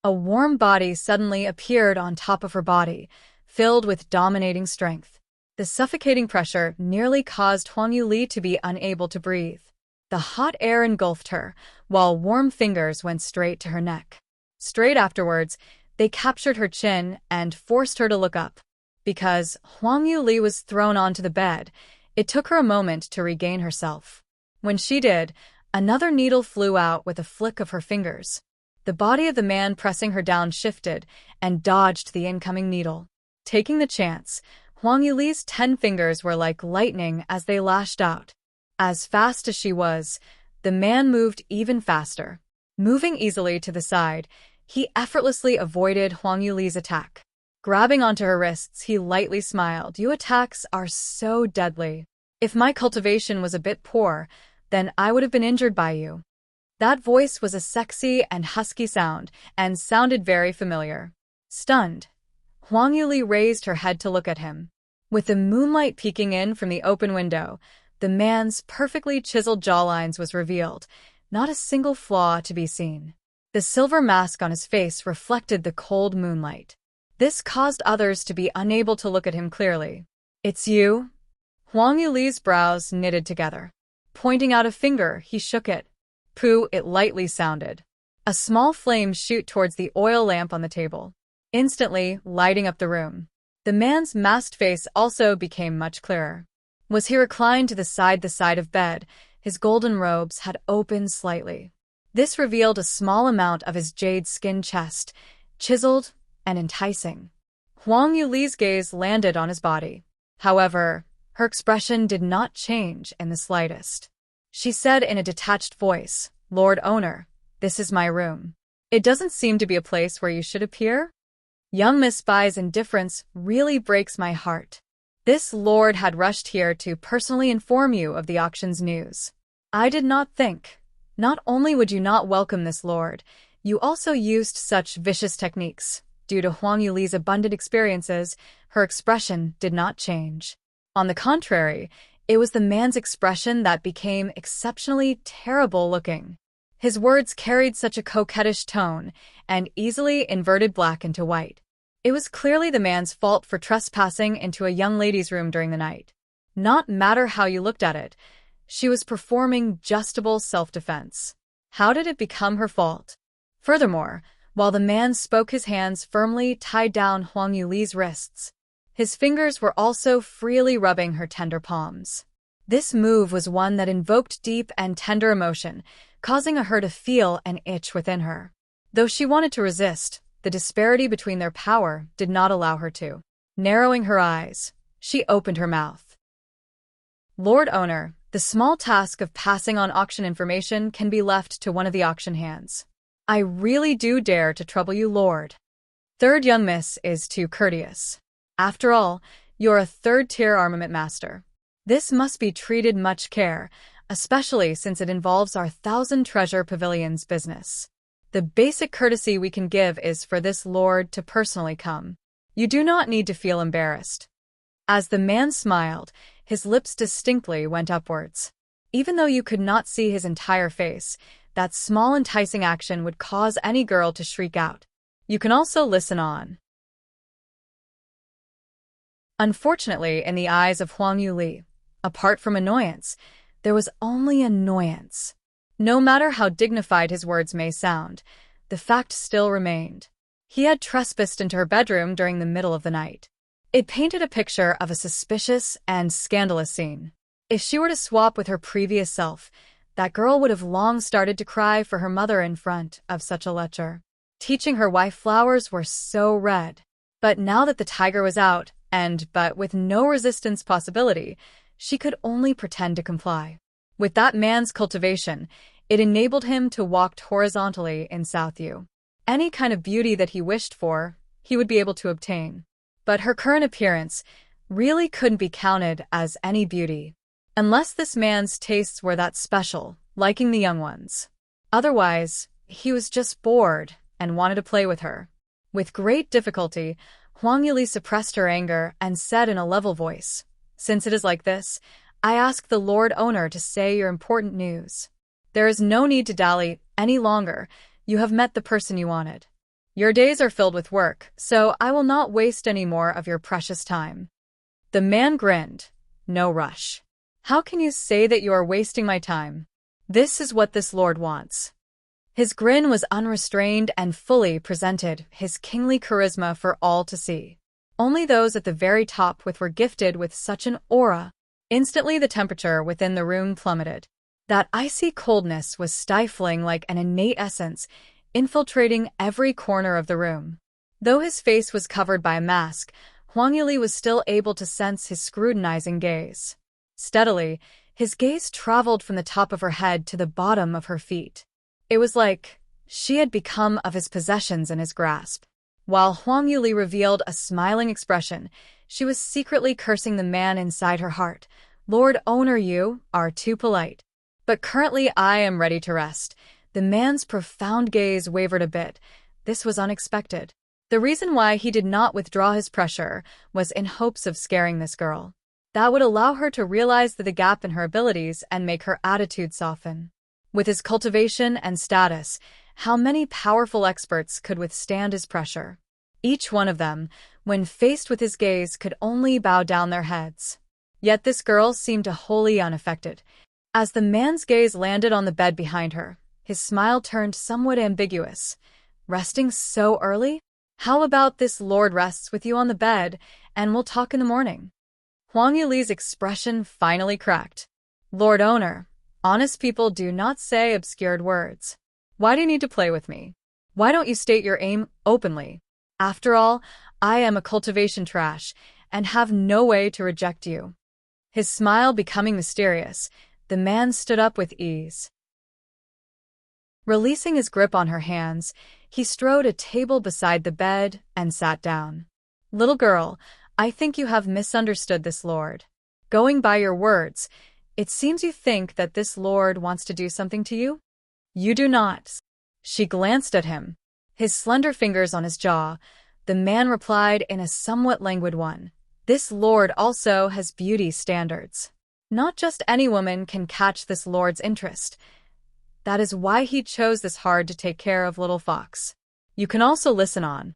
A warm body suddenly appeared on top of her body, filled with dominating strength. The suffocating pressure nearly caused Huang Yuli to be unable to breathe. The hot air engulfed her, while warm fingers went straight to her neck. Straight afterwards, they captured her chin and forced her to look up. Because Huang Yuli was thrown onto the bed, it took her a moment to regain herself. When she did, another needle flew out with a flick of her fingers. The body of the man pressing her down shifted and dodged the incoming needle. Taking the chance, Huang Yuli's 10 fingers were like lightning as they lashed out. As fast as she was, the man moved even faster. Moving easily to the side, he effortlessly avoided Huang Yuli's attack. Grabbing onto her wrists, he lightly smiled. "Your attacks are so deadly. If my cultivation was a bit poor, then I would have been injured by you." That voice was a sexy and husky sound, and sounded very familiar. Stunned, Huang Yuli raised her head to look at him. With the moonlight peeking in from the open window, the man's perfectly chiseled jawlines was revealed, not a single flaw to be seen. The silver mask on his face reflected the cold moonlight. This caused others to be unable to look at him clearly. "It's you?" Huang Yuli's brows knitted together. Pointing out a finger, he shook it. "Pooh," it lightly sounded. A small flame shot towards the oil lamp on the table, instantly lighting up the room. The man's masked face also became much clearer. Was he reclined to the side of bed, his golden robes had opened slightly. This revealed a small amount of his jade-skinned chest, chiseled and enticing. Huang Yuli's gaze landed on his body. However, her expression did not change in the slightest. She said in a detached voice, "Lord Owner, this is my room. It doesn't seem to be a place where you should appear?" Young Miss Bai's indifference really breaks my heart. This lord had rushed here to personally inform you of the auction's news. I did not think. Not only would you not welcome this lord, you also used such vicious techniques. Due to Huang Yuli's abundant experiences, her expression did not change. On the contrary, it was the man's expression that became exceptionally terrible-looking. His words carried such a coquettish tone and easily inverted black into white. It was clearly the man's fault for trespassing into a young lady's room during the night. Not matter how you looked at it, she was performing justable self-defense. How did it become her fault? Furthermore, while the man spoke, his hands firmly tied down Huang Yuli's wrists. His fingers were also freely rubbing her tender palms. This move was one that invoked deep and tender emotion, causing her to feel an itch within her. Though she wanted to resist, the disparity between their power did not allow her to. Narrowing her eyes, she opened her mouth. "Lord Owner, the small task of passing on auction information can be left to one of the auction hands. I really do dare to trouble you, Lord." Third young miss is too courteous. After all, you're a third-tier armament master. This must be treated much care, especially since it involves our 1,000 treasure pavilions business. The basic courtesy we can give is for this lord to personally come. You do not need to feel embarrassed. As the man smiled, his lips distinctly went upwards. Even though you could not see his entire face, that small enticing action would cause any girl to shriek out. You can also listen on. Unfortunately, in the eyes of Huang Yuli, apart from annoyance, there was only annoyance. No matter how dignified his words may sound, the fact still remained. He had trespassed into her bedroom during the middle of the night. It painted a picture of a suspicious and scandalous scene. If she were to swap with her previous self, that girl would have long started to cry for her mother in front of such a lecher. Teaching her why flowers were so red. But now that the tiger was out, but with no resistance possibility, she could only pretend to comply. With that man's cultivation, it enabled him to walk horizontally in Southview. Any kind of beauty that he wished for, he would be able to obtain. But her current appearance really couldn't be counted as any beauty. Unless this man's tastes were that special, liking the young ones. Otherwise, he was just bored and wanted to play with her. With great difficulty, Huang Yuli suppressed her anger and said in a level voice, "Since it is like this, I ask the Lord Owner to say your important news. There is no need to dally any longer. You have met the person you wanted." Your days are filled with work, so I will not waste any more of your precious time. The man grinned. No rush. How can you say that you are wasting my time? This is what this lord wants. His grin was unrestrained and fully presented his kingly charisma for all to see. Only those at the very top were gifted with such an aura. Instantly the temperature within the room plummeted. That icy coldness was stifling like an innate essence, infiltrating every corner of the room. Though his face was covered by a mask, Huang Yuli was still able to sense his scrutinizing gaze. Steadily, his gaze traveled from the top of her head to the bottom of her feet. It was like she had become of his possessions in his grasp. While Huang Yuli revealed a smiling expression, she was secretly cursing the man inside her heart. Lord Owner, you are too polite. But currently I am ready to rest. The man's profound gaze wavered a bit. This was unexpected. The reason why he did not withdraw his pressure was in hopes of scaring this girl. That would allow her to realize the gap in her abilities and make her attitude soften. With his cultivation and status, how many powerful experts could withstand his pressure? Each one of them, when faced with his gaze, could only bow down their heads. Yet this girl seemed wholly unaffected. As the man's gaze landed on the bed behind her, his smile turned somewhat ambiguous. Resting so early? How about this lord rests with you on the bed, and we'll talk in the morning? Huang Yuli's expression finally cracked. Lord Owner, honest people do not say obscured words. Why do you need to play with me? Why don't you state your aim openly? After all, I am a cultivation trash and have no way to reject you. His smile becoming mysterious, the man stood up with ease. Releasing his grip on her hands, he strode a table beside the bed and sat down. Little girl, I think you have misunderstood this lord. Going by your words, it seems you think that this lord wants to do something to you? You do not. She glanced at him. His slender fingers on his jaw, the man replied in a somewhat languid one. This lord also has beauty standards. Not just any woman can catch this lord's interest. That is why he chose this hard to take care of little fox. You can also listen on.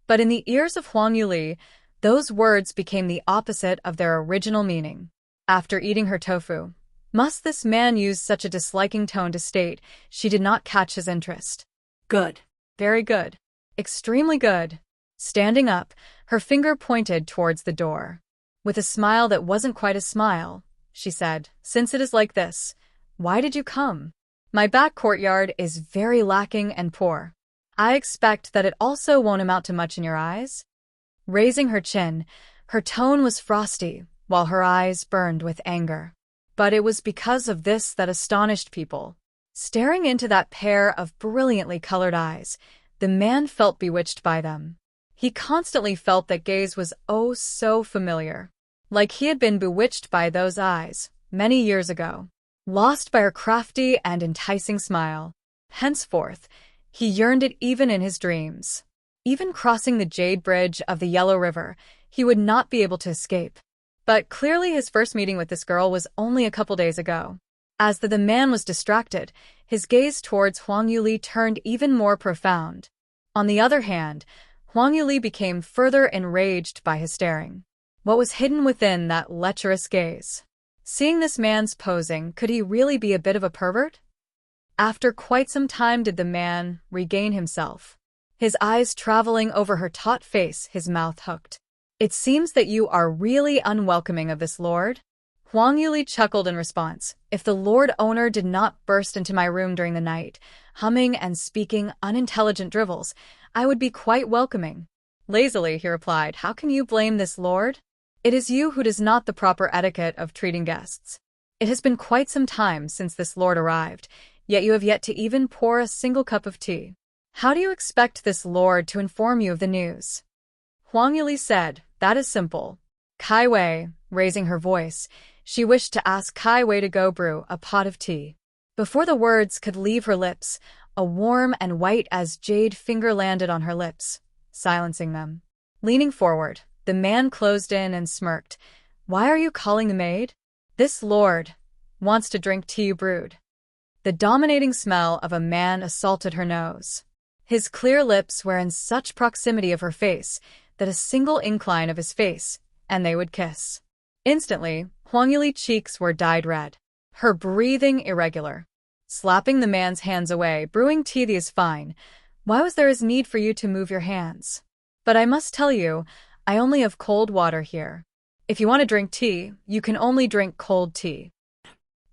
But in the ears of Huang Yuli, those words became the opposite of their original meaning. After eating her tofu, must this man use such a disliking tone to state she did not catch his interest? Good. Very good. Extremely good. Standing up, her finger pointed towards the door. With a smile that wasn't quite a smile, she said, Since it is like this, why did you come? My back courtyard is very lacking and poor. I expect that it also won't amount to much in your eyes. Raising her chin, her tone was frosty, while her eyes burned with anger. But it was because of this that astonished people. Staring into that pair of brilliantly colored eyes, the man felt bewitched by them. He constantly felt that gaze was oh so familiar. Like he had been bewitched by those eyes, many years ago. Lost by her crafty and enticing smile. Henceforth, he yearned it even in his dreams. Even crossing the jade bridge of the Yellow River, he would not be able to escape. But clearly his first meeting with this girl was only a couple days ago. As the man was distracted, his gaze towards Huang Yuli turned even more profound. On the other hand, Huang Yuli became further enraged by his staring. What was hidden within that lecherous gaze? Seeing this man's posing, could he really be a bit of a pervert? After quite some time did the man regain himself. His eyes traveling over her taut face, his mouth hooked. It seems that you are really unwelcoming of this lord. Huang Yuli chuckled in response. If the lord owner did not burst into my room during the night, humming and speaking unintelligent drivels, I would be quite welcoming. Lazily, he replied, how can you blame this lord? It is you who does not the proper etiquette of treating guests. It has been quite some time since this lord arrived, yet you have yet to even pour a single cup of tea. How do you expect this lord to inform you of the news? Huang Yuli said, that is simple. Kai Wei, raising her voice, she wished to ask Kai Wei to go brew a pot of tea. Before the words could leave her lips, a warm and white as jade finger landed on her lips, silencing them. Leaning forward, the man closed in and smirked. Why are you calling the maid? This lord wants to drink tea you brewed. The dominating smell of a man assaulted her nose. His clear lips were in such proximity of her face that a single incline of his face, and they would kiss. Instantly, Huang Yuli's cheeks were dyed red. Her breathing irregular. Slapping the man's hands away, brewing tea is fine. Why was there a need for you to move your hands? But I must tell you, I only have cold water here. If you want to drink tea, you can only drink cold tea.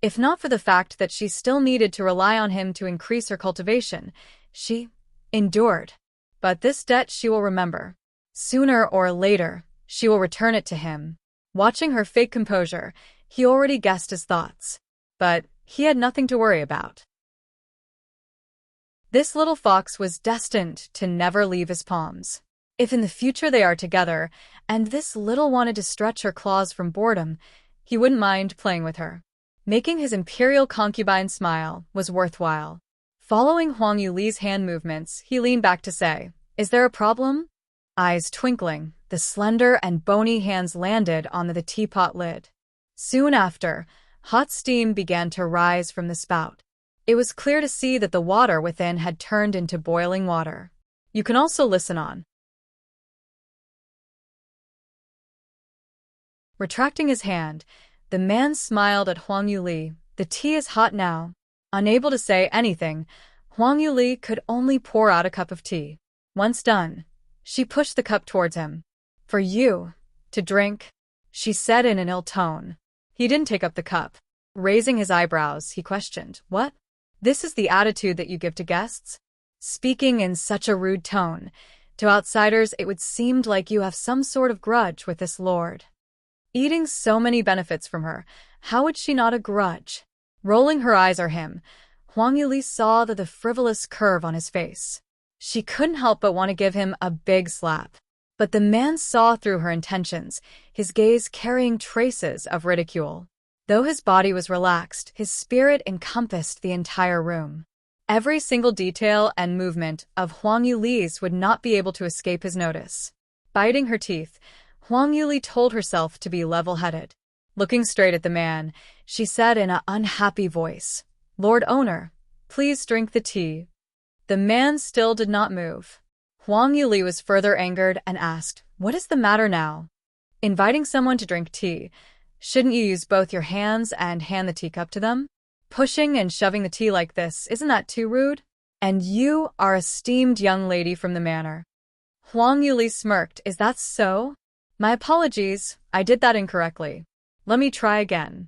If not for the fact that she still needed to rely on him to increase her cultivation, she endured. But this debt she will remember. Sooner or later, she will return it to him. Watching her fake composure, he already guessed his thoughts. But he had nothing to worry about. This little fox was destined to never leave his palms. If in the future they are together, and this little wanted to stretch her claws from boredom, he wouldn't mind playing with her. Making his imperial concubine smile was worthwhile. Following Huang Yuli's hand movements, he leaned back to say, "Is there a problem?" Eyes twinkling, the slender and bony hands landed on the teapot lid. Soon after, hot steam began to rise from the spout. It was clear to see that the water within had turned into boiling water. You can also listen on. Retracting his hand, the man smiled at Huang Yuli. The tea is hot now. Unable to say anything, Huang Yuli could only pour out a cup of tea. Once done, she pushed the cup towards him. "For you, to drink," she said in an ill tone. He didn't take up the cup. Raising his eyebrows, he questioned, "What? This is the attitude that you give to guests?" Speaking in such a rude tone, to outsiders it would seem like you have some sort of grudge with this lord. Eating so many benefits from her, how would she not a grudge? Rolling her eyes at him, Huang Yuli saw the frivolous curve on his face. She couldn't help but want to give him a big slap. But the man saw through her intentions, his gaze carrying traces of ridicule. Though his body was relaxed, his spirit encompassed the entire room. Every single detail and movement of Huang Yuli's would not be able to escape his notice. Biting her teeth, Huang Yuli told herself to be level-headed. Looking straight at the man, she said in an unhappy voice, "Lord Owner, please drink the tea." The man still did not move. Huang Yuli was further angered and asked, "What is the matter now? Inviting someone to drink tea, shouldn't you use both your hands and hand the teacup to them? Pushing and shoving the tea like this, isn't that too rude? And you are a esteemed young lady from the manor." Huang Yuli smirked. "Is that so? My apologies, I did that incorrectly. Let me try again."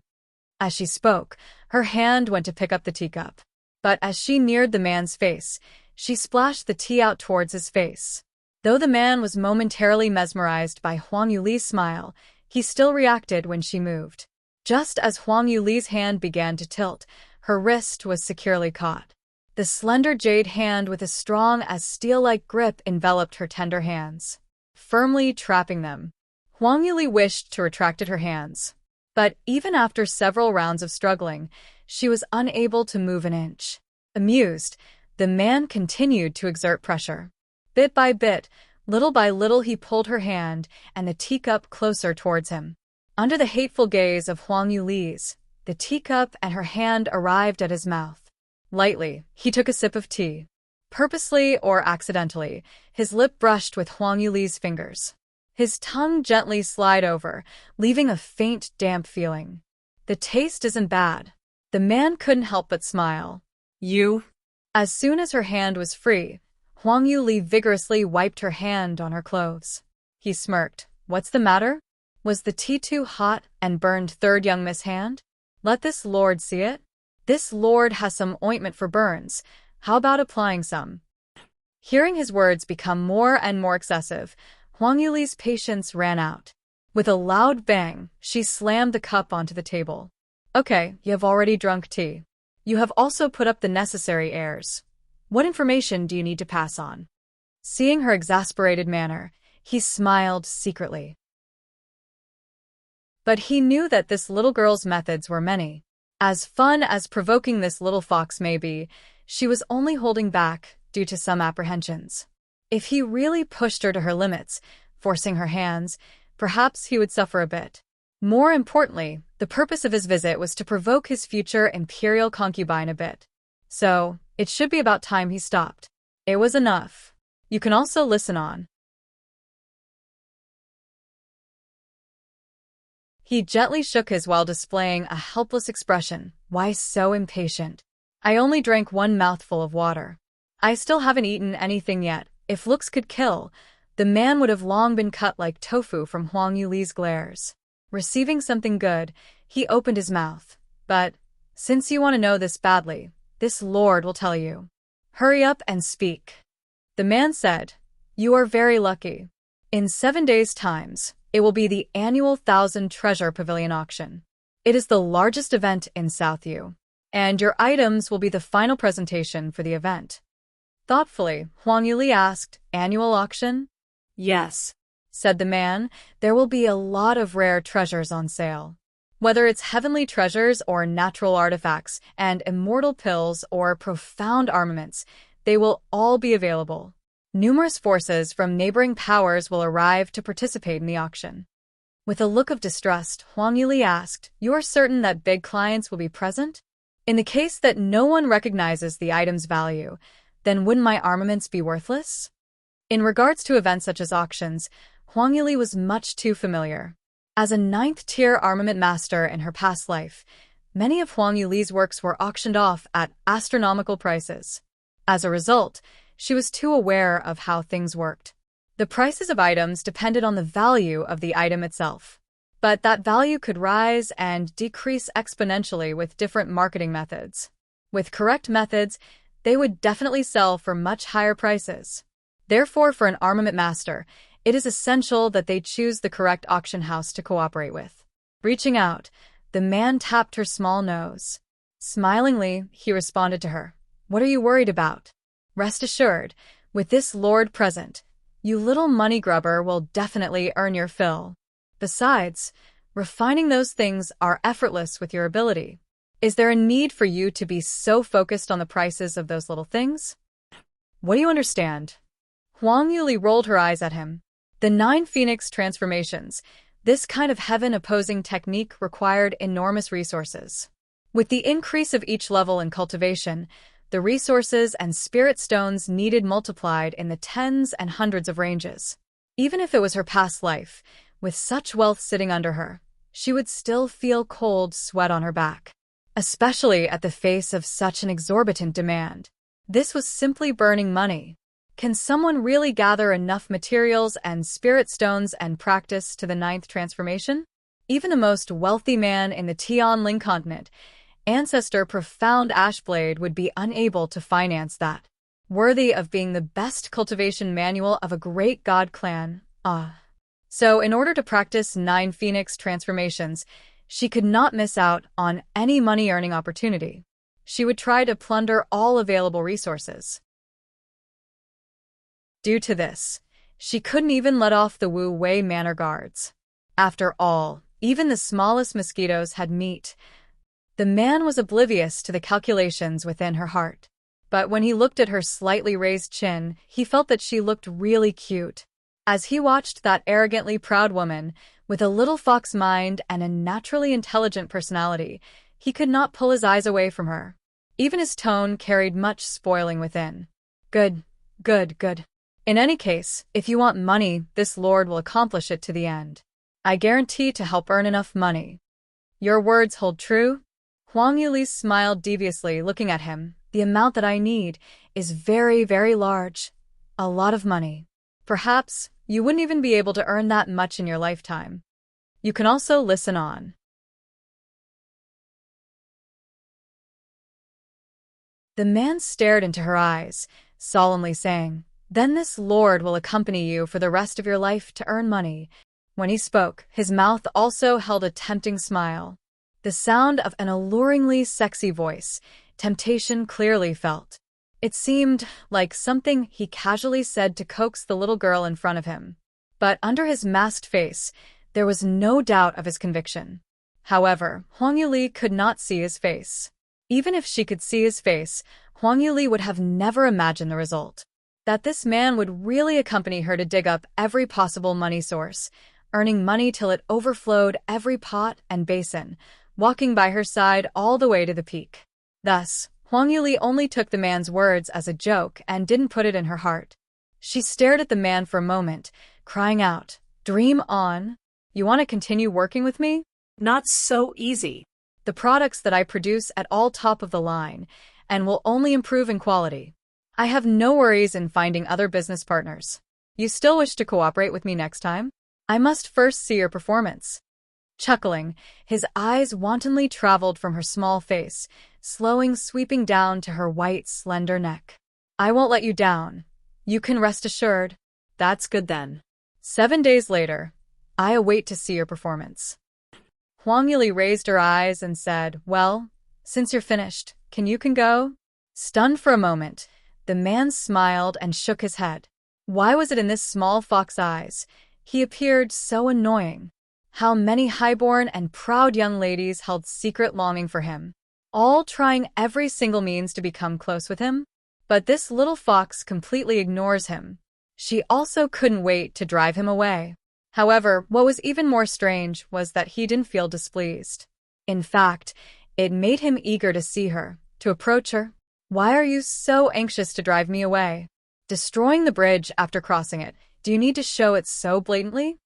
As she spoke, her hand went to pick up the teacup. But as she neared the man's face, she splashed the tea out towards his face. Though the man was momentarily mesmerized by Huang Yuli's smile, he still reacted when she moved. Just as Huang Yuli's hand began to tilt, her wrist was securely caught. The slender jade hand with a strong as steel-like grip enveloped her tender hands, firmly trapping them. Huang Yuli wished to retract her hands. But even after several rounds of struggling, she was unable to move an inch. Amused, the man continued to exert pressure. Bit by bit, little by little he pulled her hand and the teacup closer towards him. Under the hateful gaze of Huang Yuli's, the teacup and her hand arrived at his mouth. Lightly, he took a sip of tea. Purposely or accidentally, his lip brushed with Huang Yuli's fingers. His tongue gently slid over, leaving a faint, damp feeling. The taste isn't bad. The man couldn't help but smile. "You?" As soon as her hand was free, Huang Yuli vigorously wiped her hand on her clothes. He smirked. "What's the matter? Was the tea too hot and burned third young Miss hand? Let this lord see it. This lord has some ointment for burns. How about applying some?" Hearing his words become more and more excessive, Huang Yuli's patience ran out. With a loud bang, she slammed the cup onto the table. "Okay, you have already drunk tea. You have also put up the necessary airs. What information do you need to pass on?" Seeing her exasperated manner, he smiled secretly. But he knew that this little girl's methods were many. As fun as provoking this little fox may be, she was only holding back due to some apprehensions. If he really pushed her to her limits, forcing her hands, perhaps he would suffer a bit. More importantly, the purpose of his visit was to provoke his future imperial concubine a bit. So, it should be about time he stopped. It was enough. You can also listen on. He gently shook his while displaying a helpless expression. Why so impatient? I only drank one mouthful of water. I still haven't eaten anything yet. If looks could kill, the man would have long been cut like tofu from Huang Yuli's glares. Receiving something good, he opened his mouth. But, since you want to know this badly, this lord will tell you. Hurry up and speak. The man said, You are very lucky. In 7 days' times, it will be the annual 1,000 Treasure Pavilion auction. It is the largest event in South U, and your items will be the final presentation for the event. Thoughtfully, Huang Yuli asked, Annual auction? Yes, said the man, there will be a lot of rare treasures on sale. Whether it's heavenly treasures or natural artifacts and immortal pills or profound armaments, they will all be available. Numerous forces from neighboring powers will arrive to participate in the auction. With a look of distrust, Huang Yuli asked, You are certain that big clients will be present? In the case that no one recognizes the item's value, then wouldn't my armaments be worthless? In regards to events such as auctions, Huang Yuli was much too familiar. As a 9th-tier armament master in her past life, many of Huang Yuli's works were auctioned off at astronomical prices. As a result, she was too aware of how things worked. The prices of items depended on the value of the item itself. But that value could rise and decrease exponentially with different marketing methods. With correct methods, they would definitely sell for much higher prices. Therefore, for an armament master, it is essential that they choose the correct auction house to cooperate with. Reaching out, the man tapped her small nose. Smilingly, he responded to her. What are you worried about? Rest assured, with this lord present, you little money grubber will definitely earn your fill. Besides, refining those things are effortless with your ability. Is there a need for you to be so focused on the prices of those little things? What do you understand? Huang Yuli rolled her eyes at him. The 9 Phoenix transformations, this kind of heaven-opposing technique required enormous resources. With the increase of each level in cultivation, the resources and spirit stones needed multiplied in the tens and hundreds of ranges. Even if it was her past life, with such wealth sitting under her, she would still feel cold sweat on her back. Especially at the face of such an exorbitant demand. This was simply burning money. Can someone really gather enough materials and spirit stones and practice to the 9th transformation? Even the most wealthy man in the Tianling continent, Ancestor Profound Ashblade, would be unable to finance that. Worthy of being the best cultivation manual of a great god clan, So in order to practice 9 Phoenix transformations, she could not miss out on any money-earning opportunity. She would try to plunder all available resources. Due to this, she couldn't even let off the Wu Wei manor guards. After all, even the smallest mosquitoes had meat. The man was oblivious to the calculations within her heart. But when he looked at her slightly raised chin, he felt that she looked really cute. As he watched that arrogantly proud woman, with a little fox mind and a naturally intelligent personality, he could not pull his eyes away from her. Even his tone carried much spoiling within. Good. In any case, if you want money, this lord will accomplish it to the end. I guarantee to help earn enough money. Your words hold true? Huang Yuli smiled deviously, looking at him. The amount that I need is very, very large. A lot of money. Perhaps you wouldn't even be able to earn that much in your lifetime. You can also listen on. The man stared into her eyes, solemnly saying, Then this lord will accompany you for the rest of your life to earn money. When he spoke, his mouth also held a tempting smile. The sound of an alluringly sexy voice, temptation clearly felt. It seemed like something he casually said to coax the little girl in front of him. But under his masked face, there was no doubt of his conviction. However, Huang Yuli could not see his face. Even if she could see his face, Huang Yuli would have never imagined the result. That this man would really accompany her to dig up every possible money source, earning money till it overflowed every pot and basin, walking by her side all the way to the peak. Thus, Huang Yuli only took the man's words as a joke and didn't put it in her heart. She stared at the man for a moment, crying out, "Dream on. You want to continue working with me?" Not so easy. The products that I produce at all top of the line and will only improve in quality. I have no worries in finding other business partners. You still wish to cooperate with me next time? I must first see your performance. Chuckling, his eyes wantonly traveled from her small face, sweeping down to her white, slender neck. I won't let you down. You can rest assured. That's good then. 7 days later, I await to see your performance. Huang Yuli raised her eyes and said, "Well, since you're finished, you can go?" Stunned for a moment, the man smiled and shook his head. Why was it in this small fox's eyes? He appeared so annoying. How many highborn and proud young ladies held secret longing for him, all trying every single means to become close with him? But this little fox completely ignores him. She also couldn't wait to drive him away. However, what was even more strange was that he didn't feel displeased. In fact, it made him eager to see her, to approach her. Why are you so anxious to drive me away? Destroying the bridge after crossing it, do you need to show it so blatantly?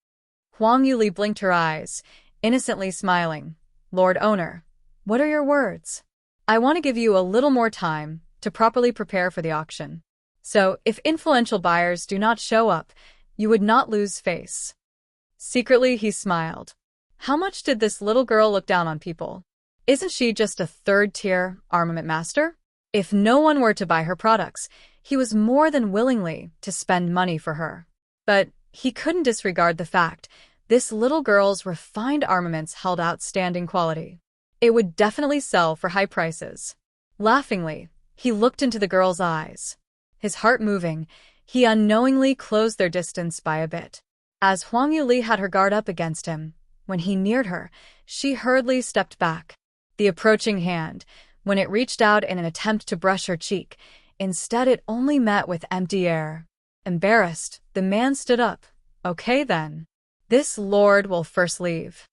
Huang Yuli blinked her eyes, innocently smiling. Lord Owner, what are your words? I want to give you a little more time to properly prepare for the auction. So, if influential buyers do not show up, you would not lose face. Secretly, he smiled. How much did this little girl look down on people? Isn't she just a third-tier armament master? If no one were to buy her products, he was more than willingly to spend money for her. But he couldn't disregard the fact this little girl's refined armaments held outstanding quality. It would definitely sell for high prices. Laughingly, he looked into the girl's eyes. His heart moving, he unknowingly closed their distance by a bit. As Huang Yuli had her guard up against him, when he neared her, she hurriedly stepped back. The approaching hand, when it reached out in an attempt to brush her cheek, instead it only met with empty air. Embarrassed, the man stood up. Okay then. This lord will first leave.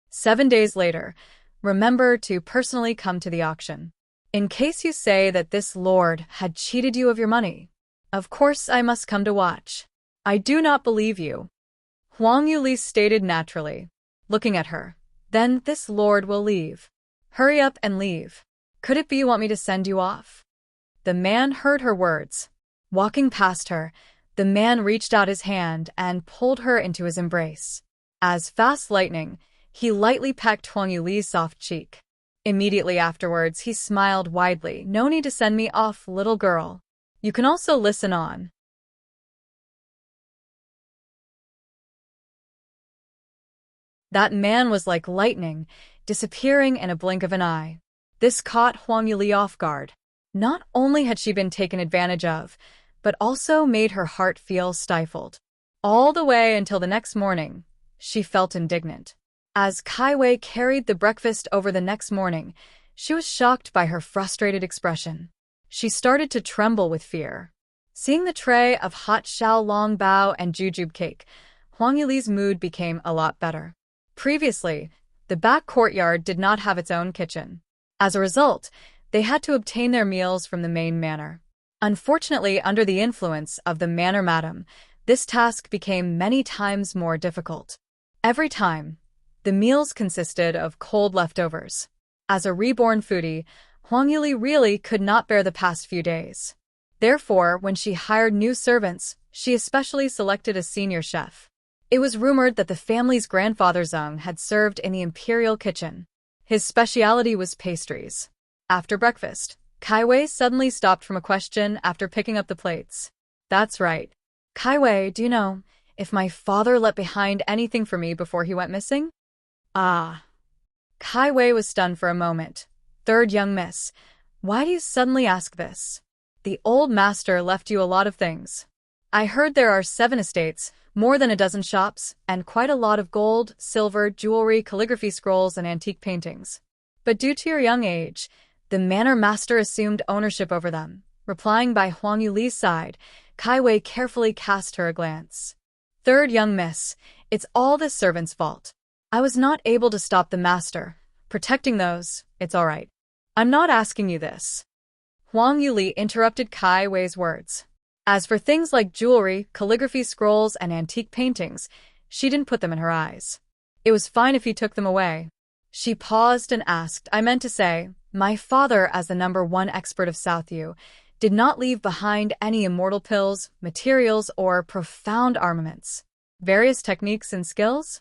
7 days later, remember to personally come to the auction. In case you say that this lord had cheated you of your money, of course I must come to watch. I do not believe you. Huang Yuli stated naturally, looking at her. Then this lord will leave. Hurry up and leave. Could it be you want me to send you off? The man heard her words. Walking past her, the man reached out his hand and pulled her into his embrace. As fast lightning, he lightly pecked Huang Yuli's soft cheek. Immediately afterwards, he smiled widely. No need to send me off, little girl. You can also listen on. That man was like lightning, disappearing in a blink of an eye. This caught Huang Yuli off guard. Not only had she been taken advantage of, but also made her heart feel stifled. All the way until the next morning, she felt indignant. As Kai Wei carried the breakfast over the next morning, she was shocked by her frustrated expression. She started to tremble with fear. Seeing the tray of hot xiaolong bao and jujube cake, Huang Yuli's mood became a lot better. Previously, the back courtyard did not have its own kitchen. As a result, they had to obtain their meals from the main manor. Unfortunately, under the influence of the manor madam, this task became many times more difficult. Every time, the meals consisted of cold leftovers. As a reborn foodie, Huang Yuli really could not bear the past few days. Therefore, when she hired new servants, she especially selected a senior chef. It was rumored that the family's grandfather Zheng had served in the imperial kitchen. His specialty was pastries. After breakfast, Kai Wei suddenly stopped from a question after picking up the plates. That's right. Kai Wei, do you know if my father left behind anything for me before he went missing? Ah. Kai Wei was stunned for a moment. Third young miss, why do you suddenly ask this? The old master left you a lot of things. I heard there are 7 estates, more than a dozen shops, and quite a lot of gold, silver, jewelry, calligraphy scrolls, and antique paintings. But due to your young age, the manor master assumed ownership over them. Replying by Huang Yuli's side, Kai Wei carefully cast her a glance. Third young miss, it's all the servant's fault. I was not able to stop the master. Protecting those, it's all right. I'm not asking you this. Huang Yuli interrupted Kai Wei's words. As for things like jewelry, calligraphy scrolls, and antique paintings, she didn't put them in her eyes. It was fine if he took them away. She paused and asked, I meant to say, my father, as the #1 expert of Southview, did not leave behind any immortal pills, materials, or profound armaments. Various techniques and skills?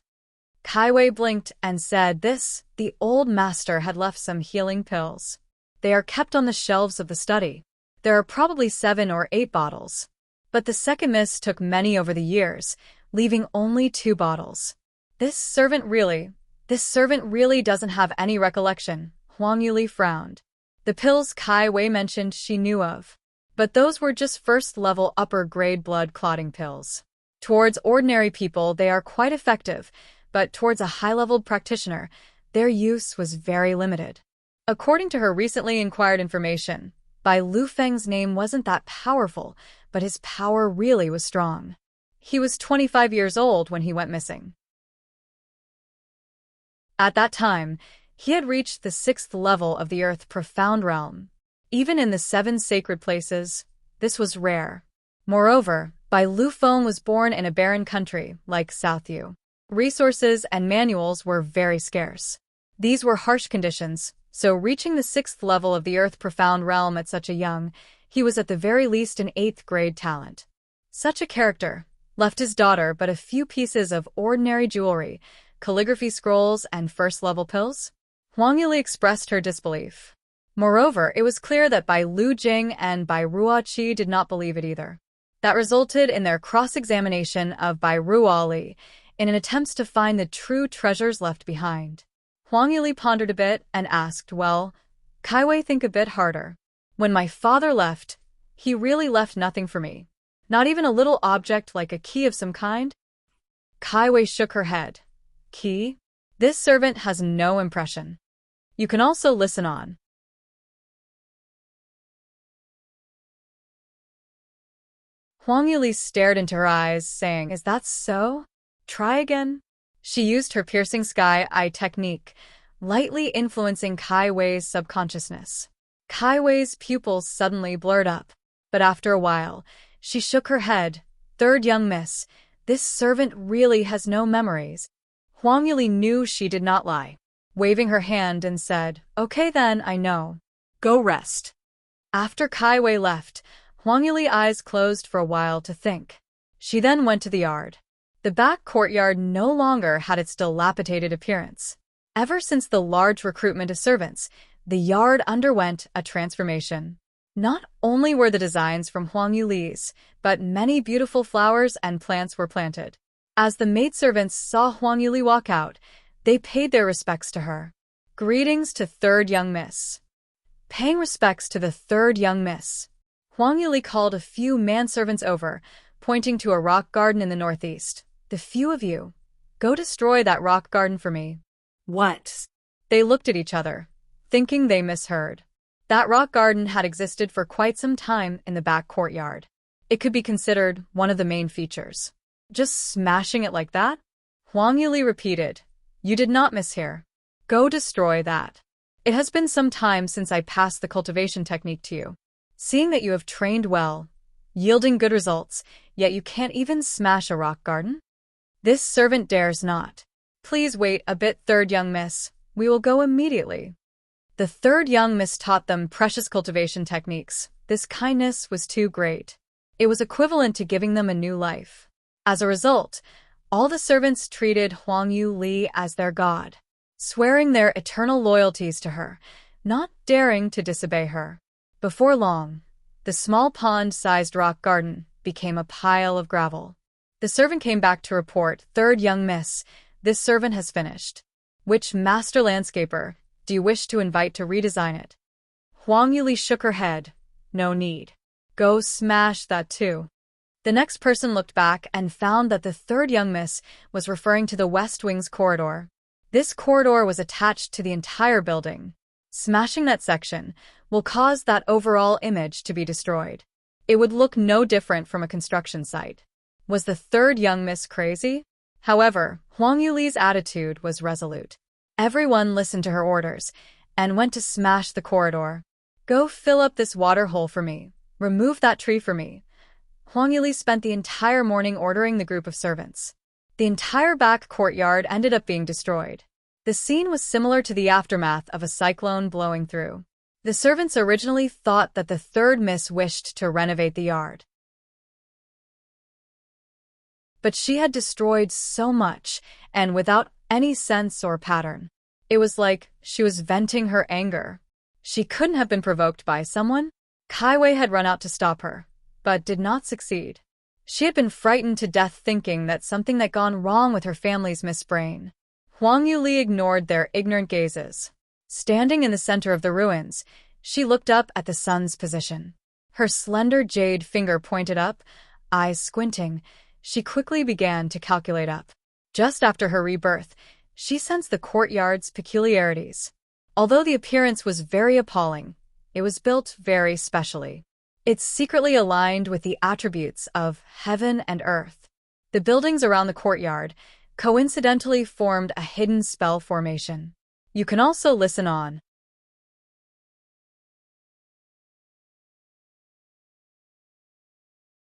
Kai Wei blinked and said the old master had left some healing pills. They are kept on the shelves of the study. There are probably 7 or 8 bottles. But the second miss took many over the years, leaving only 2 bottles. This servant really doesn't have any recollection, Huang Yuli frowned. The pills Kai Wei mentioned she knew of. But those were just first-level upper-grade blood-clotting pills. Towards ordinary people, they are quite effective, but towards a high-level practitioner, their use was very limited. According to her recently inquired information, Bai Lufeng's name wasn't that powerful, but his power really was strong. He was 25 years old when he went missing. At that time, he had reached the 6th level of the Earth's profound realm. Even in the 7 sacred places, this was rare. Moreover, Bai Lufeng was born in a barren country, like Southview. Resources and manuals were very scarce. These were harsh conditions, so reaching the 6th level of the Earth's profound realm at such a young, he was at the very least an 8th grade talent. Such a character left his daughter but a few pieces of ordinary jewelry, calligraphy scrolls, and first-level pills? Huang Yuli expressed her disbelief. Moreover, it was clear that Bai Lu Jing and Bai Ruoqi did not believe it either. That resulted in their cross-examination of Bai Ruoli in an attempt to find the true treasures left behind. Huang Yuli pondered a bit and asked, well, Kai Wei, think a bit harder. When my father left, he really left nothing for me. Not even a little object like a key of some kind? Kai Wei shook her head. Key? This servant has no impression. You can also listen on. Huang Yuli stared into her eyes, saying, is that so? Try again. She used her piercing sky eye technique, lightly influencing Kai Wei's subconsciousness. Kai Wei's pupils suddenly blurred up, but after a while, she shook her head. Third young miss, this servant really has no memories. Huang Yuli knew she did not lie, waving her hand and said, okay then, I know. Go rest. After Kai Wei left, Huang Yuli's eyes closed for a while to think. She then went to the yard. The back courtyard no longer had its dilapidated appearance. Ever since the large recruitment of servants, the yard underwent a transformation. Not only were the designs from Huang Yuli's, but many beautiful flowers and plants were planted. As the maidservants saw Huang Yuli walk out, they paid their respects to her. Greetings to third young miss. Paying respects to the third young miss, Huang Yuli called a few manservants over, pointing to a rock garden in the northeast. The few of you, go destroy that rock garden for me. What? They looked at each other, thinking they misheard. That rock garden had existed for quite some time in the back courtyard. It could be considered one of the main features. Just smashing it like that? Huang Yuli repeated. You did not mishear. Go destroy that. It has been some time since I passed the cultivation technique to you. Seeing that you have trained well, yielding good results, yet you can't even smash a rock garden? This servant dares not. Please wait a bit, third young miss. We will go immediately. The third young miss taught them precious cultivation techniques. This kindness was too great. It was equivalent to giving them a new life. As a result, all the servants treated Huang Yuli as their god, swearing their eternal loyalties to her, not daring to disobey her. Before long, the small pond-sized rock garden became a pile of gravel. The servant came back to report, third young miss, this servant has finished. Which master landscaper do you wish to invite to redesign it? Huang Yuli shook her head. No need. Go smash that too. The next person looked back and found that the third young miss was referring to the West Wing's corridor. This corridor was attached to the entire building. Smashing that section will cause that overall image to be destroyed. It would look no different from a construction site. Was the third young miss crazy? However, Huang Yuli's attitude was resolute. Everyone listened to her orders, and went to smash the corridor. "Go fill up this water hole for me. Remove that tree for me." Huang Yuli spent the entire morning ordering the group of servants. The entire back courtyard ended up being destroyed. The scene was similar to the aftermath of a cyclone blowing through. The servants originally thought that the third miss wished to renovate the yard. But she had destroyed so much, and without any sense or pattern. It was like she was venting her anger. She couldn't have been provoked by someone. Kai Wei had run out to stop her, but did not succeed. She had been frightened to death thinking that something had gone wrong with her family's misbrain. Huang Yuli ignored their ignorant gazes. Standing in the center of the ruins, she looked up at the sun's position. Her slender jade finger pointed up, eyes squinting. She quickly began to calculate up. Just after her rebirth, she sensed the courtyard's peculiarities. Although the appearance was very appalling, it was built very specially. It's secretly aligned with the attributes of heaven and earth. The buildings around the courtyard coincidentally formed a hidden spell formation. You can also listen on.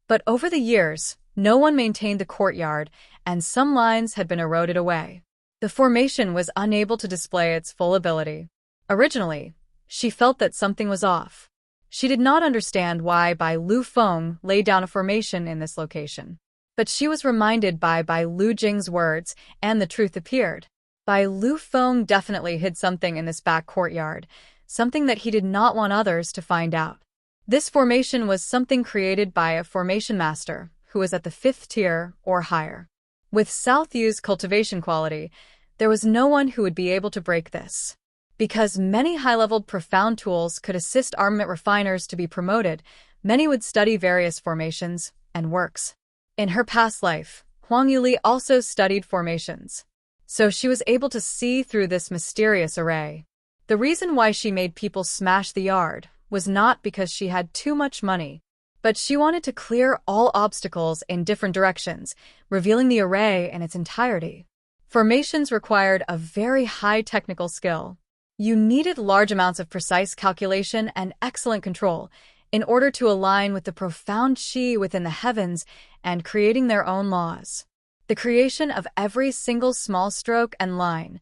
But over the years, no one maintained the courtyard, and some lines had been eroded away. The formation was unable to display its full ability. Originally, she felt that something was off. She did not understand why Bai Lu Feng laid down a formation in this location. But she was reminded by Bai Lu Jing's words, and the truth appeared. Bai Lu Feng definitely hid something in this back courtyard, something that he did not want others to find out. This formation was something created by a formation master who was at the 5th tier or higher. With South Yu's cultivation quality, there was no one who would be able to break this. Because many high-leveled profound tools could assist armament refiners to be promoted, many would study various formations and works. In her past life, Huang Yuli also studied formations. So she was able to see through this mysterious array. The reason why she made people smash the yard was not because she had too much money, but she wanted to clear all obstacles in different directions, revealing the array in its entirety. Formations required a very high technical skill. You needed large amounts of precise calculation and excellent control in order to align with the profound chi within the heavens and creating their own laws. The creation of every single small stroke and line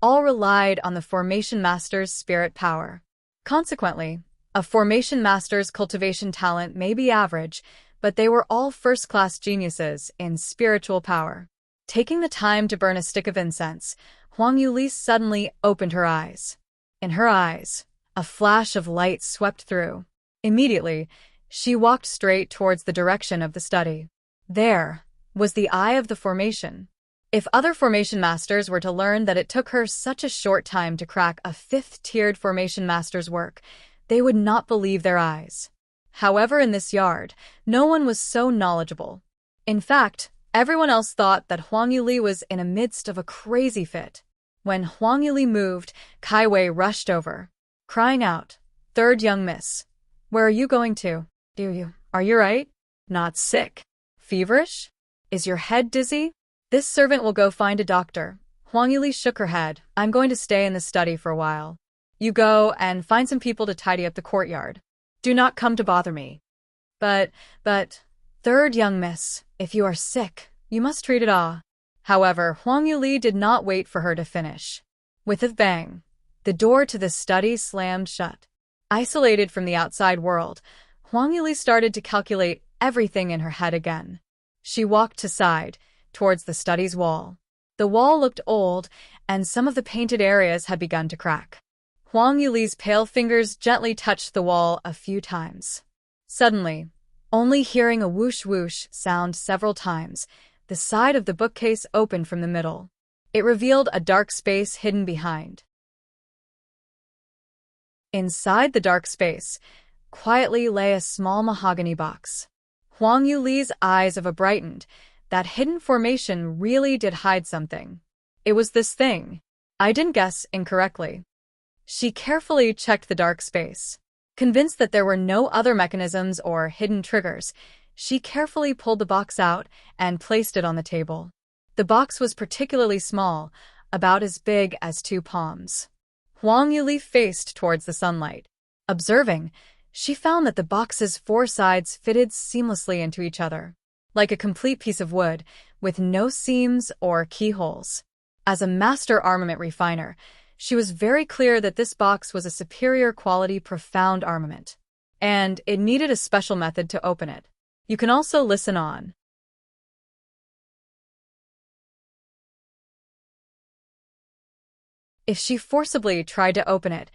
all relied on the formation master's spirit power. Consequently, a formation master's cultivation talent may be average, but they were all first-class geniuses in spiritual power. Taking the time to burn a stick of incense, Huang Yuli suddenly opened her eyes. In her eyes, a flash of light swept through. Immediately, she walked straight towards the direction of the study. There was the eye of the formation. If other formation masters were to learn that it took her such a short time to crack a 5th-tiered formation master's work, they would not believe their eyes. However, in this yard, no one was so knowledgeable. In fact, everyone else thought that Huang Yuli was in the midst of a crazy fit. When Huang Yuli moved, Kai Wei rushed over, crying out, "Third young miss, where are you going to? Are you right? Not sick? Feverish? Is your head dizzy? This servant will go find a doctor." Huang Yuli shook her head. "I'm going to stay in the study for a while. You go and find some people to tidy up the courtyard. Do not come to bother me." But, third young miss, if you are sick, you must treat it all." However, Huang Yuli did not wait for her to finish. With a bang, the door to the study slammed shut. Isolated from the outside world, Huang Yuli started to calculate everything in her head again. She walked to side, towards the study's wall. The wall looked old, and some of the painted areas had begun to crack. Huang Yuli's pale fingers gently touched the wall a few times. Suddenly, only hearing a whoosh-whoosh sound several times, the side of the bookcase opened from the middle. It revealed a dark space hidden behind. Inside the dark space, quietly lay a small mahogany box. Huang Yuli's eyes brightened. That hidden formation really did hide something. It was this thing. I didn't guess incorrectly. She carefully checked the dark space. Convinced that there were no other mechanisms or hidden triggers, she carefully pulled the box out and placed it on the table. The box was particularly small, about as big as 2 palms. Huang Yuli faced towards the sunlight. Observing, she found that the box's four sides fitted seamlessly into each other, like a complete piece of wood, with no seams or keyholes. As a master armament refiner, she was very clear that this box was a superior quality profound armament, and it needed a special method to open it. You can also listen on. If she forcibly tried to open it,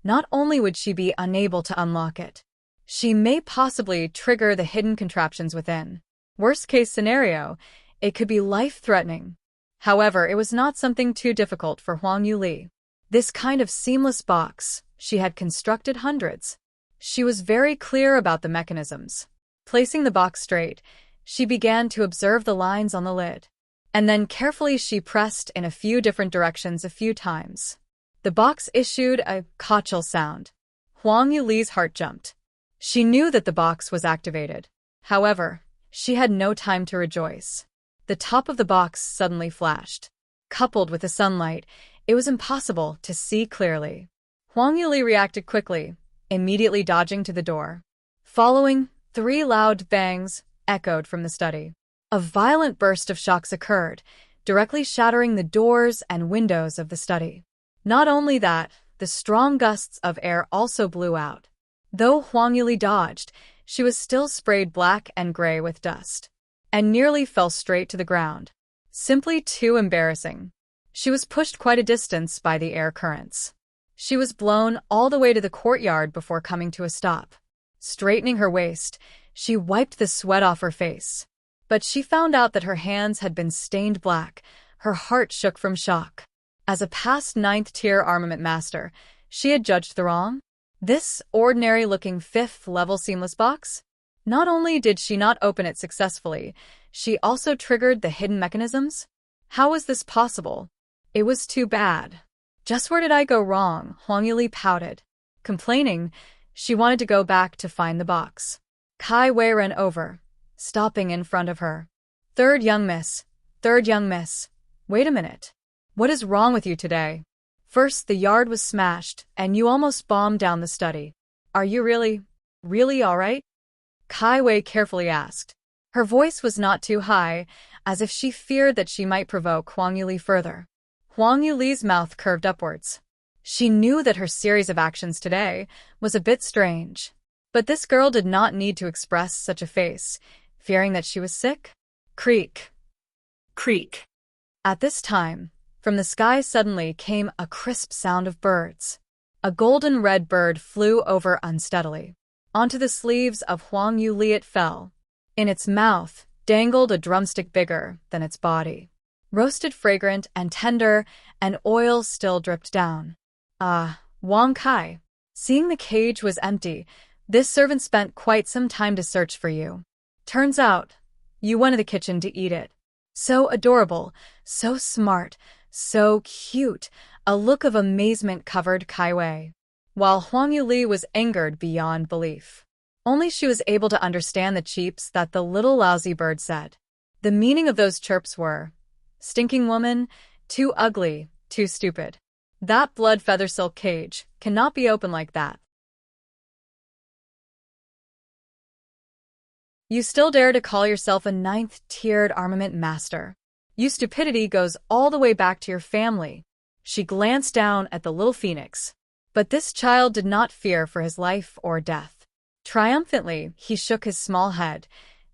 not only would she be unable to unlock it, she may possibly trigger the hidden contraptions within. Worst-case scenario, it could be life-threatening. However, it was not something too difficult for Huang Yuli. This kind of seamless box, she had constructed hundreds. She was very clear about the mechanisms. Placing the box straight, she began to observe the lines on the lid. And then carefully she pressed in a few different directions a few times. The box issued a cotchal sound. Huang Yuli's heart jumped. She knew that the box was activated. However, she had no time to rejoice. The top of the box suddenly flashed. Coupled with the sunlight, it was impossible to see clearly. Huang Yuli reacted quickly, immediately dodging to the door. Following, 3 loud bangs echoed from the study. A violent burst of shocks occurred, directly shattering the doors and windows of the study. Not only that, the strong gusts of air also blew out. Though Huang Yuli dodged, she was still sprayed black and gray with dust, and nearly fell straight to the ground. Simply too embarrassing. She was pushed quite a distance by the air currents. She was blown all the way to the courtyard before coming to a stop. Straightening her waist, she wiped the sweat off her face. But she found out that her hands had been stained black. Her heart shook from shock. As a past 9th-tier armament master, she had judged the wrong. This ordinary-looking 5th-level seamless box? Not only did she not open it successfully, she also triggered the hidden mechanisms? How was this possible? It was too bad. Just where did I go wrong? Huang Yuli pouted. Complaining, she wanted to go back to find the box. Kai Wei ran over, stopping in front of her. Third young miss. Wait a minute. What is wrong with you today? First, the yard was smashed, and you almost bombed down the study. Are you really all right? Kai Wei carefully asked. Her voice was not too high, as if she feared that she might provoke Huang Yuli further. Huang Yuli's mouth curved upwards. She knew that her series of actions today was a bit strange. But this girl did not need to express such a face, fearing that she was sick. Creak. Creak. At this time, from the sky suddenly came a crisp sound of birds. A golden-red bird flew over unsteadily. Onto the sleeves of Huang Yuli it fell. In its mouth dangled a drumstick bigger than its body. Roasted fragrant and tender, and oil still dripped down. Ah, Wang Kai. Seeing the cage was empty, this servant spent quite some time to search for you. Turns out, you went to the kitchen to eat it. So adorable, so smart, so cute. A look of amazement covered Kai Wei, while Huang Yuli was angered beyond belief. Only she was able to understand the cheeps that the little lousy bird said. The meaning of those chirps were, stinking woman, too ugly, too stupid. That blood feather silk cage cannot be open like that. You still dare to call yourself a 9th-tiered armament master. You stupidity goes all the way back to your family. She glanced down at the little phoenix. But this child did not fear for his life or death. Triumphantly, he shook his small head,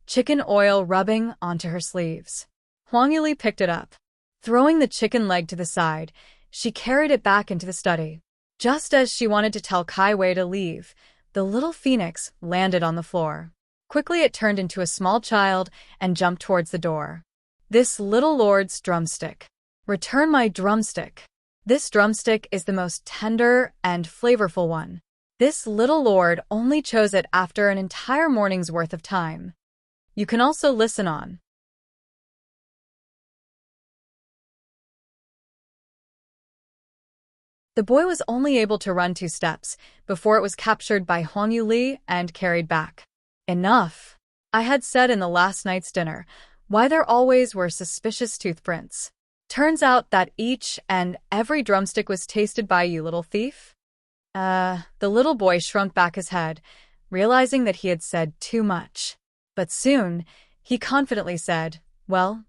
chicken oil rubbing onto her sleeves. Huang Yuli picked it up. Throwing the chicken leg to the side, she carried it back into the study. Just as she wanted to tell Kai Wei to leave, the little phoenix landed on the floor. Quickly it turned into a small child and jumped towards the door. This little lord's drumstick. Return my drumstick. This drumstick is the most tender and flavorful one. This little lord only chose it after an entire morning's worth of time. You can also listen on. The boy was only able to run 2 steps before it was captured by Huang Yuli and carried back. Enough. I had said in the last night's dinner why there always were suspicious toothprints. Turns out that each and every drumstick was tasted by you, little thief. The little boy shrunk back his head, realizing that he had said too much. But soon, he confidently said, well,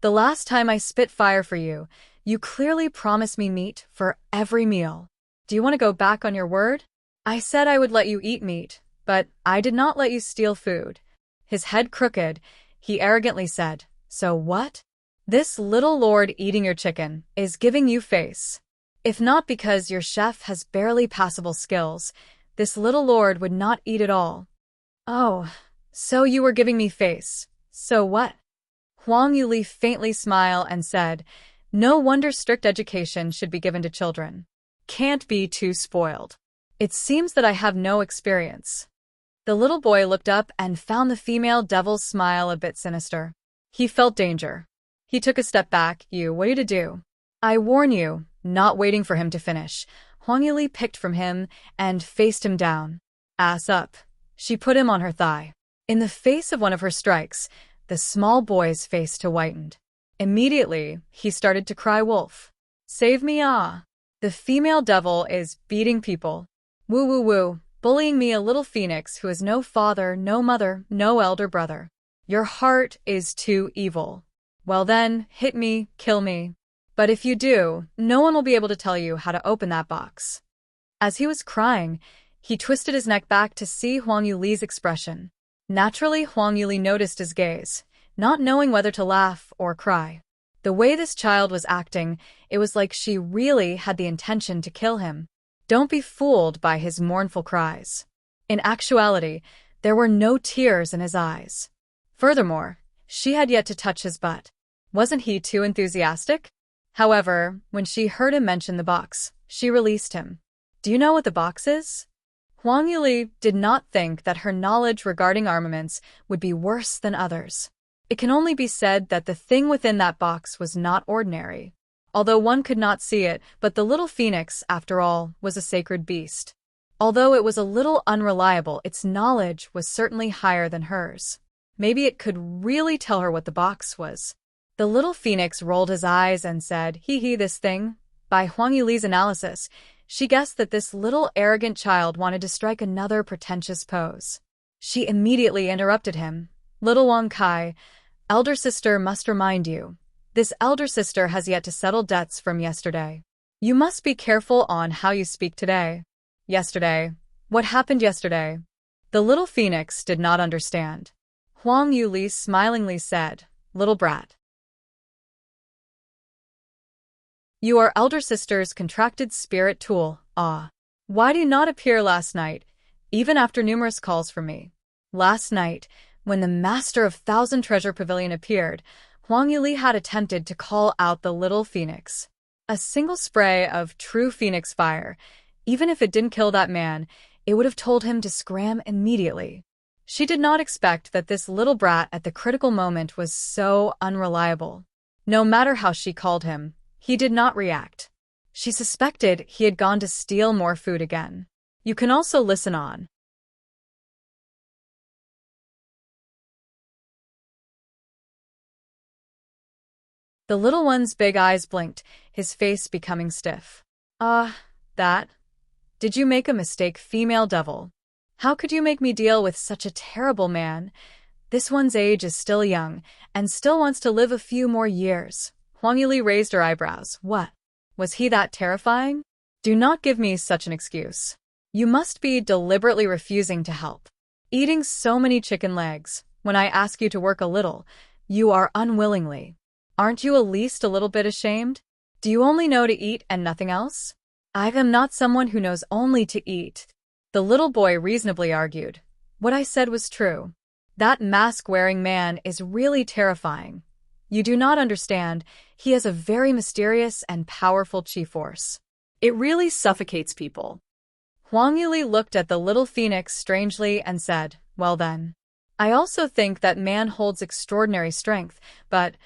the last time I spit fire for you, you clearly promised me meat for every meal. Do you want to go back on your word? I said I would let you eat meat, but I did not let you steal food. His head crooked, he arrogantly said, so what? This little lord eating your chicken is giving you face. If not because your chef has barely passable skills, this little lord would not eat at all. Oh, so you were giving me face. So what? Huang Yuli faintly smiled and said, no wonder strict education should be given to children. Can't be too spoiled. It seems that I have no experience. The little boy looked up and found the female devil's smile a bit sinister. He felt danger. He took a step back. What are you to do? I warn you, not waiting for him to finish. Huang Yuli picked from him and faced him down. Ass up. She put him on her thigh. In the face of one of her strikes, the small boy's face whitened. Immediately, he started to cry wolf. Save me, ah. The female devil is beating people. Woo woo woo, bullying me, a little phoenix who has no father, no mother, no elder brother. Your heart is too evil. Well then, hit me, kill me. But if you do, no one will be able to tell you how to open that box. As he was crying, he twisted his neck back to see Huang Yuli's expression. Naturally, Huang Yuli noticed his gaze, not knowing whether to laugh or cry. The way this child was acting, it was like she really had the intention to kill him. Don't be fooled by his mournful cries. In actuality, there were no tears in his eyes. Furthermore, she had yet to touch his butt. Wasn't he too enthusiastic? However, when she heard him mention the box, she released him. Do you know what the box is? Huang Yuli did not think that her knowledge regarding armaments would be worse than others. It can only be said that the thing within that box was not ordinary. Although one could not see it, but the little phoenix, after all, was a sacred beast. Although it was a little unreliable, its knowledge was certainly higher than hers. Maybe it could really tell her what the box was. The little phoenix rolled his eyes and said, hee, this thing. By Huang Yuli's analysis, she guessed that this little arrogant child wanted to strike another pretentious pose. She immediately interrupted him. Little Wang Kai, elder sister must remind you. This elder sister has yet to settle debts from yesterday. You must be careful on how you speak today. Yesterday? What happened yesterday? The little phoenix did not understand. Huang Yuli smilingly said, little brat. You are elder sister's contracted spirit tool, ah. Why do you not appear last night, even after numerous calls from me? Last night, when the master of Thousand Treasure Pavilion appeared, Huang Yuli had attempted to call out the little phoenix. A single spray of true phoenix fire, even if it didn't kill that man, it would have told him to scram immediately. She did not expect that this little brat at the critical moment was so unreliable. No matter how she called him, he did not react. She suspected he had gone to steal more food again. You can also listen on. The little one's big eyes blinked, his face becoming stiff. That? Did you make a mistake, female devil? How could you make me deal with such a terrible man? This one's age is still young, and still wants to live a few more years. Huang Yuli raised her eyebrows. What? Was he that terrifying? Do not give me such an excuse. You must be deliberately refusing to help. Eating so many chicken legs, when I ask you to work a little, you are unwillingly. Aren't you at least a little bit ashamed? Do you only know to eat and nothing else? I am not someone who knows only to eat. The little boy reasonably argued. What I said was true. That mask-wearing man is really terrifying. You do not understand, he has a very mysterious and powerful chi force. It really suffocates people. Huang Yuli looked at the little phoenix strangely and said, well then. I also think that man holds extraordinary strength, but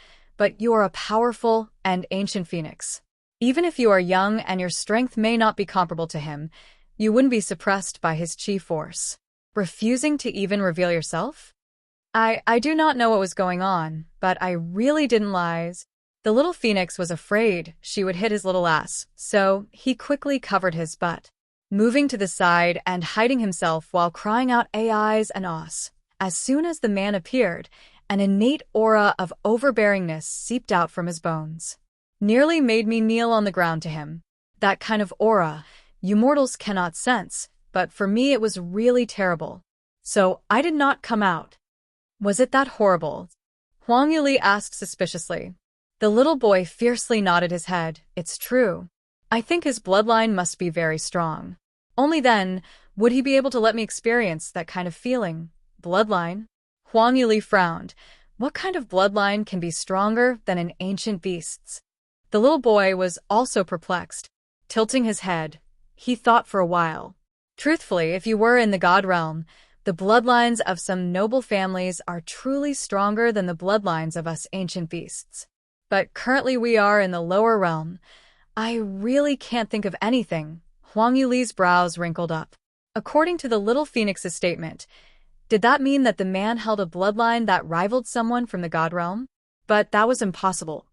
you are a powerful and ancient phoenix. Even if you are young and your strength may not be comparable to him, you wouldn't be suppressed by his chi force. Refusing to even reveal yourself? I do not know what was going on, but I really didn't lie. The little phoenix was afraid she would hit his little ass, so he quickly covered his butt, moving to the side and hiding himself while crying out AIs and ahs. As soon as the man appeared, an innate aura of overbearingness seeped out from his bones. Nearly made me kneel on the ground to him. That kind of aura, you mortals cannot sense, but for me it was really terrible. So I did not come out. Was it that horrible? Huang Yuli asked suspiciously. The little boy fiercely nodded his head. It's true. I think his bloodline must be very strong. Only then would he be able to let me experience that kind of feeling. Bloodline? Huang Yuli frowned. What kind of bloodline can be stronger than an ancient beast's? The little boy was also perplexed. Tilting his head, he thought for a while. Truthfully, if you were in the god realm, the bloodlines of some noble families are truly stronger than the bloodlines of us ancient beasts. But currently we are in the lower realm. I really can't think of anything. Huang Yuli's brows wrinkled up. According to the little phoenix's statement, did that mean that the man held a bloodline that rivaled someone from the god realm? But that was impossible,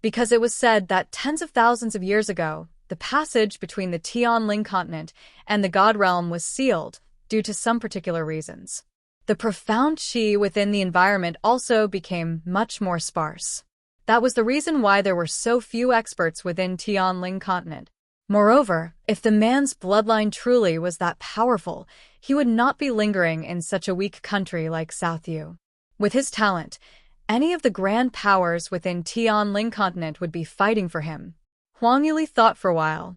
because it was said that tens of thousands of years ago, the passage between the Tianling continent and the god realm was sealed due to some particular reasons. The profound qi within the environment also became much more sparse. That was the reason why there were so few experts within Tianling continent. Moreover, if the man's bloodline truly was that powerful, he would not be lingering in such a weak country like South Yu. With his talent, any of the grand powers within Tianling continent would be fighting for him. Huang Yuli thought for a while.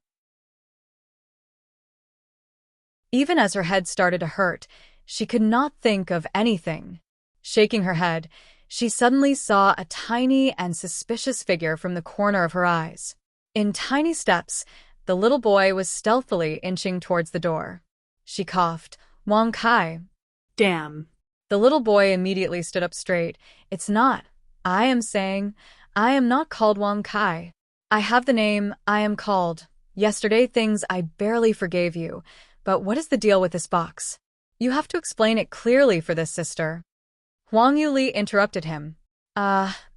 Even as her head started to hurt, she could not think of anything. Shaking her head, she suddenly saw a tiny and suspicious figure from the corner of her eyes. In tiny steps, the little boy was stealthily inching towards the door. She coughed. Wang Kai. Damn. The little boy immediately stood up straight. It's not. I am saying, I am not called Wang Kai. I have the name I am called. Yesterday things I barely forgave you. But what is the deal with this box? You have to explain it clearly for this, sister. Huang Yuli interrupted him.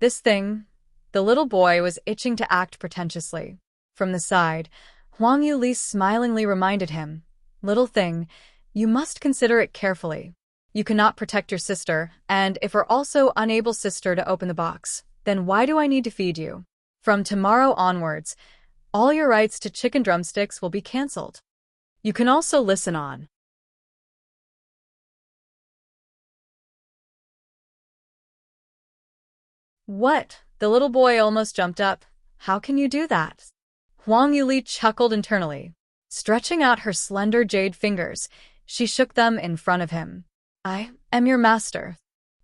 This thing. The little boy was itching to act pretentiously. From the side, Huang Yuli smilingly reminded him, little thing, you must consider it carefully. You cannot protect your sister, and if are also unable sister to open the box, then why do I need to feed you? From tomorrow onwards, all your rights to chicken drumsticks will be cancelled. You can also listen on. What? The little boy almost jumped up. How can you do that? Huang Yuli chuckled internally. Stretching out her slender jade fingers, she shook them in front of him. I am your master.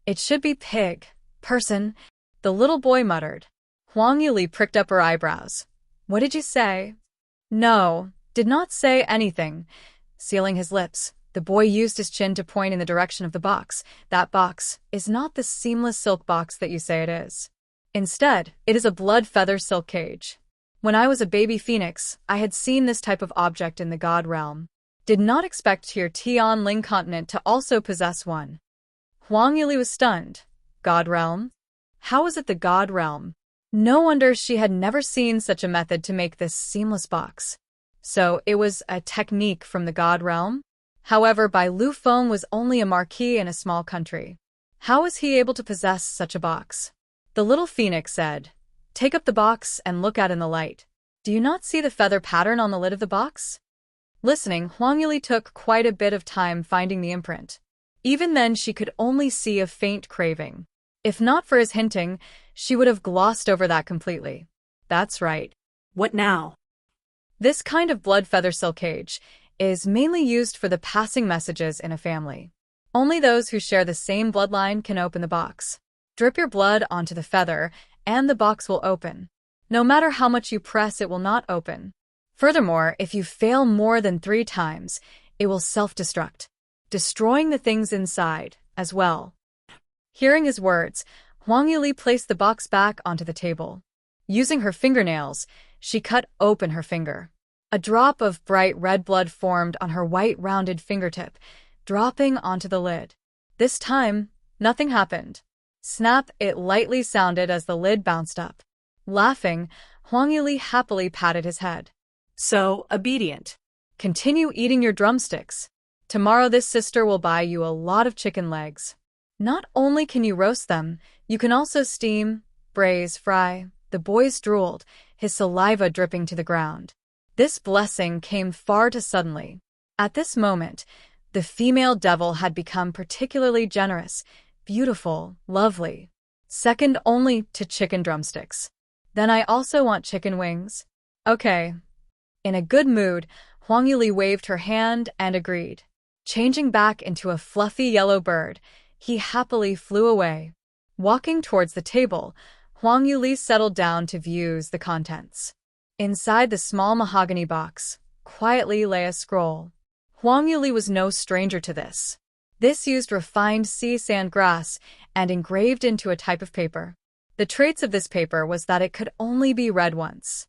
It should be pig, person, the little boy muttered. Huang Yuli pricked up her eyebrows. What did you say? No, did not say anything. Sealing his lips, the boy used his chin to point in the direction of the box. That box is not the seamless silk box that you say it is. Instead, it is a blood feather silk cage. When I was a baby phoenix, I had seen this type of object in the god realm. Did not expect your Tianling continent to also possess one. Huang Yuli was stunned. God realm? How was it the god realm? No wonder she had never seen such a method to make this seamless box. So it was a technique from the god realm? However, Bai Lu Feng was only a marquis in a small country. How was he able to possess such a box? The little phoenix said, take up the box and look at in the light. Do you not see the feather pattern on the lid of the box? Listening, Huang Yuli took quite a bit of time finding the imprint. Even then she could only see a faint craving. If not for his hinting, she would have glossed over that completely. That's right. What now? This kind of blood feather silk cage is mainly used for the passing messages in a family. Only those who share the same bloodline can open the box. Drip your blood onto the feather, and the box will open. No matter how much you press, it will not open. Furthermore, if you fail more than 3 times, it will self-destruct, destroying the things inside as well. Hearing his words, Huang Yuli placed the box back onto the table. Using her fingernails, she cut open her finger. A drop of bright red blood formed on her white rounded fingertip, dropping onto the lid. This time, nothing happened. Snap, it lightly sounded as the lid bounced up. Laughing, Huang Yuli happily patted his head. So obedient. Continue eating your drumsticks. Tomorrow this sister will buy you a lot of chicken legs. Not only can you roast them, you can also steam, braise, fry. The boy drooled, his saliva dripping to the ground. This blessing came far too suddenly. At this moment, the female devil had become particularly generous, beautiful, lovely. Second only to chicken drumsticks. Then I also want chicken wings. Okay. In a good mood, Huang Yuli waved her hand and agreed. Changing back into a fluffy yellow bird, he happily flew away. Walking towards the table, Huang Yuli settled down to view the contents. Inside the small mahogany box, quietly lay a scroll. Huang Yuli was no stranger to this. This used refined sea sand grass and engraved into a type of paper. The traits of this paper was that it could only be read once.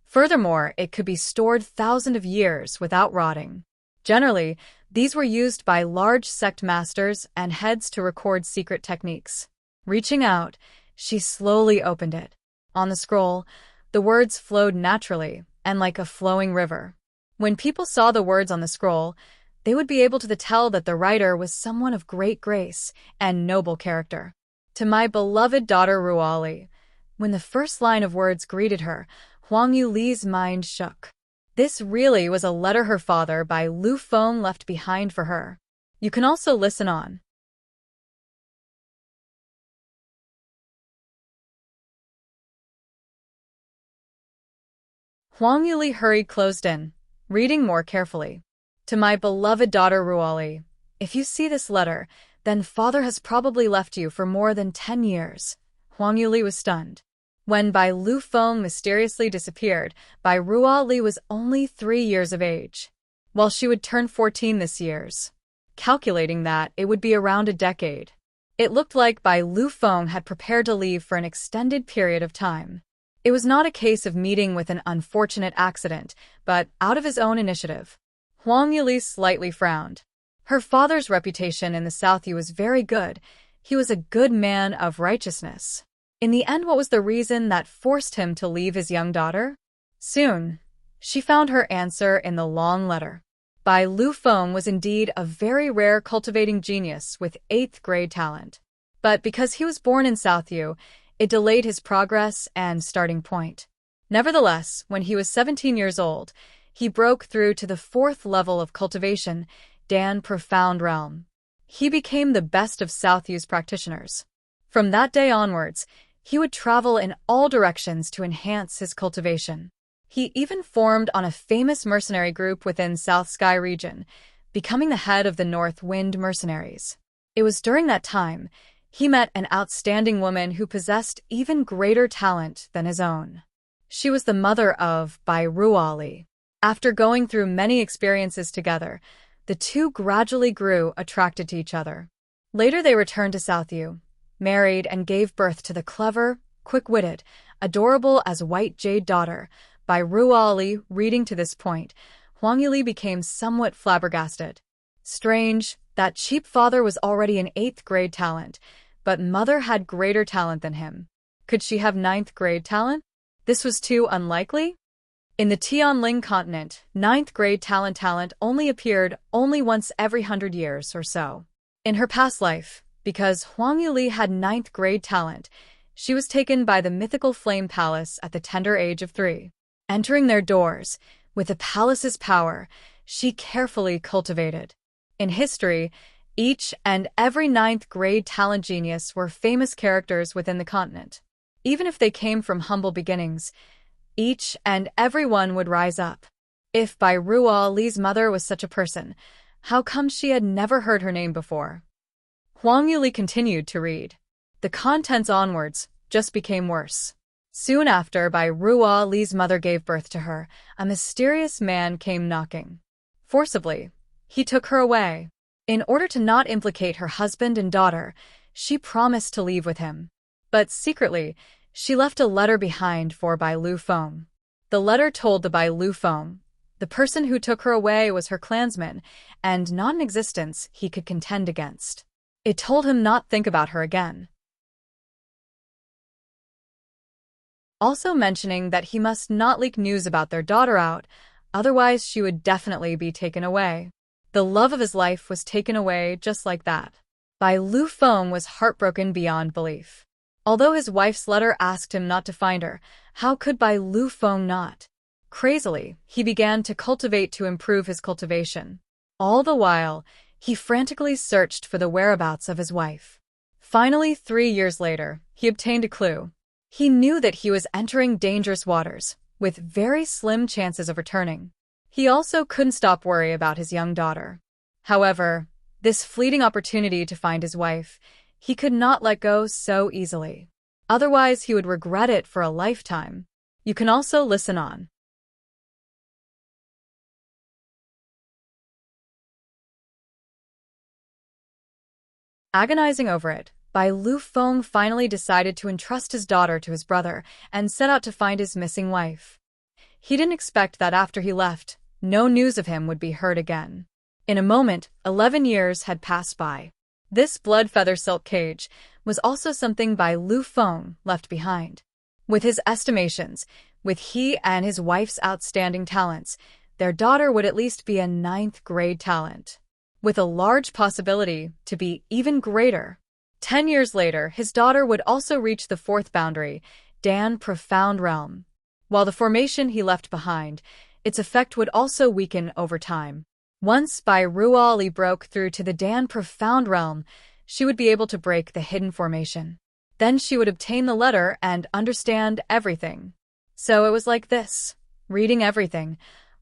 Furthermore, it could be stored thousands of years without rotting. Generally, these were used by large sect masters and heads to record secret techniques. Reaching out, she slowly opened it. On the scroll, the words flowed naturally and like a flowing river. When people saw the words on the scroll, they would be able to tell that the writer was someone of great grace and noble character. To my beloved daughter Ruali. When the first line of words greeted her, Huang Yuli's mind shook. This really was a letter her father by Lu Feng left behind for her. You can also listen on. Huang Yuli hurried closed in, reading more carefully. To my beloved daughter Ruali, if you see this letter, then father has probably left you for more than 10 years. Huang Yuli was stunned. When Bai Lu Feng mysteriously disappeared, Bai Ruali was only 3 years of age, while she would turn 14 this year. Calculating that, it would be around a decade. It looked like Bai Lu Feng had prepared to leave for an extended period of time. It was not a case of meeting with an unfortunate accident, but out of his own initiative. Huang Yuli slightly frowned. Her father's reputation in the South was very good. He was a good man of righteousness. In the end, what was the reason that forced him to leave his young daughter? Soon, she found her answer in the long letter. Bai Lu Feng was indeed a very rare cultivating genius with 8th grade talent. But because he was born in Southview, it delayed his progress and starting point. Nevertheless, when he was 17 years old, he broke through to the 4th level of cultivation, Dan Profound Realm. He became the best of Southview's practitioners. From that day onwards, he would travel in all directions to enhance his cultivation. He even formed on a famous mercenary group within South Sky region, becoming the head of the North Wind Mercenaries. It was during that time he met an outstanding woman who possessed even greater talent than his own. She was the mother of Bai Ruali. After going through many experiences together, the two gradually grew attracted to each other. Later they returned to Southview, married and gave birth to the clever, quick-witted, adorable as white jade daughter. By Ruali. Reading to this point, Huang Yuli became somewhat flabbergasted. Strange, that cheap father was already an 8th grade talent, but mother had greater talent than him. Could she have 9th grade talent? This was too unlikely. In the Tianling continent, 9th grade talent only appeared only once every 100 years or so. In her past life, because Huang Yuli had 9th grade talent, she was taken by the mythical Flame Palace at the tender age of 3. Entering their doors, with the palace's power, she carefully cultivated. In history, each and every 9th grade talent genius were famous characters within the continent. Even if they came from humble beginnings, each and every one would rise up. If Bai Ruali's mother was such a person, how come she had never heard her name before? Huang Yuli continued to read. The contents onwards just became worse. Soon after Bai Ruali's mother gave birth to her, a mysterious man came knocking. Forcibly, he took her away. In order to not implicate her husband and daughter, she promised to leave with him. But secretly, she left a letter behind for Bai Lu Feng. The letter told the Bai Lu Feng the person who took her away was her clansman, and not an existence he could contend against. It told him not think about her again. also mentioning that he must not leak news about their daughter out, otherwise she would definitely be taken away. The love of his life was taken away just like that. Bai Lu Feng was heartbroken beyond belief. Although his wife's letter asked him not to find her, how could Bai Lu Feng not? Crazily, he began to cultivate to improve his cultivation. All the while, he frantically searched for the whereabouts of his wife. Finally, 3 years later, he obtained a clue. He knew that he was entering dangerous waters, with very slim chances of returning. He also couldn't stop worrying about his young daughter. However, this fleeting opportunity to find his wife, he could not let go so easily. Otherwise, he would regret it for a lifetime. You can also listen on. Agonizing over it, Bai Lu Feng finally decided to entrust his daughter to his brother and set out to find his missing wife. He didn't expect that after he left, no news of him would be heard again. In a moment, 11 years had passed by. This blood feather silk cage was also something Bai Lu Feng left behind. With his estimations, with he and his wife's outstanding talents, their daughter would at least be a 9th grade talent, with a large possibility to be even greater. 10 years later, his daughter would also reach the 4th boundary, Dan Profound Realm. While the formation he left behind, its effect would also weaken over time. Once Bai Ruali broke through to the Dan Profound Realm, she would be able to break the hidden formation. Then she would obtain the letter and understand everything. So it was like this. Reading everything,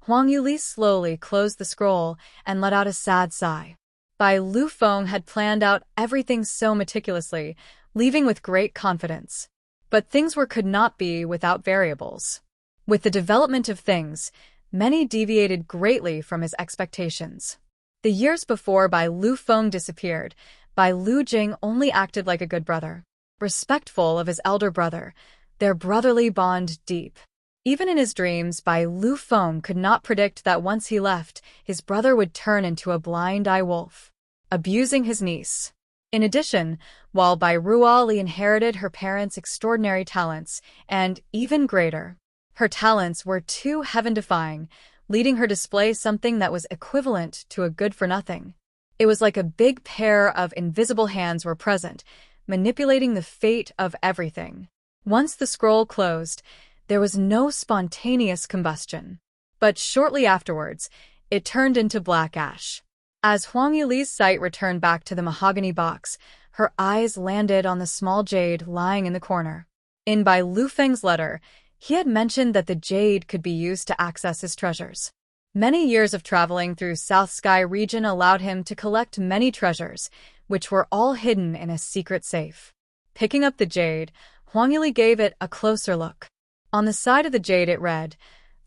Huang Yuli slowly closed the scroll and let out a sad sigh. Bai Lu Feng had planned out everything so meticulously, leaving with great confidence. But things could not be without variables. With the development of things, many deviated greatly from his expectations. The years before Bai Lu Feng disappeared, Bai Lu Jing only acted like a good brother, respectful of his elder brother, their brotherly bond deep. Even in his dreams, Bai Lu Feng could not predict that once he left, his brother would turn into a blind-eye wolf, abusing his niece. In addition, while Bai Ruali inherited her parents' extraordinary talents, and even greater, her talents were too heaven-defying, leading her to display something that was equivalent to a good-for-nothing. It was like a big pair of invisible hands were present, manipulating the fate of everything. Once the scroll closed, there was no spontaneous combustion. But shortly afterwards, it turned into black ash. As Huang Yuli's sight returned back to the mahogany box, her eyes landed on the small jade lying in the corner. In Bai Lu Feng's letter, he had mentioned that the jade could be used to access his treasures. Many years of traveling through South Sky region allowed him to collect many treasures, which were all hidden in a secret safe. Picking up the jade, Huang Yuli gave it a closer look. On the side of the jade it read,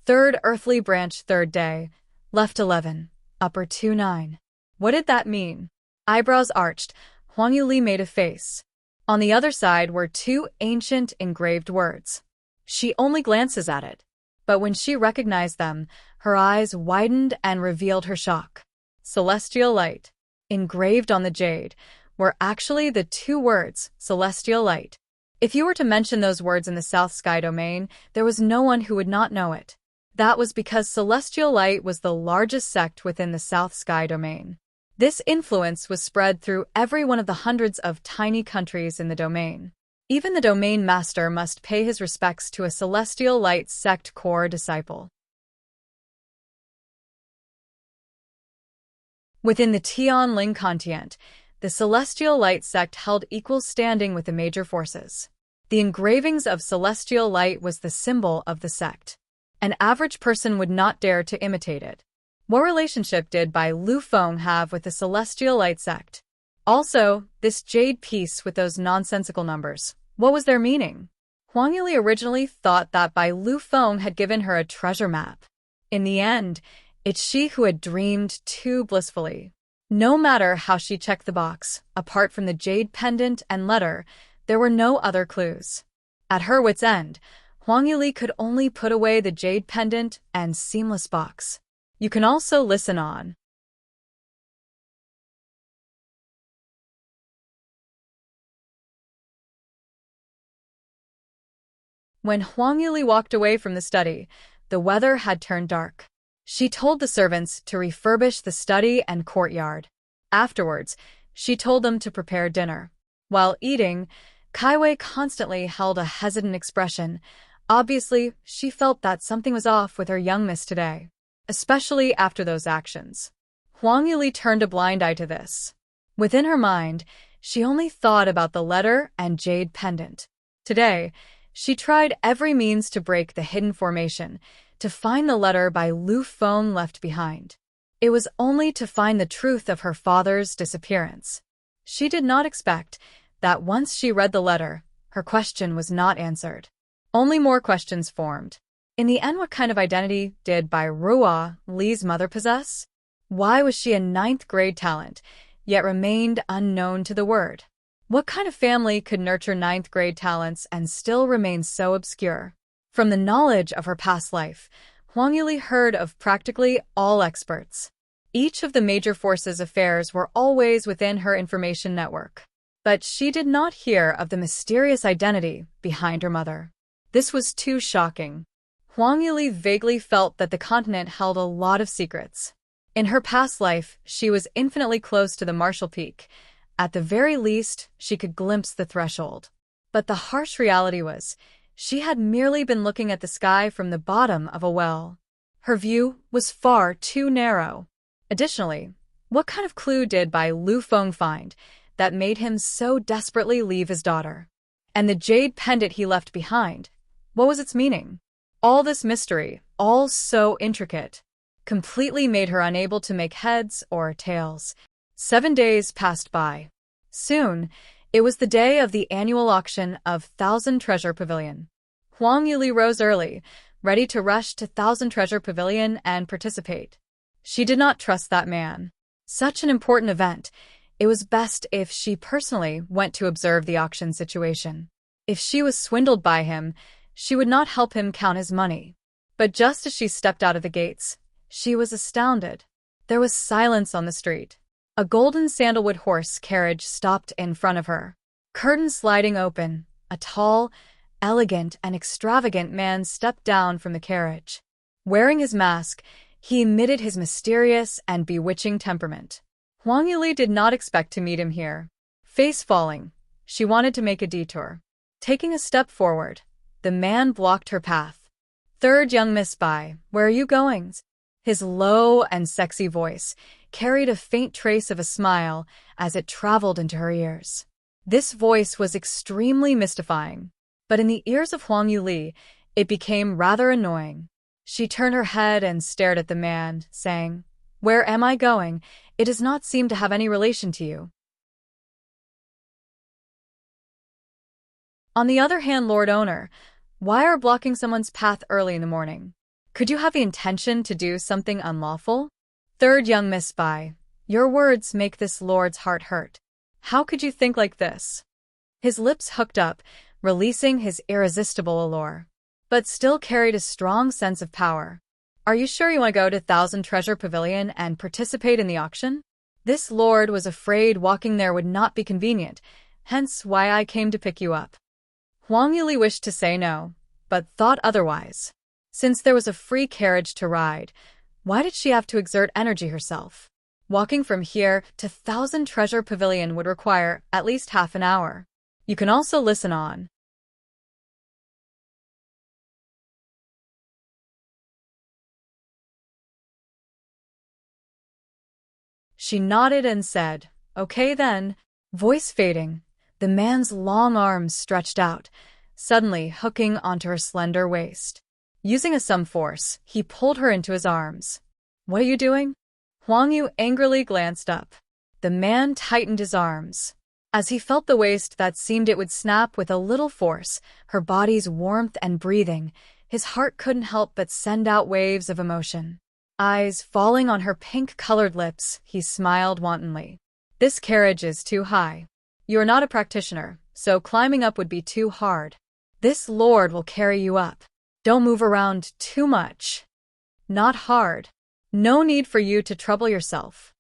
3rd earthly branch 3rd day, left 11, upper 29. What did that mean? Eyebrows arched, Huang Yuli made a face. On the other side were 2 ancient engraved words. She only glances at it. But when she recognized them, her eyes widened and revealed her shock. Celestial light. Engraved on the jade were actually the 2 words, celestial light. If you were to mention those words in the South Sky domain, there was no one who would not know it. That was because celestial light was the largest sect within the South Sky domain. This influence was spread through every one of the hundreds of tiny countries in the domain. Even the domain master must pay his respects to a celestial light sect core disciple. Within the Tianling continent, the celestial light sect held equal standing with the major forces. The engravings of celestial light was the symbol of the sect. An average person would not dare to imitate it. What relationship did Bai Lu Feng have with the celestial light sect? Also, this jade piece with those nonsensical numbers, what was their meaning? Huang Yuli originally thought that Bai Lu Feng had given her a treasure map. In the end, it's she who had dreamed too blissfully. No matter how she checked the box, apart from the jade pendant and letter, there were no other clues. At her wit's end, Huang Yuli could only put away the jade pendant and seamless box. You can also listen on. When Huang Yuli walked away from the study, the weather had turned dark. She told the servants to refurbish the study and courtyard. Afterwards, she told them to prepare dinner. While eating, Kaiwei constantly held a hesitant expression. Obviously, she felt that something was off with her young miss today, especially after those actions. Huang Yuli turned a blind eye to this. Within her mind, she only thought about the letter and jade pendant. Today, she tried every means to break the hidden formation, to find the letter by Lu Feng left behind. It was only to find the truth of her father's disappearance. She did not expect that once she read the letter, her question was not answered. Only more questions formed. In the end, what kind of identity did Bai Ruo, Li's mother, possess? Why was she a 9th grade talent, yet remained unknown to the word? What kind of family could nurture 9th grade talents and still remain so obscure? From the knowledge of her past life, Huang Yuli heard of practically all experts. Each of the major forces' affairs were always within her information network. But she did not hear of the mysterious identity behind her mother. This was too shocking. Huang Yuli vaguely felt that the continent held a lot of secrets. In her past life, she was infinitely close to the Martial Peak. At the very least, she could glimpse the threshold. But the harsh reality was, she had merely been looking at the sky from the bottom of a well. Her view was far too narrow. Additionally, what kind of clue did Bai Lu Feng find that made him so desperately leave his daughter? And the jade pendant he left behind, what was its meaning? All this mystery, all so intricate, completely made her unable to make heads or tails. 7 days passed by. Soon, it was the day of the annual auction of Thousand Treasure Pavilion. Huang Yuli rose early, ready to rush to Thousand Treasure Pavilion and participate. She did not trust that man. Such an important event, it was best if she personally went to observe the auction situation. If she was swindled by him, she would not help him count his money. But just as she stepped out of the gates, she was astounded. There was silence on the street. A golden sandalwood horse carriage stopped in front of her. Curtains sliding open, a tall, elegant, and extravagant man stepped down from the carriage. Wearing his mask, he emitted his mysterious and bewitching temperament. Huang Yuli did not expect to meet him here. Face falling, she wanted to make a detour. Taking a step forward, the man blocked her path. "Third young Miss Bai, where are you going?" His low and sexy voice carried a faint trace of a smile as it traveled into her ears. This voice was extremely mystifying, but in the ears of Huang Yuli, it became rather annoying. She turned her head and stared at the man, saying, "Where am I going? It does not seem to have any relation to you." On the other hand, Lord Owner, why are blocking someone's path early in the morning? Could you have the intention to do something unlawful? Third young Miss Bai, your words make this lord's heart hurt. How could you think like this? His lips hooked up, releasing his irresistible allure, but still carried a strong sense of power. Are you sure you want to go to Thousand Treasure Pavilion and participate in the auction? This lord was afraid walking there would not be convenient, hence why I came to pick you up. Huang Yuli wished to say no, but thought otherwise. Since there was a free carriage to ride, why did she have to exert energy herself? Walking from here to Thousand Treasure Pavilion would require at least half an hour. You can also listen on. She nodded and said, "Okay then." Voice fading, the man's long arms stretched out, suddenly hooking onto her slender waist. Using some force, he pulled her into his arms. "What are you doing?" Huang Yu angrily glanced up. The man tightened his arms. As he felt the waist that seemed it would snap with a little force, her body's warmth and breathing, his heart couldn't help but send out waves of emotion. Eyes falling on her pink-colored lips, he smiled wantonly. "This carriage is too high. You are not a practitioner, so climbing up would be too hard. This lord will carry you up. Don't move around too much. Not hard. No need for you to trouble yourself."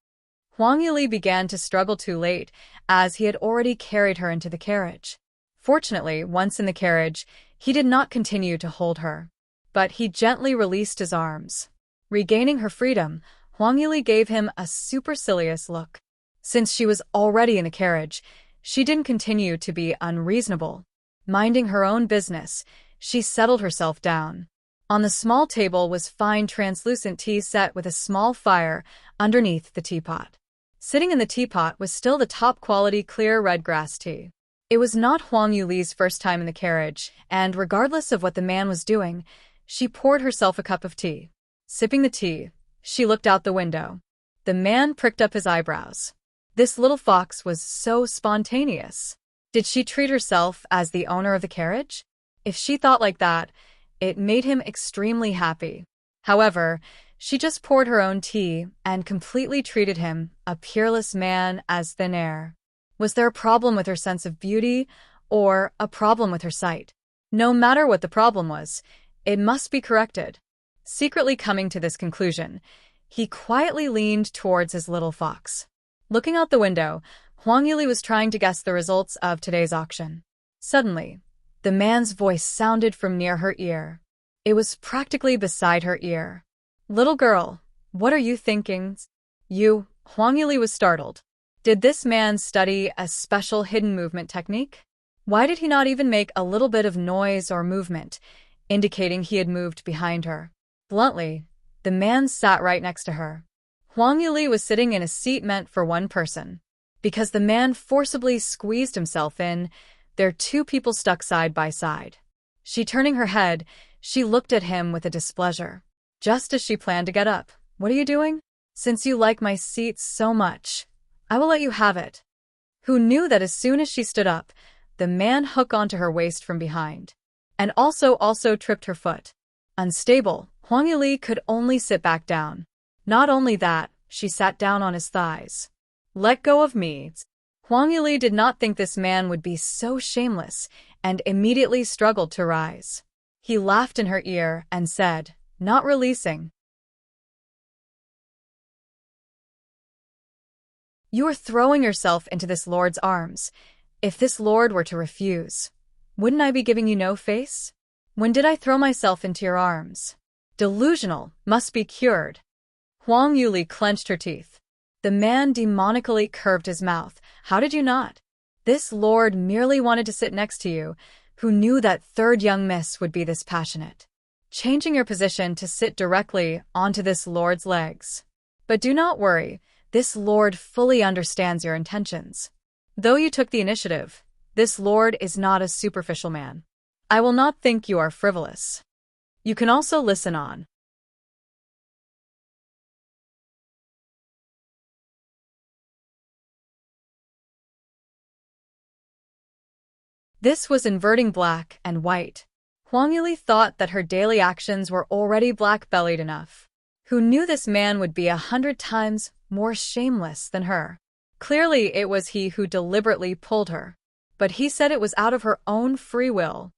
Huang Yuli began to struggle too late, as he had already carried her into the carriage. Fortunately, once in the carriage, He did not continue to hold her, but he gently released his arms. Regaining her freedom, Huang Yuli gave him a supercilious look. Since she was already in the carriage, she didn't continue to be unreasonable. Minding her own business, she settled herself down. On the small table was fine translucent tea set with a small fire underneath the teapot. Sitting in the teapot was still the top-quality clear red grass tea. It was not Huang Yuli's first time in the carriage, and regardless of what the man was doing, she poured herself a cup of tea. Sipping the tea, she looked out the window. The man pricked up his eyebrows. This little fox was so spontaneous. Did she treat herself as the owner of the carriage? If she thought like that, it made him extremely happy. However, she just poured her own tea and completely treated him, a peerless man, as thin air. Was there a problem with her sense of beauty or a problem with her sight? No matter what the problem was, it must be corrected. Secretly coming to this conclusion, he quietly leaned towards his little fox. Looking out the window, Huang Yuli was trying to guess the results of today's auction. Suddenly, the man's voice sounded from near her ear. It was practically beside her ear. "Little girl, what are you thinking?" Huang Yuli was startled. Did this man study a special hidden movement technique? Why did he not even make a little bit of noise or movement, indicating he had moved behind her? Bluntly, the man sat right next to her. Huang Yuli was sitting in a seat meant for one person. Because the man forcibly squeezed himself in, there two people stuck side by side. Turning her head, she looked at him with a displeasure. Just as she planned to get up. "What are you doing? Since you like my seat so much, I will let you have it." Who knew that as soon as she stood up, the man hooked onto her waist from behind. And also tripped her foot. Unstable, Huang Yuli could only sit back down. Not only that, she sat down on his thighs. "Let go of me." Huang Yuli did not think this man would be so shameless and immediately struggled to rise. He laughed in her ear and said, not releasing, "You are throwing yourself into this lord's arms. If this lord were to refuse, wouldn't I be giving you no face? When did I throw myself into your arms? Delusional, must be cured." Huang Yuli clenched her teeth. The man demonically curved his mouth. "How did you not? This lord merely wanted to sit next to you. Who knew that third young miss would be this passionate? Changing your position to sit directly onto this lord's legs. But do not worry, this lord fully understands your intentions. Though you took the initiative, this lord is not a superficial man. I will not think you are frivolous. You can also listen on." This was inverting black and white. Huang Yuli thought that her daily actions were already black-bellied enough. Who knew this man would be 100 times more shameless than her? Clearly it was he who deliberately pulled her. But he said it was out of her own free will.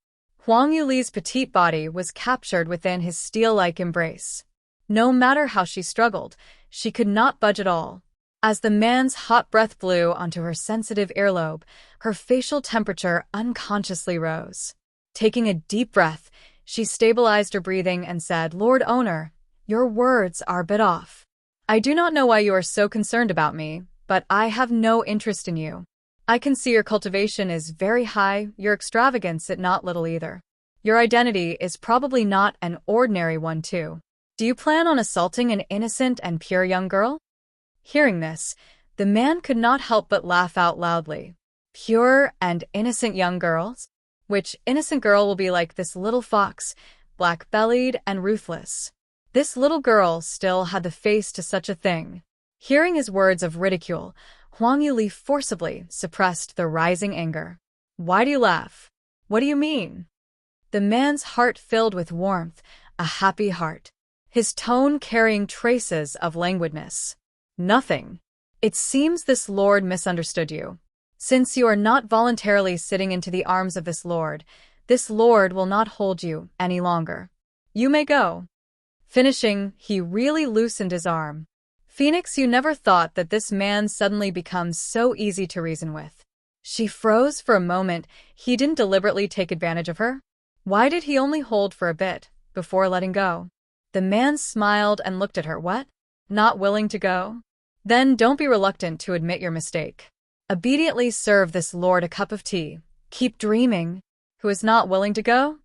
Huang Yuli's petite body was captured within his steel-like embrace. No matter how she struggled, she could not budge at all. As the man's hot breath blew onto her sensitive earlobe, her facial temperature unconsciously rose. Taking a deep breath, she stabilized her breathing and said, "Lord Owner, your words are a bit off. I do not know why you are so concerned about me, but I have no interest in you. I can see your cultivation is very high, your extravagance is not little either. Your identity is probably not an ordinary one too. Do you plan on assaulting an innocent and pure young girl?" Hearing this, the man could not help but laugh out loudly. Pure and innocent young girls? Which innocent girl will be like this little fox, black-bellied and ruthless? This little girl still had the face to such a thing. Hearing his words of ridicule, Huang Yuli forcibly suppressed the rising anger. "Why do you laugh? What do you mean?" The man's heart filled with warmth, a happy heart. His tone carrying traces of languidness. "Nothing. It seems this lord misunderstood you. Since you are not voluntarily sitting into the arms of this lord will not hold you any longer. You may go." Finishing, he really loosened his arm. Phoenix, you never thought that this man suddenly becomes so easy to reason with. She froze for a moment. He didn't deliberately take advantage of her? Why did he only hold for a bit, before letting go? The man smiled and looked at her. What? Not willing to go? Then don't be reluctant to admit your mistake. Obediently serve this lord a cup of tea. Keep dreaming. Who is not willing to go?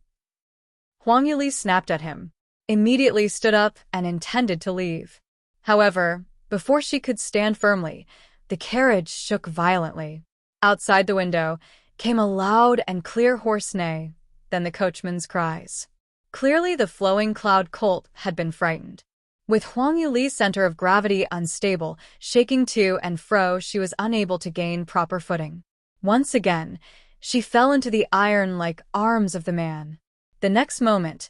Huang Yuli snapped at him, immediately stood up and intended to leave. However, before she could stand firmly, the carriage shook violently. Outside the window came a loud and clear hoarse neigh, then the coachman's cries. Clearly the flowing cloud colt had been frightened. With Huang Yuli's center of gravity unstable, shaking to and fro, she was unable to gain proper footing. Once again, she fell into the iron-like arms of the man. The next moment,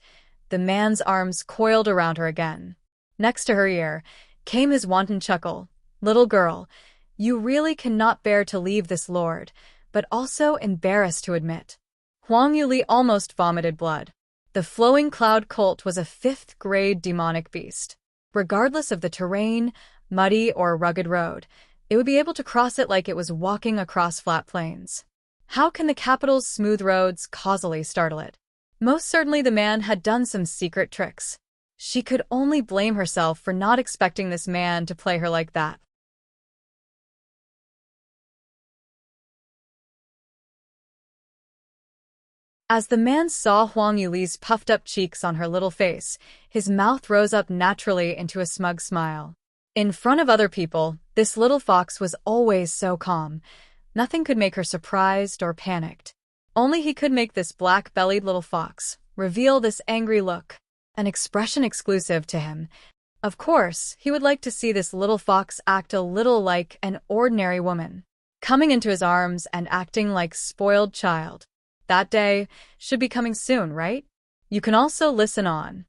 the man's arms coiled around her again. Next to her ear came his wanton chuckle. Little girl, you really cannot bear to leave this lord, but also embarrassed to admit. Huang Yuli almost vomited blood. The flowing cloud colt was a fifth-grade demonic beast. Regardless of the terrain, muddy or rugged road, it would be able to cross it like it was walking across flat plains. How can the capital's smooth roads causally startle it? Most certainly the man had done some secret tricks. She could only blame herself for not expecting this man to play her like that. As the man saw Huang Yuli's puffed-up cheeks on her little face, his mouth rose up naturally into a smug smile. In front of other people, this little fox was always so calm. Nothing could make her surprised or panicked. Only he could make this black-bellied little fox reveal this angry look, an expression exclusive to him. Of course, he would like to see this little fox act a little like an ordinary woman, coming into his arms and acting like spoiled child. That day should be coming soon, right? You can also listen on.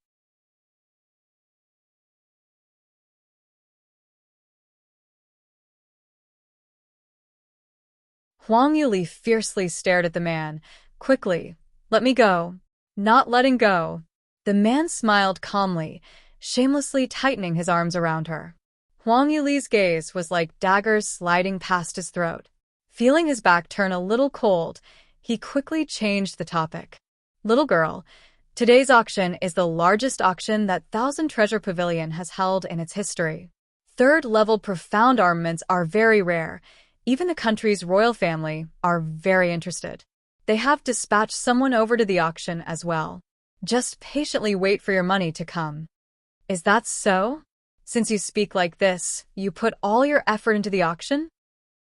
Huang Yuli fiercely stared at the man. Quickly, let me go. Not letting go. The man smiled calmly, shamelessly tightening his arms around her. Huang Yuli's gaze was like daggers sliding past his throat. Feeling his back turn a little cold, he quickly changed the topic. Little girl, today's auction is the largest auction that Thousand Treasure Pavilion has held in its history. Third-level profound armaments are very rare. Even the country's royal family are very interested. They have dispatched someone over to the auction as well. Just patiently wait for your money to come. Is that so? Since you speak like this, you put all your effort into the auction?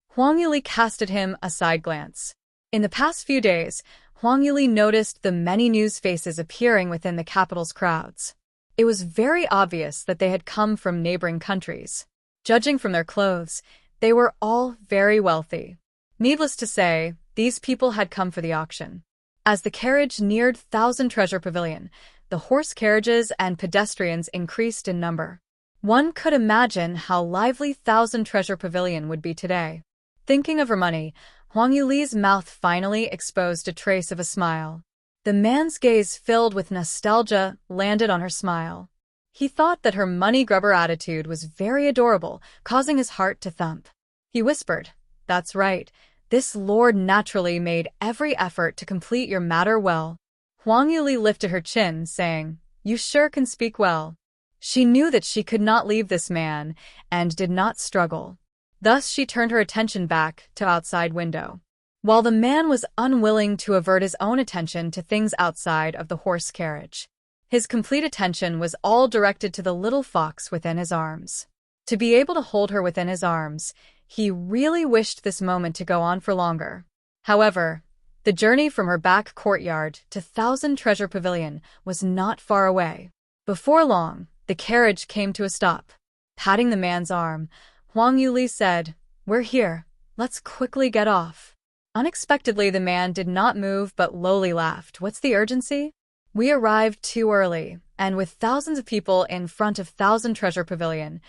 Huang Yuli cast at him a side glance. In the past few days, Huang Yuli noticed the many news faces appearing within the capital's crowds. It was very obvious that they had come from neighboring countries. Judging from their clothes, they were all very wealthy. Needless to say, these people had come for the auction. As the carriage neared Thousand Treasure Pavilion, the horse carriages and pedestrians increased in number. One could imagine how lively Thousand Treasure Pavilion would be today. Thinking of her money, Huang Yuli's mouth finally exposed a trace of a smile. The man's gaze, filled with nostalgia, landed on her smile. He thought that her money-grubber attitude was very adorable, causing his heart to thump. He whispered, "That's right. This lord naturally made every effort to complete your matter well." Huang Yuli lifted her chin, saying, "You sure can speak well." She knew that she could not leave this man, and did not struggle. Thus she turned her attention back to outside window. While the man was unwilling to avert his own attention to things outside of the horse carriage, his complete attention was all directed to the little fox within his arms. To be able to hold her within his arms, he really wished this moment to go on for longer. However, the journey from her back courtyard to Thousand Treasure Pavilion was not far away. Before long, the carriage came to a stop. Patting the man's arm, Huang Yuli said, "We're here. Let's quickly get off." Unexpectedly, the man did not move but lowly laughed. "What's the urgency? We arrived too early, and with thousands of people in front of Thousand Treasure Pavilion,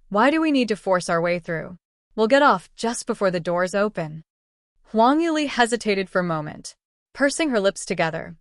why do we need to force our way through? We'll get off just before the doors open." Huang Yuli hesitated for a moment, pursing her lips together.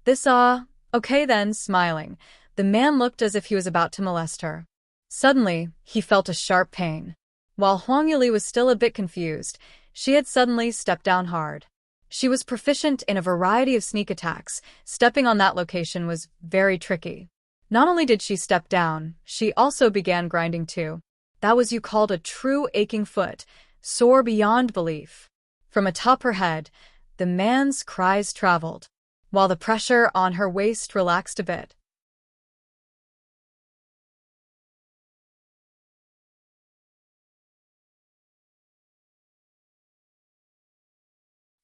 Okay then, smiling. The man looked as if he was about to molest her. Suddenly, he felt a sharp pain. While Huang Yuli was still a bit confused, she had suddenly stepped down hard. She was proficient in a variety of sneak attacks. Stepping on that location was very tricky. Not only did she step down, she also began grinding too. That was you called a true aching foot, sore beyond belief. From atop her head, the man's cries traveled, while the pressure on her waist relaxed a bit.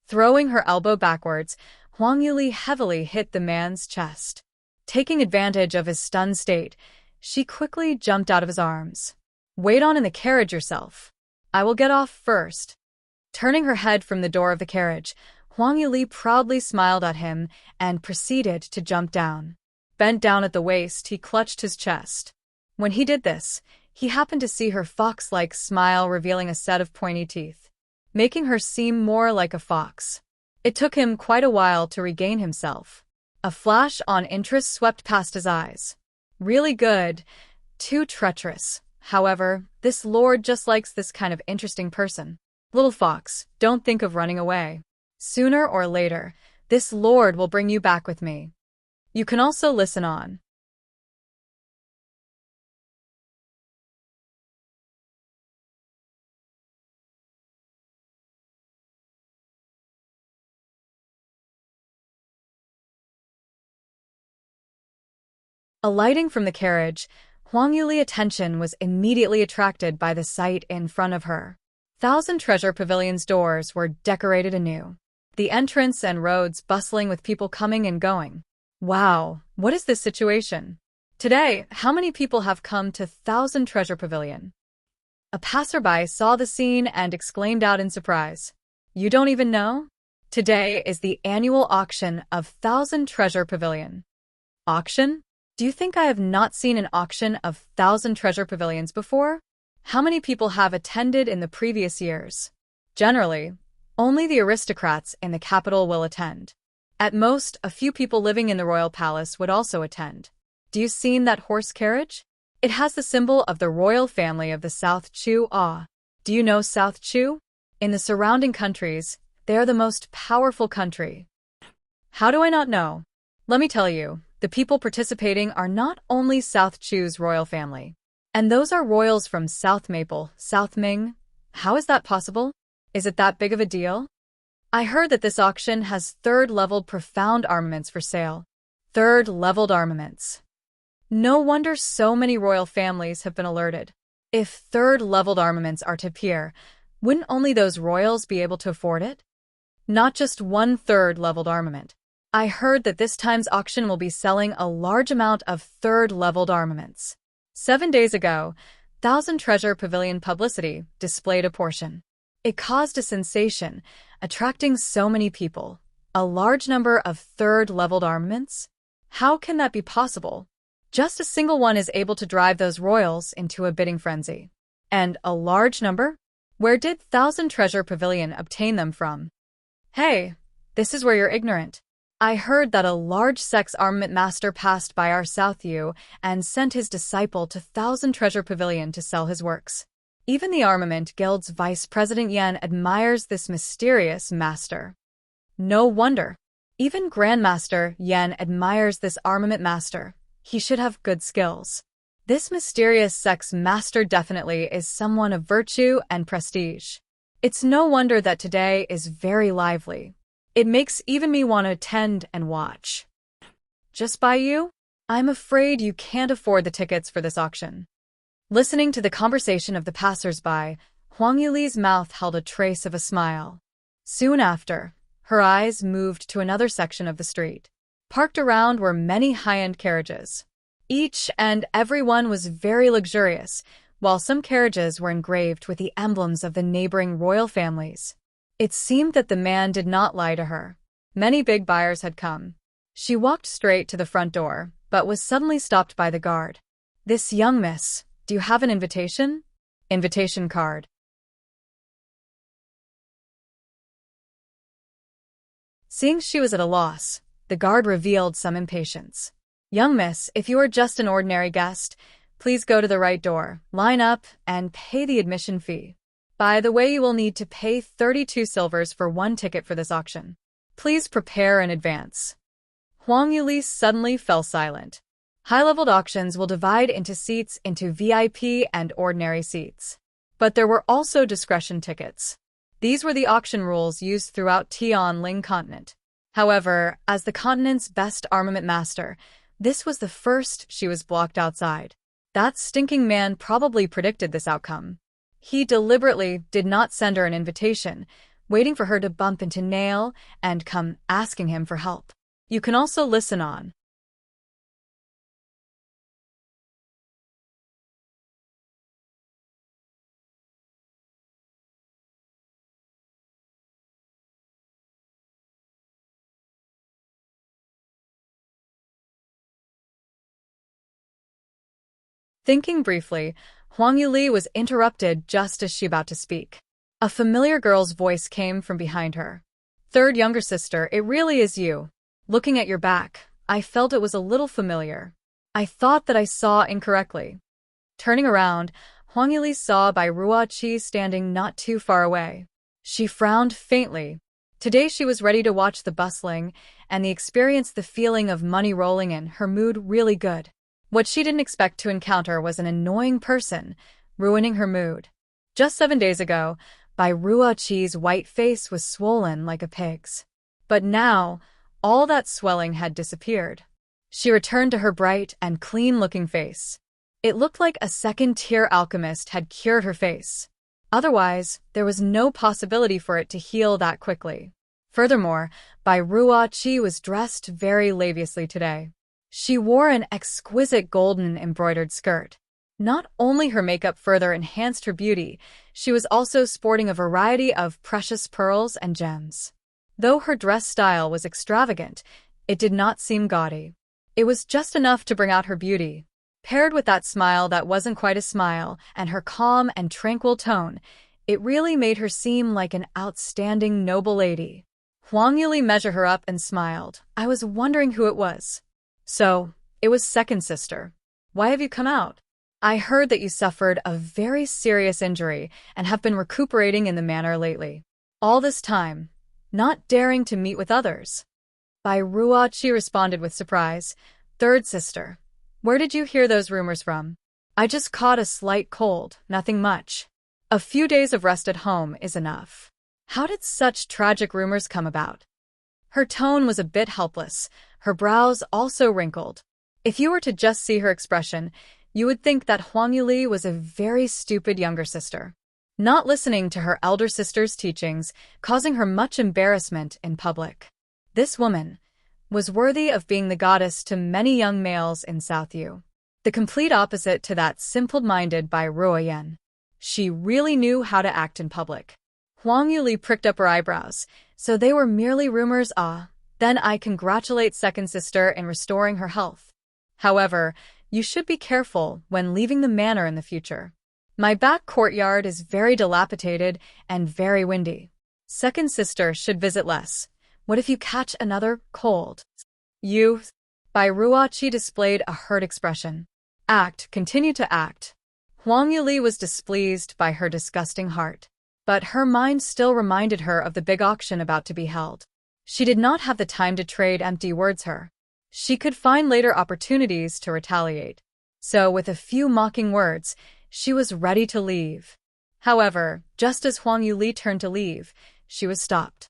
Throwing her elbow backwards, Huang Yuli heavily hit the man's chest. Taking advantage of his stunned state, she quickly jumped out of his arms. "Wait on in the carriage yourself. I will get off first." Turning her head from the door of the carriage, Huang Yuli proudly smiled at him and proceeded to jump down. Bent down at the waist, he clutched his chest. When he did this, he happened to see her fox-like smile revealing a set of pointy teeth, making her seem more like a fox. It took him quite a while to regain himself. A flash on interest swept past his eyes. Really good, too treacherous. However, this lord just likes this kind of interesting person. Little fox, don't think of running away. Sooner or later, this lord will bring you back with me. You can also listen on. Alighting from the carriage, Huang Yuli's attention was immediately attracted by the sight in front of her. Thousand Treasure Pavilion's doors were decorated anew, the entrance and roads bustling with people coming and going. Wow, what is this situation? Today, how many people have come to Thousand Treasure Pavilion? A passerby saw the scene and exclaimed out in surprise. You don't even know? Today is the annual auction of Thousand Treasure Pavilion. Auction? Do you think I have not seen an auction of Thousand Treasure Pavilions before? How many people have attended in the previous years? Generally, only the aristocrats in the capital will attend. At most, a few people living in the royal palace would also attend. Do you seen that horse carriage? It has the symbol of the royal family of the South Chu. Do you know South Chu? In the surrounding countries, they are the most powerful country. How do I not know? Let me tell you, the people participating are not only South Chu's royal family. And those are royals from South Maple, South Ming. How is that possible? Is it that big of a deal? I heard that this auction has third-leveled profound armaments for sale. Third-leveled armaments. No wonder so many royal families have been alerted. If third-leveled armaments are to appear, wouldn't only those royals be able to afford it? Not just one third-leveled armament. I heard that this time's auction will be selling a large amount of third-leveled armaments. 7 days ago, Thousand Treasure Pavilion publicity displayed a portion. It caused a sensation, attracting so many people. A large number of third-leveled armaments? How can that be possible? Just a single one is able to drive those royals into a bidding frenzy. And a large number? Where did Thousand Treasure Pavilion obtain them from? Hey, this is where you're ignorant. I heard that a large sex armament master passed by our South U and sent his disciple to Thousand Treasure Pavilion to sell his works. Even the Armament Guild's Vice President Yan admires this mysterious master. No wonder. Even Grandmaster Yan admires this armament master. He should have good skills. This mysterious sex master definitely is someone of virtue and prestige. It's no wonder that today is very lively. It makes even me want to attend and watch. Just by you? I'm afraid you can't afford the tickets for this auction. Listening to the conversation of the passers-by, Huang Yuli's mouth held a trace of a smile. Soon after, her eyes moved to another section of the street. Parked around were many high-end carriages. Each and every one was very luxurious, while some carriages were engraved with the emblems of the neighboring royal families. It seemed that the man did not lie to her. Many big buyers had come. She walked straight to the front door, but was suddenly stopped by the guard. This young miss, do you have an invitation? Invitation card. Seeing she was at a loss, the guard revealed some impatience. Young miss, if you are just an ordinary guest, please go to the right door, line up, and pay the admission fee. By the way, you will need to pay 32 silvers for one ticket for this auction. Please prepare in advance. Huang Yuli suddenly fell silent. High-leveled auctions will divide into seats into VIP and ordinary seats. But there were also discretion tickets. These were the auction rules used throughout Tianling continent. However, as the continent's best armament master, this was the first she was blocked outside. That stinking man probably predicted this outcome. He deliberately did not send her an invitation, waiting for her to bump into Nail and come asking him for help. You can also listen on. Thinking briefly, Huang Yuli was interrupted just as she about to speak. A familiar girl's voice came from behind her. Third younger sister, it really is you. Looking at your back, I felt it was a little familiar. I thought that I saw incorrectly. Turning around, Huang Yuli saw Bai Ruoqi standing not too far away. She frowned faintly. Today she was ready to watch the bustling and experience the feeling of money rolling in, her mood really good. What she didn't expect to encounter was an annoying person, ruining her mood. Just 7 days ago, Bai Ruoqi's white face was swollen like a pig's. But now, all that swelling had disappeared. She returned to her bright and clean-looking face. It looked like a second-tier alchemist had cured her face. Otherwise, there was no possibility for it to heal that quickly. Furthermore, Bai Ruoqi was dressed very laviously today. She wore an exquisite golden embroidered skirt. Not only her makeup further enhanced her beauty, she was also sporting a variety of precious pearls and gems. Though her dress style was extravagant, it did not seem gaudy. It was just enough to bring out her beauty. Paired with that smile that wasn't quite a smile and her calm and tranquil tone, it really made her seem like an outstanding noble lady. Huang Yuli measured her up and smiled. I was wondering who it was. So, it was second sister. Why have you come out? I heard that you suffered a very serious injury and have been recuperating in the manor lately. All this time, not daring to meet with others. Bai Ruoqi responded with surprise. Third sister, where did you hear those rumors from? I just caught a slight cold, nothing much. A few days of rest at home is enough. How did such tragic rumors come about? Her tone was a bit helpless, her brows also wrinkled. If you were to just see her expression, you would think that Huang Yuli was a very stupid younger sister, not listening to her elder sister's teachings, causing her much embarrassment in public. This woman was worthy of being the goddess to many young males in South Yu. The complete opposite to that simple-minded Bai Ruoyan. She really knew how to act in public. Huang Yuli pricked up her eyebrows. So they were merely rumors, ah. Then I congratulate second sister in restoring her health. However, you should be careful when leaving the manor in the future. My back courtyard is very dilapidated and very windy. Second sister should visit less. What if you catch another cold? You. Bai Ruoqi displayed a hurt expression. Continue to act. Huang Yuli was displeased by her disgusting heart. But her mind still reminded her of the big auction about to be held. She did not have the time to trade empty words her. She could find later opportunities to retaliate. So with a few mocking words, she was ready to leave. However, just as Huang Yuli turned to leave, she was stopped.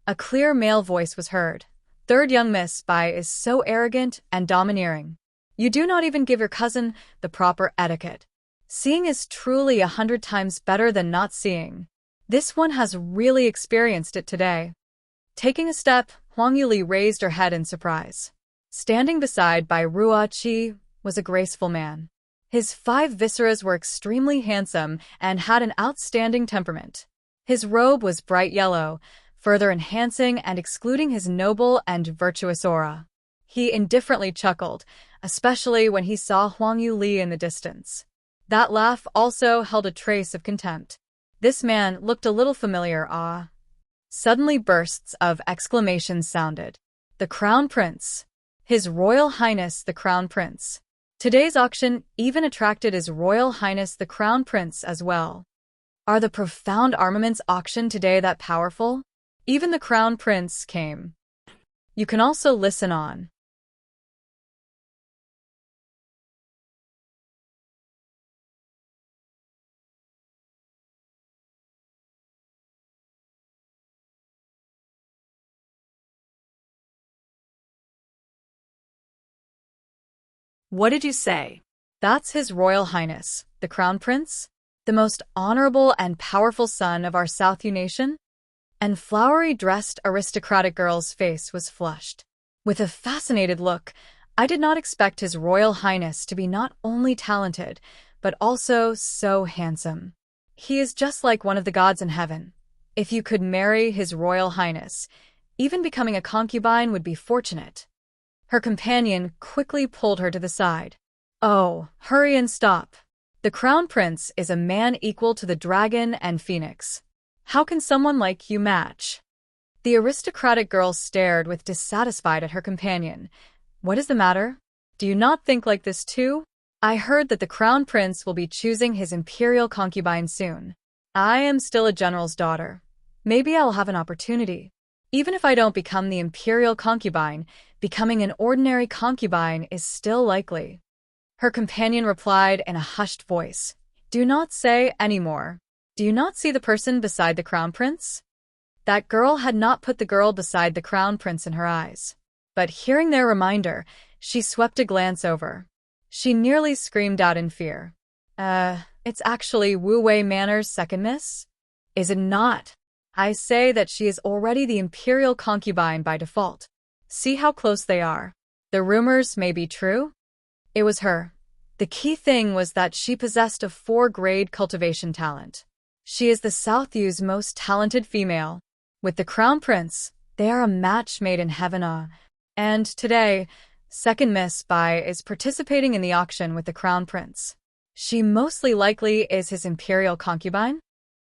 A clear male voice was heard. Third young Miss Bai is so arrogant and domineering. You do not even give your cousin the proper etiquette. Seeing is truly 100 times better than not seeing. This one has really experienced it today. Taking a step, Huang Yuli raised her head in surprise. Standing beside Bai Ruoqi was a graceful man. His 5 viseras were extremely handsome and had an outstanding temperament. His robe was bright yellow, further enhancing and excluding his noble and virtuous aura. He indifferently chuckled, especially when he saw Huang Yuli in the distance. That laugh also held a trace of contempt. This man looked a little familiar, ah. Suddenly bursts of exclamations sounded. The Crown Prince. His Royal Highness the Crown Prince. Today's auction even attracted His Royal Highness the Crown Prince as well. Are the profound armaments auction today that powerful? Even the Crown Prince came. You can also listen on. What did you say? That's His Royal Highness, the Crown Prince, the most honorable and powerful son of our South U nation? And flowery-dressed aristocratic girl's face was flushed. With a fascinated look, I did not expect His Royal Highness to be not only talented, but also so handsome. He is just like one of the gods in heaven. If you could marry His Royal Highness, even becoming a concubine would be fortunate. Her companion quickly pulled her to the side. Oh, hurry and stop. The Crown Prince is a man equal to the dragon and phoenix. How can someone like you match? The aristocratic girl stared with dissatisfied at her companion. What is the matter? Do you not think like this too? I heard that the Crown Prince will be choosing his imperial concubine soon. I am still a general's daughter. Maybe I'll have an opportunity. Even if I don't become the imperial concubine, becoming an ordinary concubine is still likely. Her companion replied in a hushed voice. Do not say any more. Do you not see the person beside the Crown Prince? That girl had not put the girl beside the Crown Prince in her eyes. But hearing their reminder, she swept a glance over. She nearly screamed out in fear. It's actually Wu Wei Manor's second miss? Is it not? I say that she is already the imperial concubine by default. See how close they are. The rumors may be true. It was her. The key thing was that she possessed a 4-grade cultivation talent. She is the South U's most talented female. With the Crown Prince, they are a match made in heaven. And today, Second Miss Bai is participating in the auction with the Crown Prince. She mostly likely is his imperial concubine?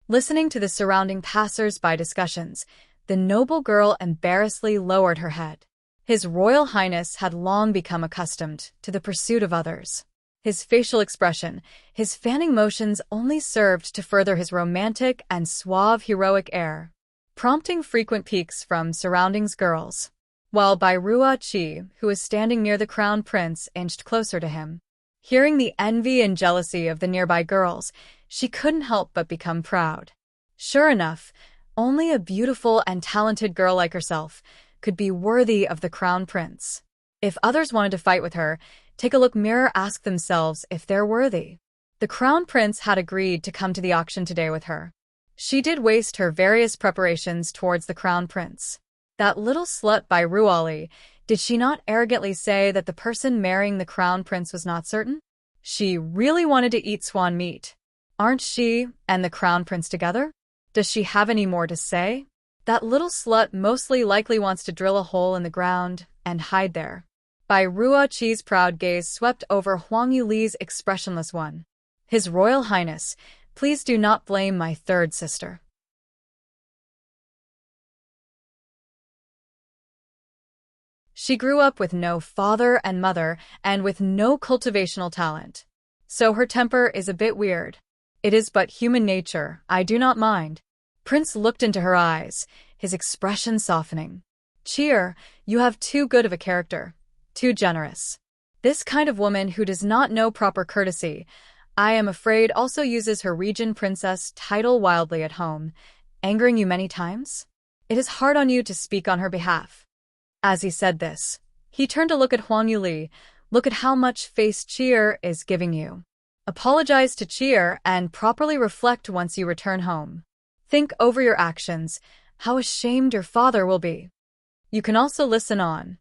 Listening to the surrounding passers-by discussions, the noble girl embarrassedly lowered her head. His Royal Highness had long become accustomed to the pursuit of others. His facial expression, his fanning motions only served to further his romantic and suave heroic air, prompting frequent peeks from surroundings girls. While Bai Ruoqi, who was standing near the Crown Prince, inched closer to him. Hearing the envy and jealousy of the nearby girls, she couldn't help but become proud. Sure enough, only a beautiful and talented girl like herself could be worthy of the Crown Prince. If others wanted to fight with her, take a look mirror, ask themselves if they're worthy. The Crown Prince had agreed to come to the auction today with her. She did waste her various preparations towards the Crown Prince. That little slut Bai Ruoqi, did she not arrogantly say that the person marrying the Crown Prince was not certain? She really wanted to eat swan meat. Aren't she and the Crown Prince together? Does she have any more to say? That little slut mostly likely wants to drill a hole in the ground and hide there. Bai Ruoqi's proud gaze swept over Huang Yuli's expressionless one. His Royal Highness, please do not blame my third sister. She grew up with no father and mother and with no cultivational talent. So her temper is a bit weird. It is but human nature, I do not mind. Prince looked into her eyes, his expression softening. Cheer, you have too good of a character. Too generous. This kind of woman who does not know proper courtesy, I am afraid also uses her Regent Princess title wildly at home, angering you many times? It is hard on you to speak on her behalf. As he said this, he turned to look at Huang Yuli. Look at how much face Cheer is giving you. Apologize to Cheer and properly reflect once you return home. Think over your actions, how ashamed your father will be. You can also listen on.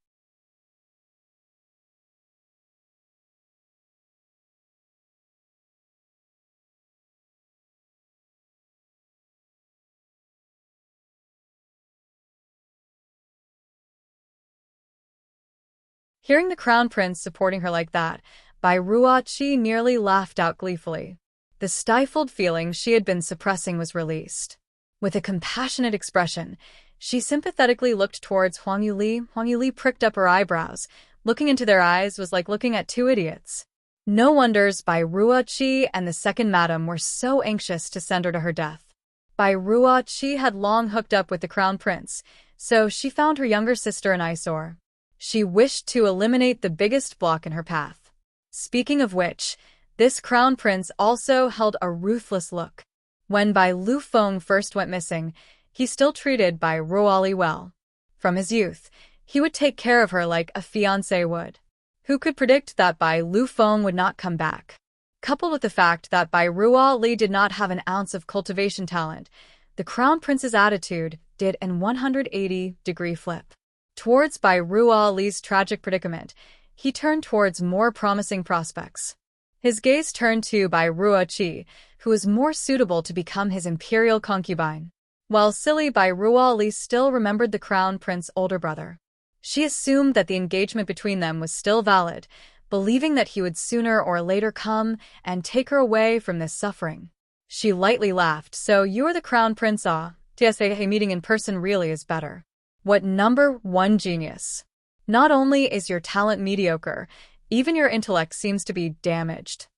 Hearing the Crown Prince supporting her like that, Bai Ruoqi nearly laughed out gleefully. The stifled feeling she had been suppressing was released. With a compassionate expression, she sympathetically looked towards Huang Yuli. Huang Yuli pricked up her eyebrows. Looking into their eyes was like looking at two idiots. No wonders Bai Ruoqi and the second madam were so anxious to send her to her death. Bai Ruoqi had long hooked up with the crown prince, so she found her younger sister an eyesore. She wished to eliminate the biggest block in her path. Speaking of which, this crown prince also held a ruthless look. When Bai Lufeng first went missing, he still treated Bai Ruoli well. From his youth, he would take care of her like a fiancé would. Who could predict that Bai Lufeng would not come back? Coupled with the fact that Bai Ruoli did not have an ounce of cultivation talent, the crown prince's attitude did an 180-degree flip. Towards Bai Ruoli's tragic predicament, he turned towards more promising prospects. His gaze turned to Bai Ruoqi, who was more suitable to become his imperial concubine. While silly Bai Ruoli still remembered the crown prince's older brother. She assumed that the engagement between them was still valid, believing that he would sooner or later come and take her away from this suffering. She lightly laughed. So you're the crown prince, ah? TSA meeting in person really is better. What number one genius. Not only is your talent mediocre, even your intellect seems to be damaged.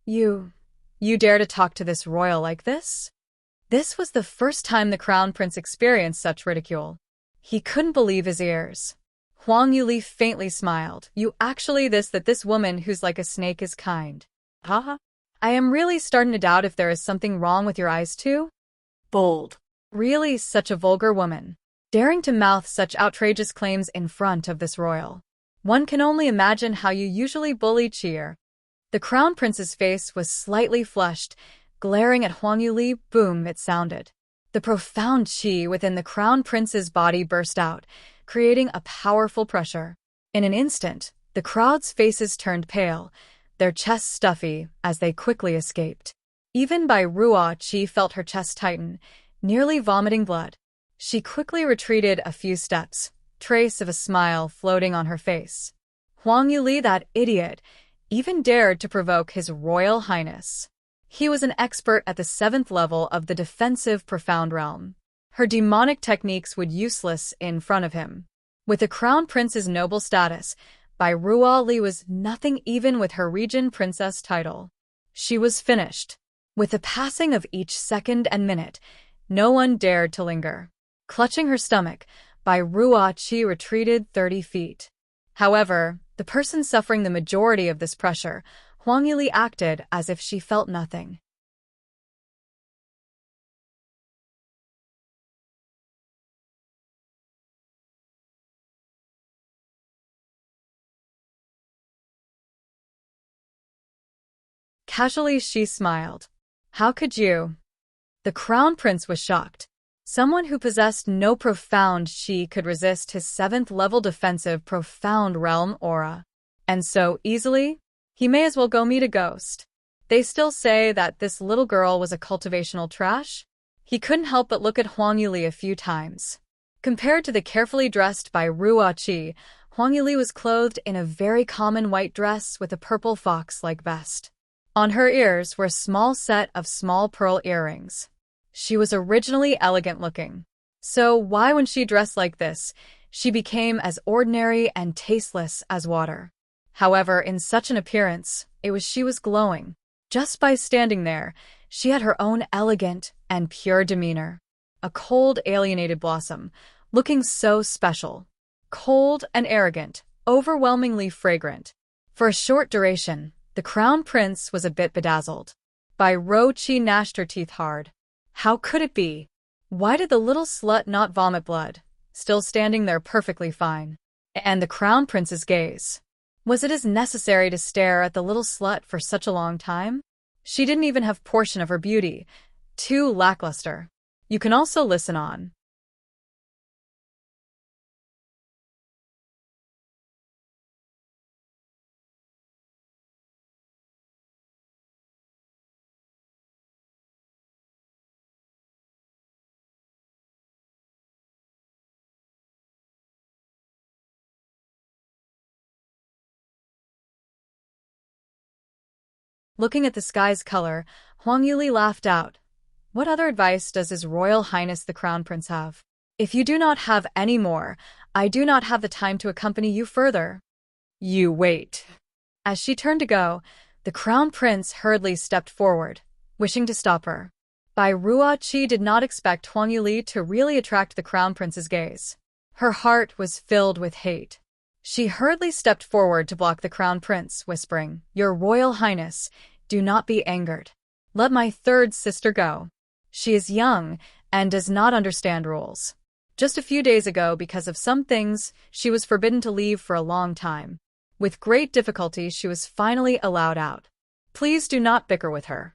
You dare to talk to this royal like this? This was the first time the crown prince experienced such ridicule. He couldn't believe his ears. Huang Yuli faintly smiled. You actually that this woman who's like a snake is kind. Haha. I am really starting to doubt if there is something wrong with your eyes too. Bold. Really such a vulgar woman. Daring to mouth such outrageous claims in front of this royal. One can only imagine how you usually bully cheer. The crown prince's face was slightly flushed, glaring at Huang Yuli. Boom, it sounded. The profound qi within the crown prince's body burst out, creating a powerful pressure. In an instant, the crowd's faces turned pale, their chests stuffy, as they quickly escaped. Even Bai Ruoqi felt her chest tighten, nearly vomiting blood. She quickly retreated a few steps, trace of a smile floating on her face. Huang Yuli, that idiot, even dared to provoke His Royal Highness. He was an expert at the 7th level of the defensive profound realm. Her demonic techniques would useless in front of him. With the crown prince's noble status, Bai Ruoli was nothing even with her region princess title. She was finished. With the passing of each second and minute, no one dared to linger. Clutching her stomach, Bai Ruoqi retreated 30 feet. However, the person suffering the majority of this pressure, Huang Yuli, acted as if she felt nothing. Casually she smiled. How could you? The crown prince was shocked. Someone who possessed no profound qi could resist his 7th level defensive profound realm aura. And so easily? He may as well go meet a ghost. They still say that this little girl was a cultivational trash? He couldn't help but look at Huang Yuli a few times. Compared to the carefully dressed Bai Ruoqi, Huang Yuli was clothed in a very common white dress with a purple fox-like vest. On her ears were a small set of small pearl earrings. She was originally elegant-looking. So why, when she dressed like this, she became as ordinary and tasteless as water? However, in such an appearance, she was glowing. Just by standing there, she had her own elegant and pure demeanor. A cold, alienated blossom, looking so special. Cold and arrogant, overwhelmingly fragrant. For a short duration, the crown prince was a bit bedazzled. Bai Ruoqi gnashed her teeth hard. How could it be? Why did the little slut not vomit blood, still standing there perfectly fine? And the crown prince's gaze. Was it as necessary to stare at the little slut for such a long time? She didn't even have portion of her beauty. Too lackluster. You can also listen on. Looking at the sky's color, Huang Yuli laughed out. What other advice does His Royal Highness the Crown Prince have? If you do not have any more, I do not have the time to accompany you further. You wait. As she turned to go, the Crown Prince hurriedly stepped forward, wishing to stop her. Bai Ruoqi did not expect Huang Yuli to really attract the Crown Prince's gaze. Her heart was filled with hate. She hurriedly stepped forward to block the Crown Prince, whispering, "Your Royal Highness, do not be angered. Let my third sister go. She is young and does not understand rules. Just a few days ago, because of some things, she was forbidden to leave for a long time. With great difficulty, she was finally allowed out. Please do not bicker with her."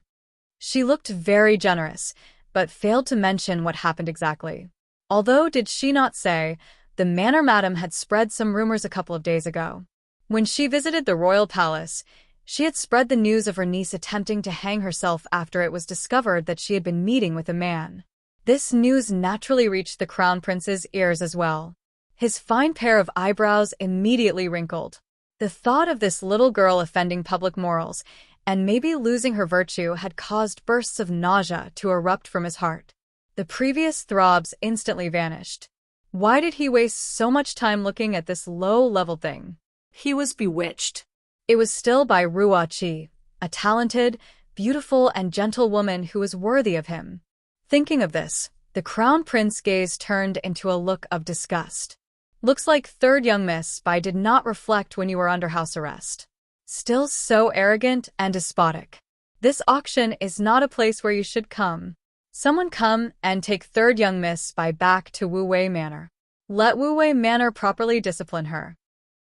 She looked very generous, but failed to mention what happened exactly. Although did she not say, the Manor Madam had spread some rumors a couple of days ago. When she visited the royal palace, she had spread the news of her niece attempting to hang herself after it was discovered that she had been meeting with a man. This news naturally reached the Crown Prince's ears as well. His fine pair of eyebrows immediately wrinkled. The thought of this little girl offending public morals and maybe losing her virtue had caused bursts of nausea to erupt from his heart. The previous throbs instantly vanished. Why did he waste so much time looking at this low-level thing? He was bewitched. It was still Bai Ruoqi, a talented, beautiful, and gentle woman who was worthy of him. Thinking of this, the Crown Prince's gaze turned into a look of disgust. Looks like third young Miss Bai did not reflect when you were under house arrest. Still so arrogant and despotic. This auction is not a place where you should come. Someone come and take third young Miss Bai back to Wu Wei Manor. Let Wu Wei Manor properly discipline her.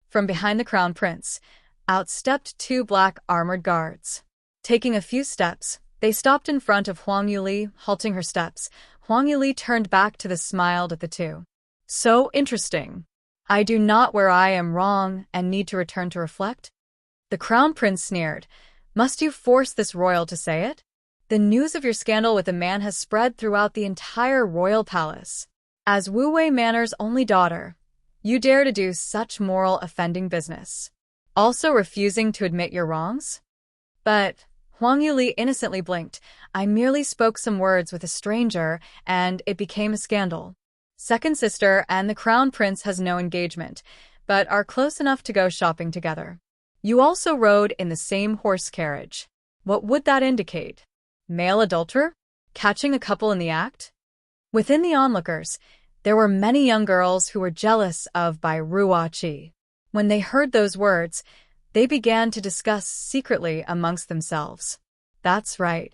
From behind the Crown Prince, out stepped two black armored guards. Taking a few steps, they stopped in front of Huang Yuli, halting her steps. Huang Yuli turned back to the smiled at the two. So interesting. I do not where I am wrong and need to return to reflect? The Crown Prince sneered. Must you force this royal to say it? The news of your scandal with a man has spread throughout the entire royal palace. As Wu Wei Manor's only daughter, you dare to do such moral offending business. Also refusing to admit your wrongs? But Huang Yuli innocently blinked. I merely spoke some words with a stranger, and it became a scandal. Second sister and the Crown Prince has no engagement, but are close enough to go shopping together. You also rode in the same horse carriage. What would that indicate? Male adulterer? Catching a couple in the act? Within the onlookers, there were many young girls who were jealous of Bai Ruoqi. When they heard those words, they began to discuss secretly amongst themselves. That's right.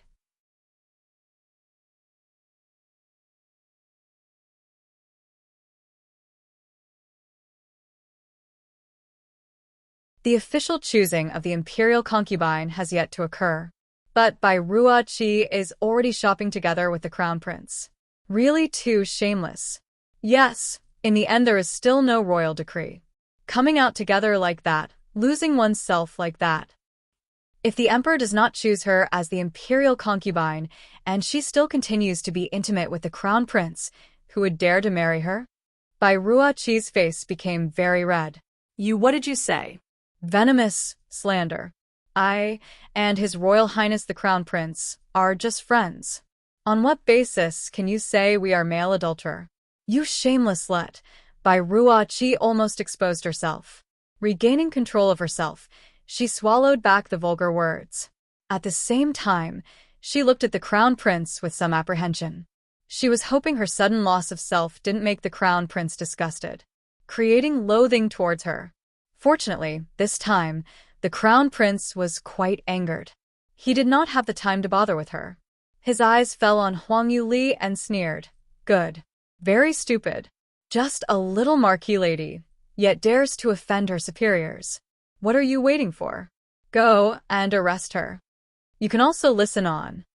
The official choosing of the imperial concubine has yet to occur. But Bai Ruoqi is already shopping together with the Crown Prince. Really too shameless. Yes, in the end there is still no royal decree. Coming out together like that, losing oneself like that. If the emperor does not choose her as the imperial concubine, and she still continues to be intimate with the Crown Prince, who would dare to marry her? Bai Ruoqi's face became very red. What did you say? Venomous slander. I and His Royal Highness the Crown Prince are just friends. On what basis can you say we are male adulterer? You shameless slut. Bai Ruoqi almost exposed herself. Regaining control of herself, she swallowed back the vulgar words. At the same time, she looked at the Crown Prince with some apprehension. She was hoping her sudden loss of self didn't make the Crown Prince disgusted, creating loathing towards her. Fortunately, this time, the Crown Prince was quite angered. He did not have the time to bother with her. His eyes fell on Huang Yuli and sneered. Good. Very stupid. Just a little marquis lady, yet dares to offend her superiors. What are you waiting for? Go and arrest her. You can also listen on.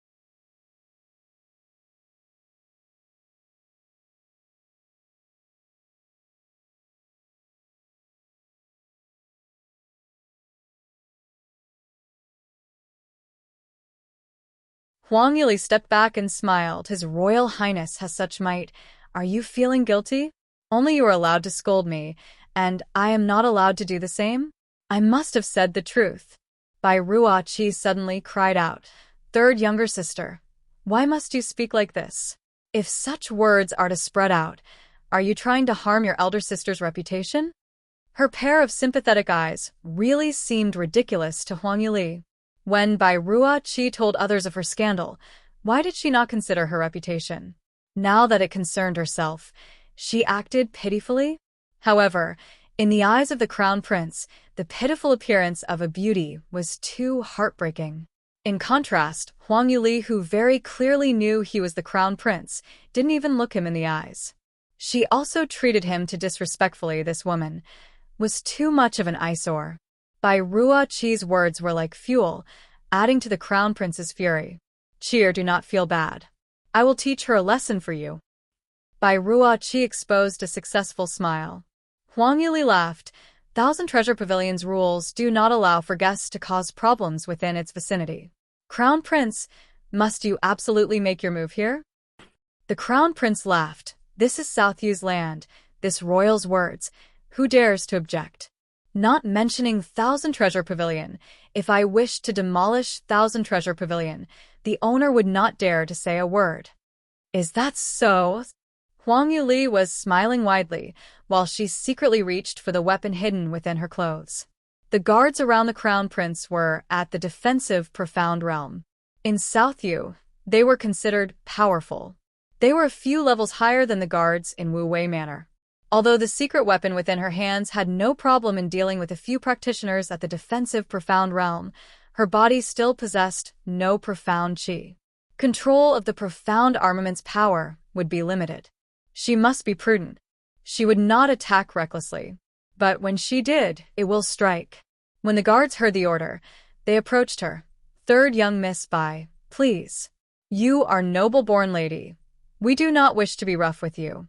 Huang Yili stepped back and smiled. His Royal Highness has such might. Are you feeling guilty? Only you are allowed to scold me, and I am not allowed to do the same? I must have said the truth. Bai Ruoqi suddenly cried out. Third younger sister. Why must you speak like this? If such words are to spread out, are you trying to harm your elder sister's reputation? Her pair of sympathetic eyes really seemed ridiculous to Huang Yuli. When Bai Ruoqi told others of her scandal, why did she not consider her reputation? Now that it concerned herself, she acted pitifully. However, in the eyes of the crown prince, the pitiful appearance of a beauty was too heartbreaking. In contrast, Huang Yuli, who very clearly knew he was the crown prince, didn't even look him in the eyes. She also treated him too disrespectfully. This woman was too much of an eyesore. Bai Ruoqi's words were like fuel, adding to the crown prince's fury. Cheer, do not feel bad. I will teach her a lesson for you. Bai Ruoqi exposed a successful smile. Huang Yuli laughed. Thousand Treasure Pavilion's rules do not allow for guests to cause problems within its vicinity. Crown Prince, must you absolutely make your move here? The Crown Prince laughed. This is Southview's land, this royal's words. Who dares to object? Not mentioning Thousand Treasure Pavilion. If I wished to demolish Thousand Treasure Pavilion, the owner would not dare to say a word. Is that so? Huang Yuli was smiling widely, while she secretly reached for the weapon hidden within her clothes. The guards around the Crown Prince were at the defensive Profound Realm. In Southview, they were considered powerful. They were a few levels higher than the guards in Wu Wei Manor. Although the secret weapon within her hands had no problem in dealing with a few practitioners at the defensive Profound Realm, her body still possessed no profound qi. Control of the profound armament's power would be limited. She must be prudent. She would not attack recklessly. But when she did, it will strike. When the guards heard the order, they approached her. Third young Miss Bai, please. You are noble-born lady. We do not wish to be rough with you.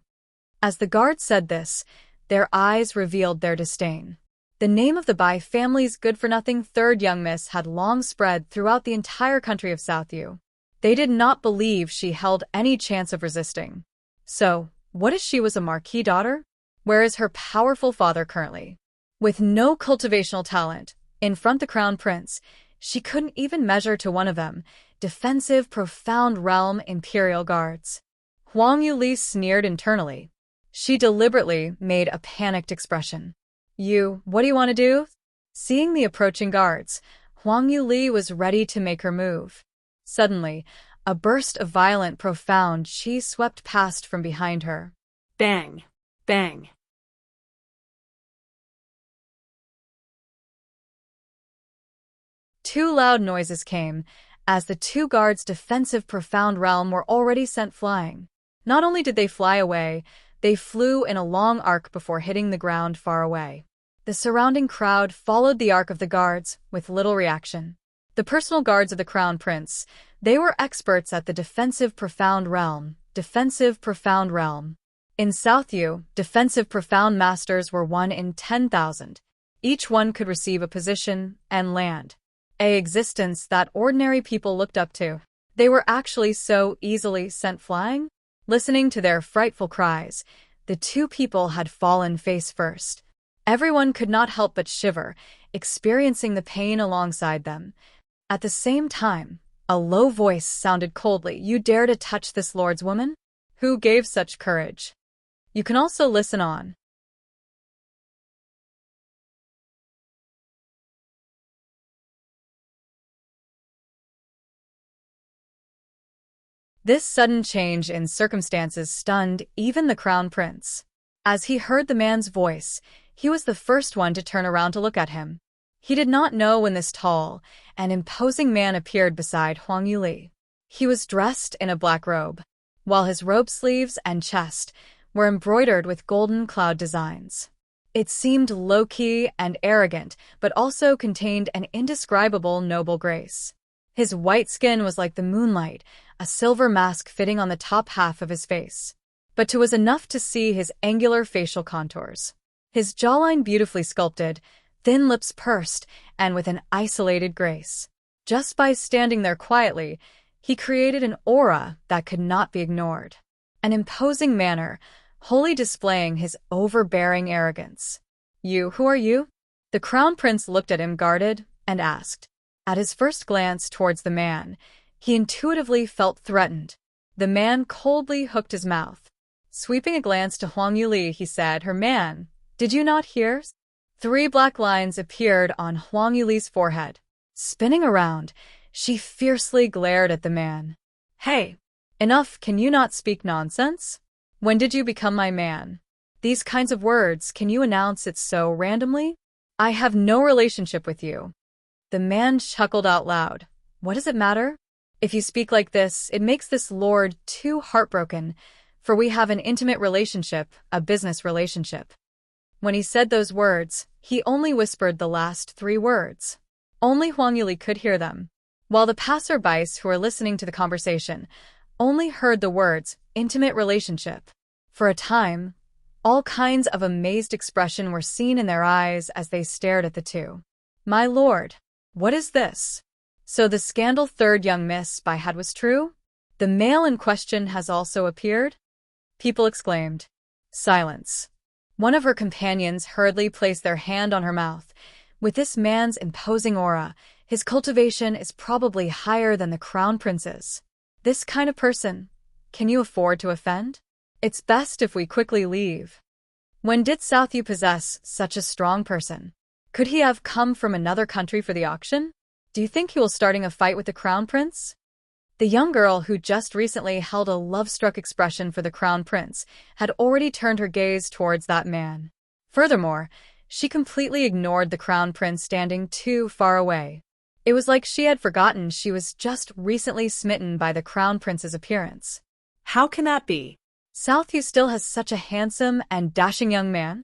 As the guards said this, their eyes revealed their disdain. The name of the Bai family's good-for-nothing third young miss had long spread throughout the entire country of Southview. They did not believe she held any chance of resisting. So, what if she was a marquis daughter? Where is her powerful father currently? With no cultivational talent, in front the crown prince, she couldn't even measure to one of them, defensive Profound Realm Imperial Guards. Huang Yuli sneered internally. She deliberately made a panicked expression. What do you want to do? Seeing the approaching guards, Huang Yuli was ready to make her move. Suddenly, a burst of violent, profound qi swept past from behind her. Bang! Bang! Two loud noises came, as the two guards' defensive Profound Realm were already sent flying. Not only did they fly away, they flew in a long arc before hitting the ground far away. The surrounding crowd followed the arc of the guards with little reaction. The personal guards of the Crown Prince, they were experts at the defensive Profound Realm. Defensive Profound Realm. In Southview, defensive Profound Masters were 1 in 10,000. Each one could receive a position and land. An existence that ordinary people looked up to. They were actually so easily sent flying? Listening to their frightful cries, the two people had fallen face first. Everyone could not help but shiver, experiencing the pain alongside them. At the same time, a low voice sounded coldly. You dare to touch this lord's woman? Who gave such courage? You can also listen on. This sudden change in circumstances stunned even the Crown Prince. As he heard the man's voice, he was the first one to turn around to look at him. He did not know when this tall and imposing man appeared beside Huang Yuli. He was dressed in a black robe, while his robe sleeves and chest were embroidered with golden cloud designs. It seemed low-key and arrogant, but also contained an indescribable noble grace. His white skin was like the moonlight, a silver mask fitting on the top half of his face. But it was enough to see his angular facial contours. His jawline beautifully sculpted, thin lips pursed, and with an isolated grace. Just by standing there quietly, he created an aura that could not be ignored. An imposing manner, wholly displaying his overbearing arrogance. Who are you? The Crown Prince looked at him guarded and asked. At his first glance towards the man, He intuitively felt threatened. The man coldly hooked his mouth. Sweeping a glance to Huang Yuli, he said, "Her man, did you not hear?" 3 black lines appeared on Huang Yuli's forehead. Spinning around, she fiercely glared at the man. "Hey! Enough, can you not speak nonsense? When did you become my man? These kinds of words, can you announce it so randomly? I have no relationship with you." The man chuckled out loud. "What does it matter? If you speak like this, it makes this lord too heartbroken, for we have an intimate relationship, a business relationship." When he said those words, he only whispered the last 3 words. Only Huang Yuli could hear them, while the passersby who were listening to the conversation only heard the words, intimate relationship. For a time, all kinds of amazed expression were seen in their eyes as they stared at the two. "My lord, what is this? So the scandal 3rd young miss by had was true? The male in question has also appeared?" People exclaimed. Silence. One of her companions hurriedly placed their hand on her mouth. "With this man's imposing aura, his cultivation is probably higher than the crown prince's. This kind of person, can you afford to offend? It's best if we quickly leave." When did Southview possess such a strong person? Could he have come from another country for the auction? Do you think he will starting a fight with the crown prince? The young girl who just recently held a love-struck expression for the crown prince had already turned her gaze towards that man. Furthermore, she completely ignored the crown prince standing too far away. It was like she had forgotten she was just recently smitten by the crown prince's appearance. How can that be? Southview still has such a handsome and dashing young man?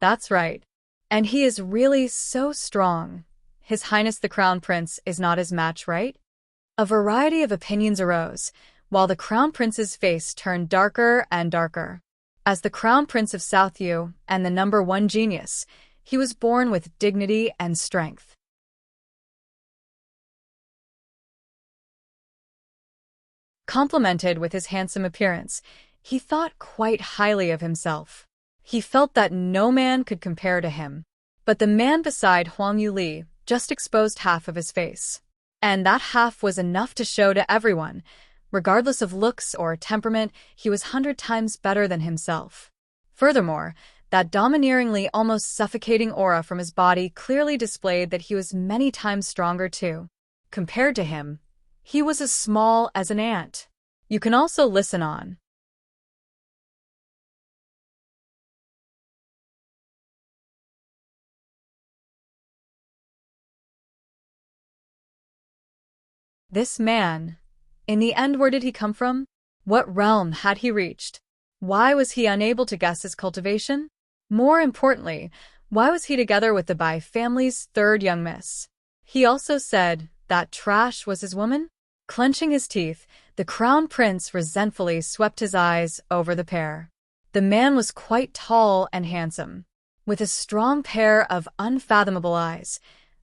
That's right. And he is really so strong. His Highness the Crown Prince is not his match, right? A variety of opinions arose, while the Crown Prince's face turned darker and darker. As the Crown Prince of Southview and the #1 genius, he was born with dignity and strength. Complimented with his handsome appearance, he thought quite highly of himself. He felt that no man could compare to him. But the man beside Huang Yuli just exposed half of his face. And that half was enough to show to everyone. Regardless of looks or temperament, he was 100 times better than himself. Furthermore, that domineeringly, almost suffocating aura from his body clearly displayed that he was many times stronger too. Compared to him, he was as small as an ant. You can also listen on. This man, in the end, where did he come from? What realm had he reached? Why was he unable to guess his cultivation? More importantly, why was he together with the Bai family's 3rd young miss? He also said that trash was his woman? Clenching his teeth, the Crown Prince resentfully swept his eyes over the pair. The man was quite tall and handsome, with a strong pair of unfathomable eyes.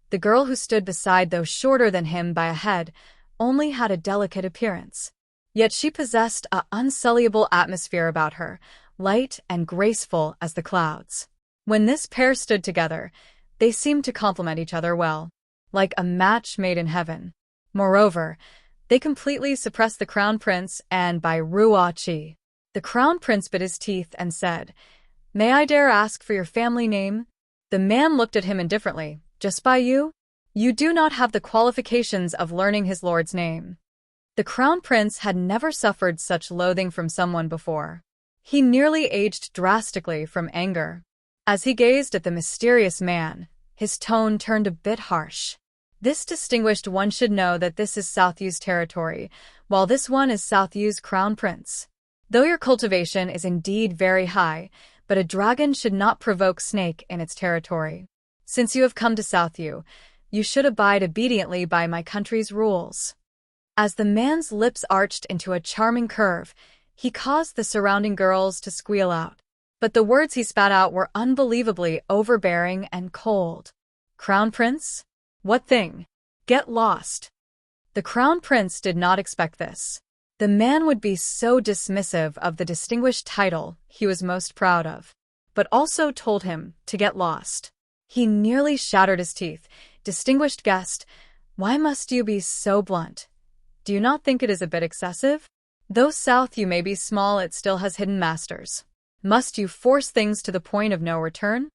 The girl who stood beside, though shorter than him by a head, only had a delicate appearance. Yet she possessed an unsulliable atmosphere about her, light and graceful as the clouds. When this pair stood together, they seemed to complement each other well, like a match made in heaven. Moreover, they completely suppressed the Crown Prince and Bai Ruoqi. The Crown Prince bit his teeth and said, "May I dare ask for your family name?" The man looked at him indifferently. "Just by you? You do not have the qualifications of learning his lord's name." The Crown Prince had never suffered such loathing from someone before. He nearly aged drastically from anger. As he gazed at the mysterious man, his tone turned a bit harsh. "This distinguished one should know that this is Southview's territory, while this one is Southview's Crown Prince. Though your cultivation is indeed very high, but a dragon should not provoke snake in its territory. Since you have come to Southview, you should abide obediently by my country's rules." As the man's lips arched into a charming curve, he caused the surrounding girls to squeal out. But the words he spat out were unbelievably overbearing and cold. "Crown Prince? What thing? Get lost." The Crown Prince did not expect this. The man would be so dismissive of the distinguished title he was most proud of, but also told him to get lost. He nearly shattered his teeth. "Distinguished guest, why must you be so blunt? Do you not think it is a bit excessive? Though South you may be small, it still has hidden masters. Must you force things to the point of no return?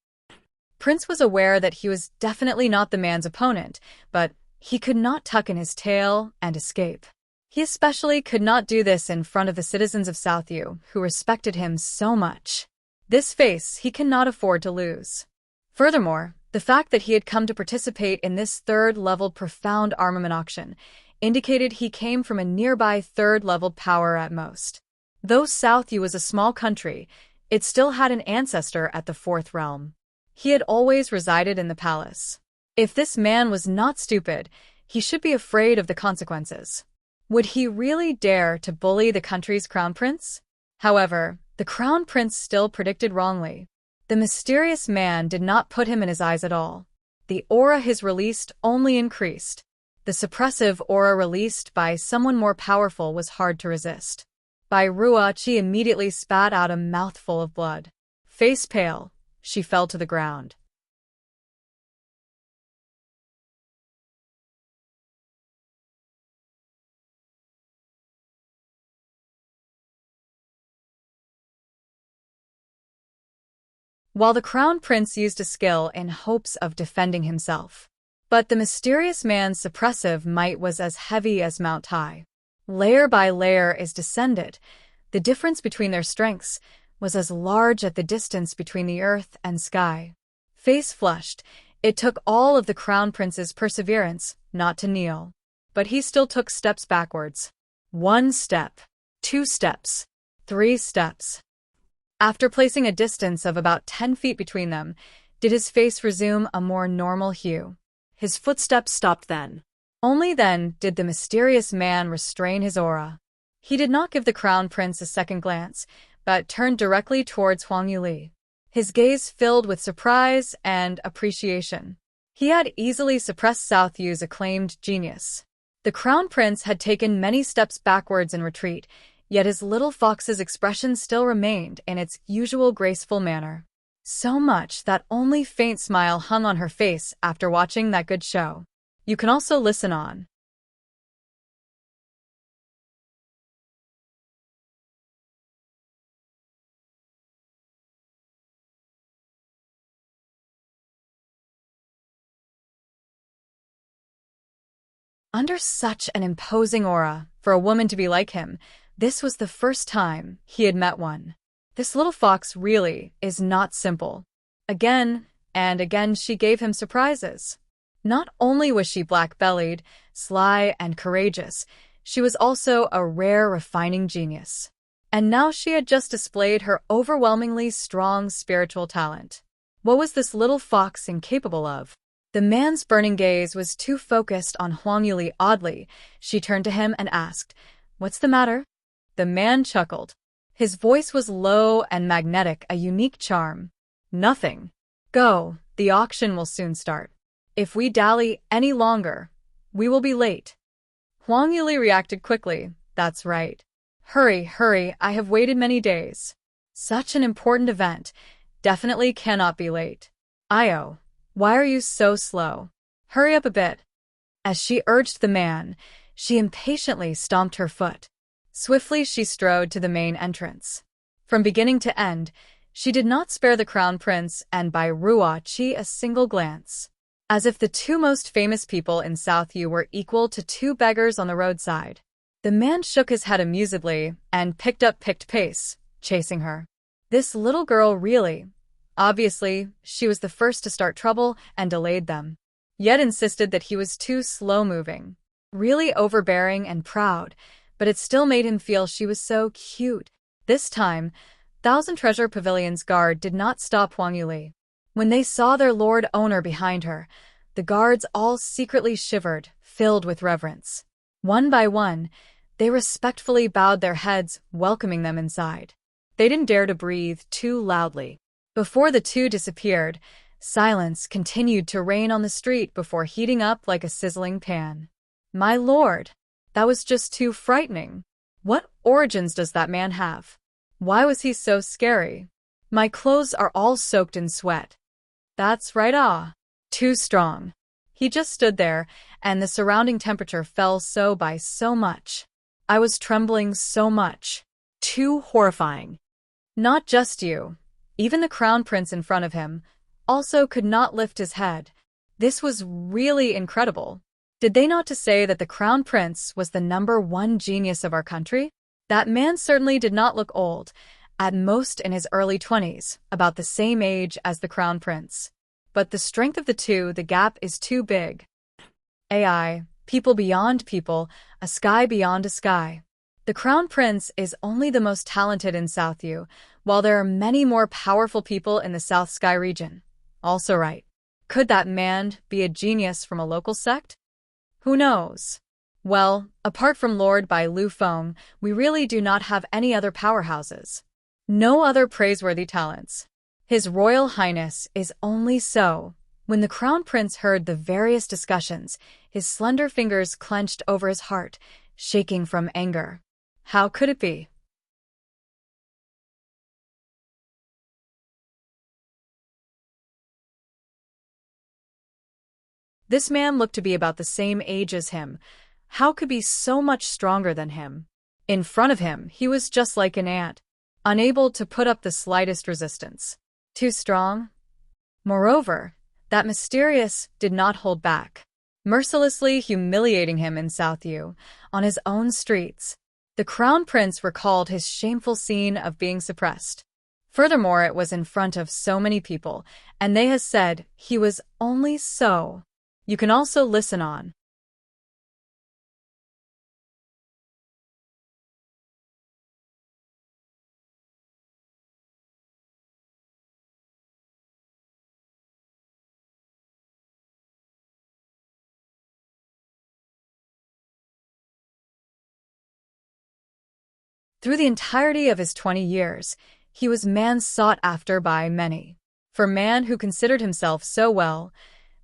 Prince was aware that he was definitely not the man's opponent, but he could not tuck in his tail and escape. He especially could not do this in front of the citizens of Southview, who respected him so much. This face he cannot afford to lose. Furthermore, the fact that he had come to participate in this third-level profound armament auction indicated he came from a nearby third-level power at most. Though Southview was a small country, it still had an ancestor at the fourth realm. He had always resided in the palace. If this man was not stupid, he should be afraid of the consequences. Would he really dare to bully the country's crown prince? However, the crown prince still predicted wrongly. The mysterious man did not put him in his eyes at all. The aura he released only increased. The suppressive aura released by someone more powerful was hard to resist. Bai Ruoqi immediately spat out a mouthful of blood. Face pale, she fell to the ground. While the crown prince used a skill in hopes of defending himself. But the mysterious man's suppressive might was as heavy as Mount Tai. Layer by layer is descended. The difference between their strengths was as large as the distance between the earth and sky. Face flushed, it took all of the crown prince's perseverance not to kneel. But he still took steps backwards. 1 step, 2 steps, 3 steps. After placing a distance of about 10 feet between them, did his face resume a more normal hue. His footsteps stopped then. Only then did the mysterious man restrain his aura. He did not give the crown prince a second glance, but turned directly towards Huang Yuli. His gaze filled with surprise and appreciation. He had easily suppressed Southview's acclaimed genius. The crown prince had taken many steps backwards in retreat, yet his little fox's expression still remained in its usual graceful manner. So much that only faint smile hung on her face after watching that good show. You can also listen on. Under such an imposing aura, for a woman to be like him, this was the first time he had met one. This little fox really is not simple. Again and again she gave him surprises. Not only was she black-bellied, sly, and courageous, she was also a rare refining genius. And now she had just displayed her overwhelmingly strong spiritual talent. What was this little fox incapable of? The man's burning gaze was too focused on Huang Yuli. Oddly, she turned to him and asked, "What's the matter?" The man chuckled. His voice was low and magnetic, a unique charm. "Nothing. Go, the auction will soon start. If we dally any longer, we will be late." Huang Yuli reacted quickly. "That's right. Hurry, hurry, I have waited many days. Such an important event. Definitely cannot be late. Io, why are you so slow? Hurry up a bit." As she urged the man, she impatiently stomped her foot. Swiftly she strode to the main entrance. From beginning to end, she did not spare the crown prince and Bai Ruoqi a single glance. As if the two most famous people in Southview were equal to two beggars on the roadside. The man shook his head amusedly and picked pace, chasing her. This little girl really. Obviously, she was the first to start trouble and delayed them. Yet insisted that he was too slow-moving. Really overbearing and proud, but it still made him feel she was so cute. This time, Thousand Treasure Pavilion's guard did not stop Huang Yuli. When they saw their lord owner behind her, the guards all secretly shivered, filled with reverence. One by one, they respectfully bowed their heads, welcoming them inside. They didn't dare to breathe too loudly. Before the two disappeared, silence continued to reign on the street before heating up like a sizzling pan. "My lord, that was just too frightening. What origins does that man have? Why was he so scary? My clothes are all soaked in sweat." "That's right, too strong." He just stood there, and the surrounding temperature fell by so much. I was trembling so much. Too horrifying. Not just you. Even the crown prince in front of him also could not lift his head. This was really incredible. Did they not to say that the crown prince was the #1 genius of our country? That man certainly did not look old, at most in his early 20s, about the same age as the crown prince. But the strength of the two, the gap is too big. AI, people beyond people, a sky beyond a sky. The crown prince is only the most talented in South U, while there are many more powerful people in the South Sky region. Also right. Could that man be a genius from a local sect? Who knows? Well, apart from Lord Bai Lu Feng, we really do not have any other powerhouses. No other praiseworthy talents. His Royal Highness is only so. When the crown prince heard the various discussions, his slender fingers clenched over his heart, shaking from anger. How could it be? This man looked to be about the same age as him. How could be so much stronger than him? In front of him, he was just like an ant, unable to put up the slightest resistance. Too strong? Moreover, that mysterious did not hold back, mercilessly humiliating him in South U, on his own streets. The crown prince recalled his shameful scene of being suppressed. Furthermore, it was in front of so many people, and they had said he was only so. You can also listen on. Through the entirety of his 20 years, he was man sought after by many. For man who considered himself so well,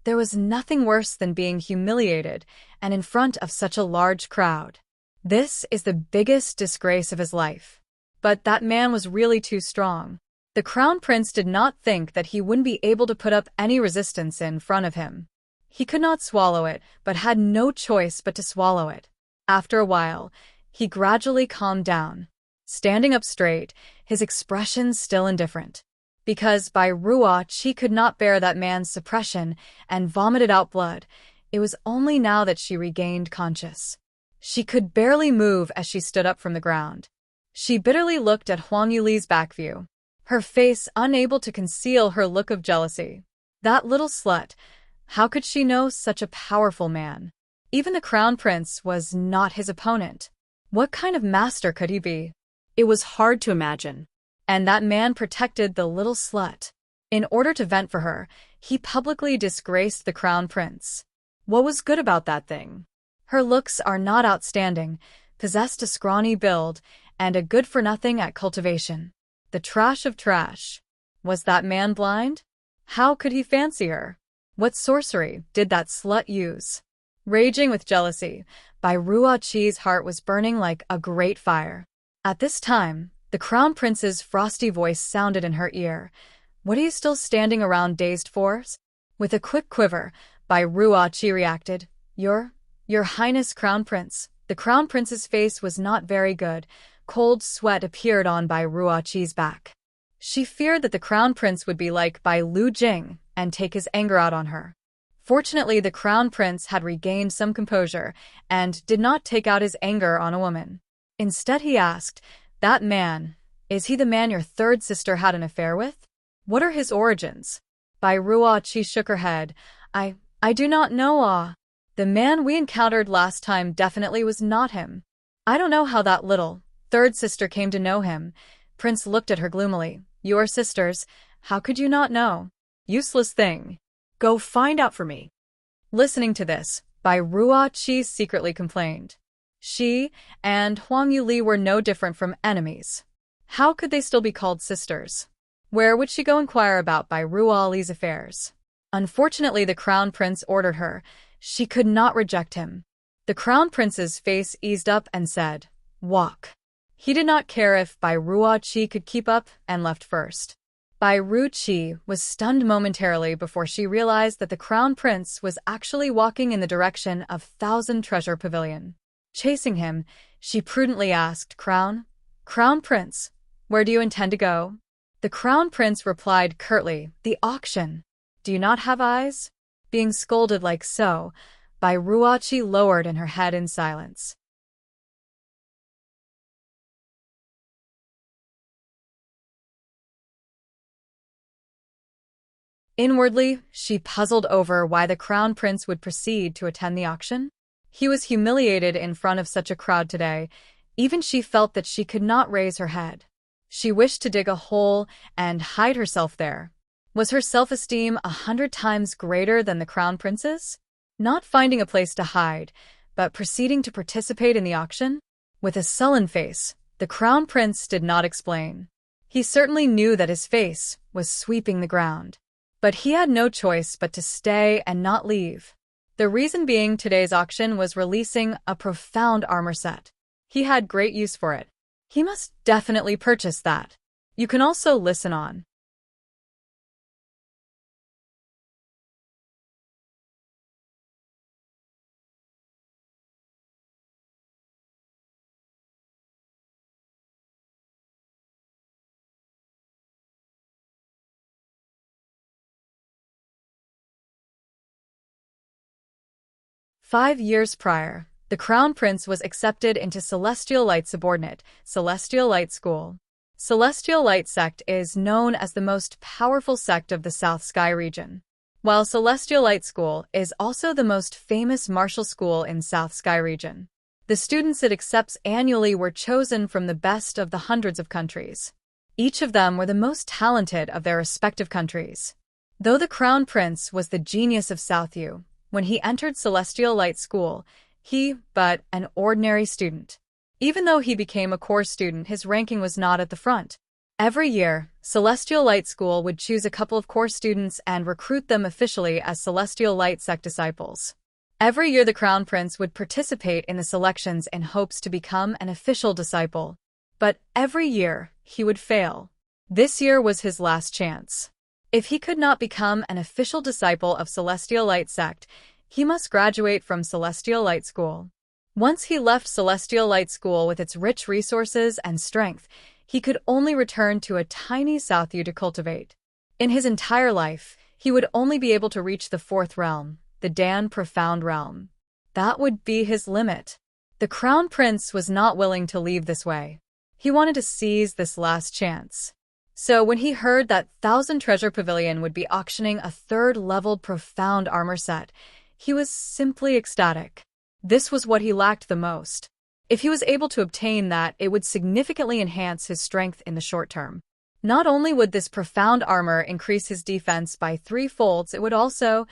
there was nothing worse than being humiliated and in front of such a large crowd. This is the biggest disgrace of his life. But that man was really too strong. The crown prince did not think that he wouldn't be able to put up any resistance in front of him. He could not swallow it, but had no choice but to swallow it. After a while, he gradually calmed down, standing up straight, his expression still indifferent. Because Bai Ruo Qi could not bear that man's suppression and vomited out blood, it was only now that she regained conscious. She could barely move as she stood up from the ground. She bitterly looked at Huang Yuli's back view, her face unable to conceal her look of jealousy. That little slut, how could she know such a powerful man? Even the crown prince was not his opponent. What kind of master could he be? It was hard to imagine. And that man protected the little slut. In order to vent for her, he publicly disgraced the crown prince. What was good about that thing? Her looks are not outstanding, possessed a scrawny build, and a good-for-nothing at cultivation. The trash of trash. Was that man blind? How could he fancy her? What sorcery did that slut use? Raging with jealousy, Bai Ruo Qi's heart was burning like a great fire. At this time, the crown prince's frosty voice sounded in her ear. What are you still standing around dazed for? With a quick quiver, Bai Ruo Qi reacted. Your Highness Crown Prince. The crown prince's face was not very good. Cold sweat appeared on Bai Ruo Qi's back. She feared that the crown prince would be like Bai Lu Jing and take his anger out on her. Fortunately, the crown prince had regained some composure and did not take out his anger on a woman. Instead, he asked, that man, is he the man your third sister had an affair with? What are his origins? Bai Ruo Qi shook her head. I do not know. The man we encountered last time definitely was not him. I don't know how that little third sister came to know him. Prince looked at her gloomily. Your sisters, how could you not know? Useless thing. Go find out for me. Listening to this, Bai Ruo Qi secretly complained. She and Huang Yuli were no different from enemies. How could they still be called sisters? Where would she go inquire about Bai Ruo Li's affairs? Unfortunately, the crown prince ordered her. She could not reject him. The crown prince's face eased up and said, walk. He did not care if Bai Ruo Qi could keep up and left first. Bai Ruqi was stunned momentarily before she realized that the Crown Prince was actually walking in the direction of Thousand Treasure Pavilion. Chasing him, she prudently asked, Crown Prince, where do you intend to go? The Crown Prince replied curtly, the auction. Do you not have eyes? Being scolded like so, Bai Ruqi lowered her head in silence. Inwardly, she puzzled over why the Crown Prince would proceed to attend the auction. He was humiliated in front of such a crowd today. Even she felt that she could not raise her head. She wished to dig a hole and hide herself there. Was her self-esteem 100 times greater than the Crown Prince's? Not finding a place to hide, but proceeding to participate in the auction? With a sullen face, the Crown Prince did not explain. He certainly knew that his face was sweeping the ground. But he had no choice but to stay and not leave. The reason being today's auction was releasing a profound armor set. He had great use for it. He must definitely purchase that. You can also listen on. Five years prior, the Crown Prince was accepted into Celestial Light Subordinate, Celestial Light School. Celestial Light Sect is known as the most powerful sect of the South Sky region, while Celestial Light School is also the most famous martial school in South Sky region. The students it accepts annually were chosen from the best of the hundreds of countries. Each of them were the most talented of their respective countries. Though the Crown Prince was the genius of Southview, when he entered Celestial Light School, he but an ordinary student. Even though he became a core student, his ranking was not at the front. Every year, Celestial Light School would choose a couple of core students and recruit them officially as Celestial Light Sect disciples. Every year the Crown Prince would participate in the selections in hopes to become an official disciple. But every year, he would fail. This year was his last chance. If he could not become an official disciple of Celestial Light Sect, he must graduate from Celestial Light School. Once he left Celestial Light School with its rich resources and strength, he could only return to a tiny Southview to cultivate. In his entire life, he would only be able to reach the fourth realm, the Dan Profound Realm. That would be his limit. The Crown Prince was not willing to leave this way. He wanted to seize this last chance. So when he heard that Thousand Treasure Pavilion would be auctioning a third-leveled profound armor set, he was simply ecstatic. This was what he lacked the most. If he was able to obtain that, it would significantly enhance his strength in the short term. Not only would this profound armor increase his defense by 3 folds, it also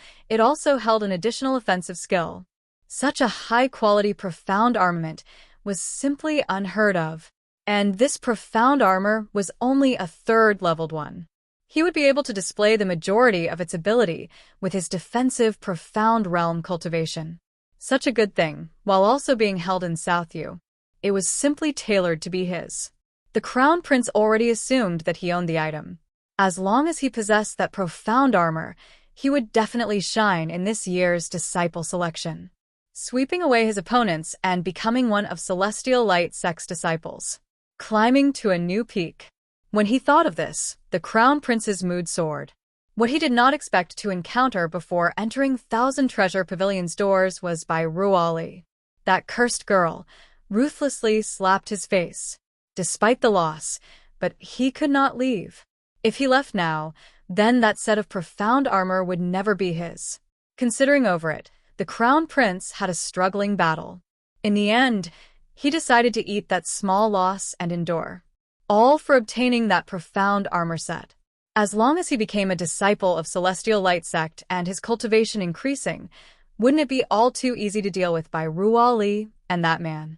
held an additional offensive skill. Such a high-quality profound armament was simply unheard of. And this profound armor was only a third-leveled one. He would be able to display the majority of its ability with his defensive profound realm cultivation. Such a good thing, while also being held in Southview. It was simply tailored to be his. The Crown Prince already assumed that he owned the item. As long as he possessed that profound armor, he would definitely shine in this year's disciple selection, sweeping away his opponents and becoming one of Celestial Light Sect's disciples, climbing to a new peak. When he thought of this, the Crown Prince's mood soared. What he did not expect to encounter before entering Thousand Treasure Pavilion's doors was Bai Ruqi. That cursed girl ruthlessly slapped his face, despite the loss, but he could not leave. If he left now, then that set of profound armor would never be his. Considering over it, the Crown Prince had a struggling battle. In the end, he decided to eat that small loss and endure, all for obtaining that profound armor set. As long as he became a disciple of Celestial Light Sect and his cultivation increasing, wouldn't it be all too easy to deal with Bai Ruqi and that man?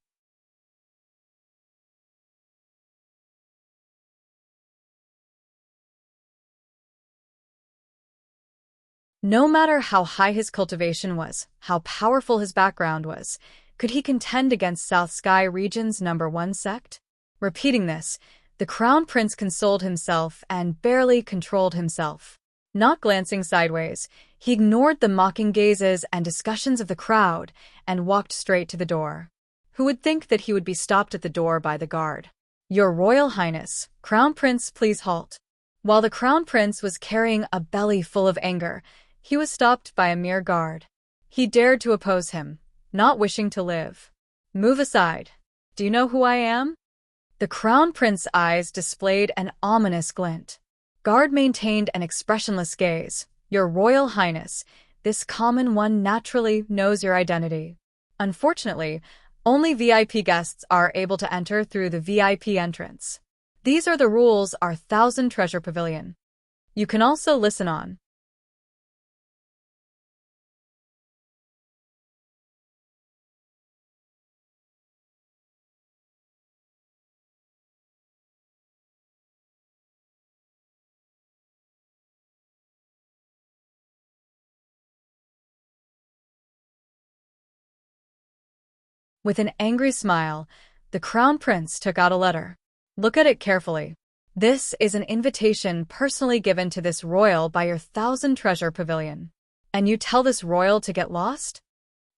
No matter how high his cultivation was, how powerful his background was, could he contend against South Sky region's #1 sect? Repeating this, The Crown Prince consoled himself and barely controlled himself. Not glancing sideways, he ignored the mocking gazes and discussions of the crowd and walked straight to the door. Who would think that he would be stopped at the door by the guard? "Your Royal Highness, Crown Prince, please halt." While the Crown Prince was carrying a belly full of anger, he was stopped by a mere guard. He dared to oppose him, not wishing to live. "Move aside. Do you know who I am?" The Crown Prince's eyes displayed an ominous glint. Guard maintained an expressionless gaze. "Your Royal Highness, this common one naturally knows your identity. Unfortunately, only VIP guests are able to enter through the VIP entrance. These are the rules our Thousand Treasure Pavilion. You can also listen on." With an angry smile, the Crown Prince took out a letter. "Look at it carefully. This is an invitation personally given to this royal by your Thousand Treasure Pavilion. And you tell this royal to get lost?"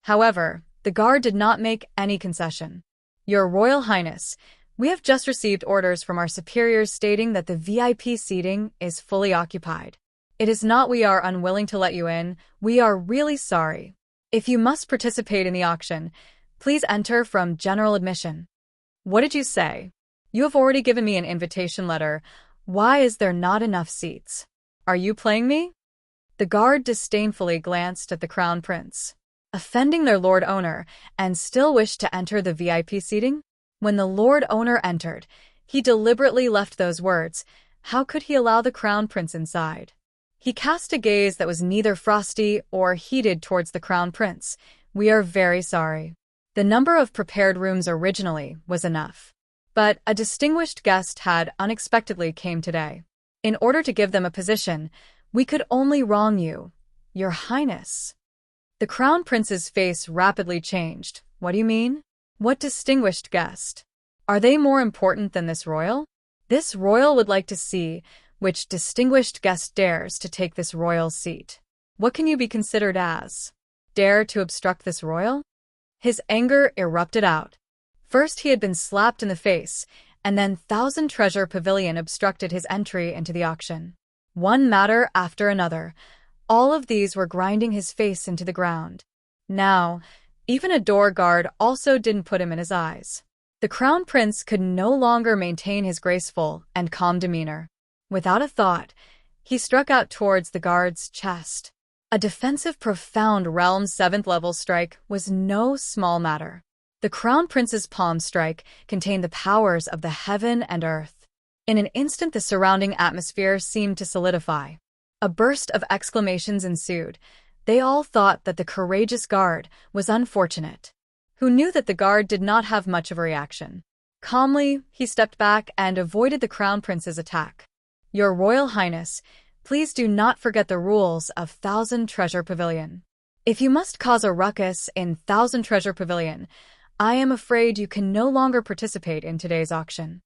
However, the guard did not make any concession. "Your Royal Highness, we have just received orders from our superiors stating that the VIP seating is fully occupied. It is not we are unwilling to let you in, we are really sorry. If you must participate in the auction, please enter from general admission." "What did you say? You have already given me an invitation letter. Why is there not enough seats? Are you playing me?" The guard disdainfully glanced at the Crown Prince. Offending their Lord Owner, and still wished to enter the VIP seating? When the Lord Owner entered, he deliberately left those words. How could he allow the Crown Prince inside? He cast a gaze that was neither frosty or heated towards the Crown Prince. "We are very sorry. The number of prepared rooms originally was enough. But a distinguished guest had unexpectedly came today. In order to give them a position, we could only wrong you, Your Highness." The Crown Prince's face rapidly changed. "What do you mean? What distinguished guest? Are they more important than this royal? This royal would like to see which distinguished guest dares to take this royal seat. What can you be considered as? Dare to obstruct this royal?" His anger erupted out. First he had been slapped in the face, and then Thousand Treasure Pavilion obstructed his entry into the auction. One matter after another, all of these were grinding his face into the ground. Now, even a door guard also didn't put him in his eyes. The Crown Prince could no longer maintain his graceful and calm demeanor. Without a thought, he struck out towards the guard's chest. A defensive profound realm 7th level strike was no small matter. The Crown Prince's palm strike contained the powers of the heaven and earth. In an instant the surrounding atmosphere seemed to solidify. A burst of exclamations ensued. They all thought that the courageous guard was unfortunate. Who knew that the guard did not have much of a reaction? Calmly, he stepped back and avoided the Crown Prince's attack. "Your Royal Highness, please do not forget the rules of Thousand Treasure Pavilion. If you must cause a ruckus in Thousand Treasure Pavilion, I am afraid you can no longer participate in today's auction."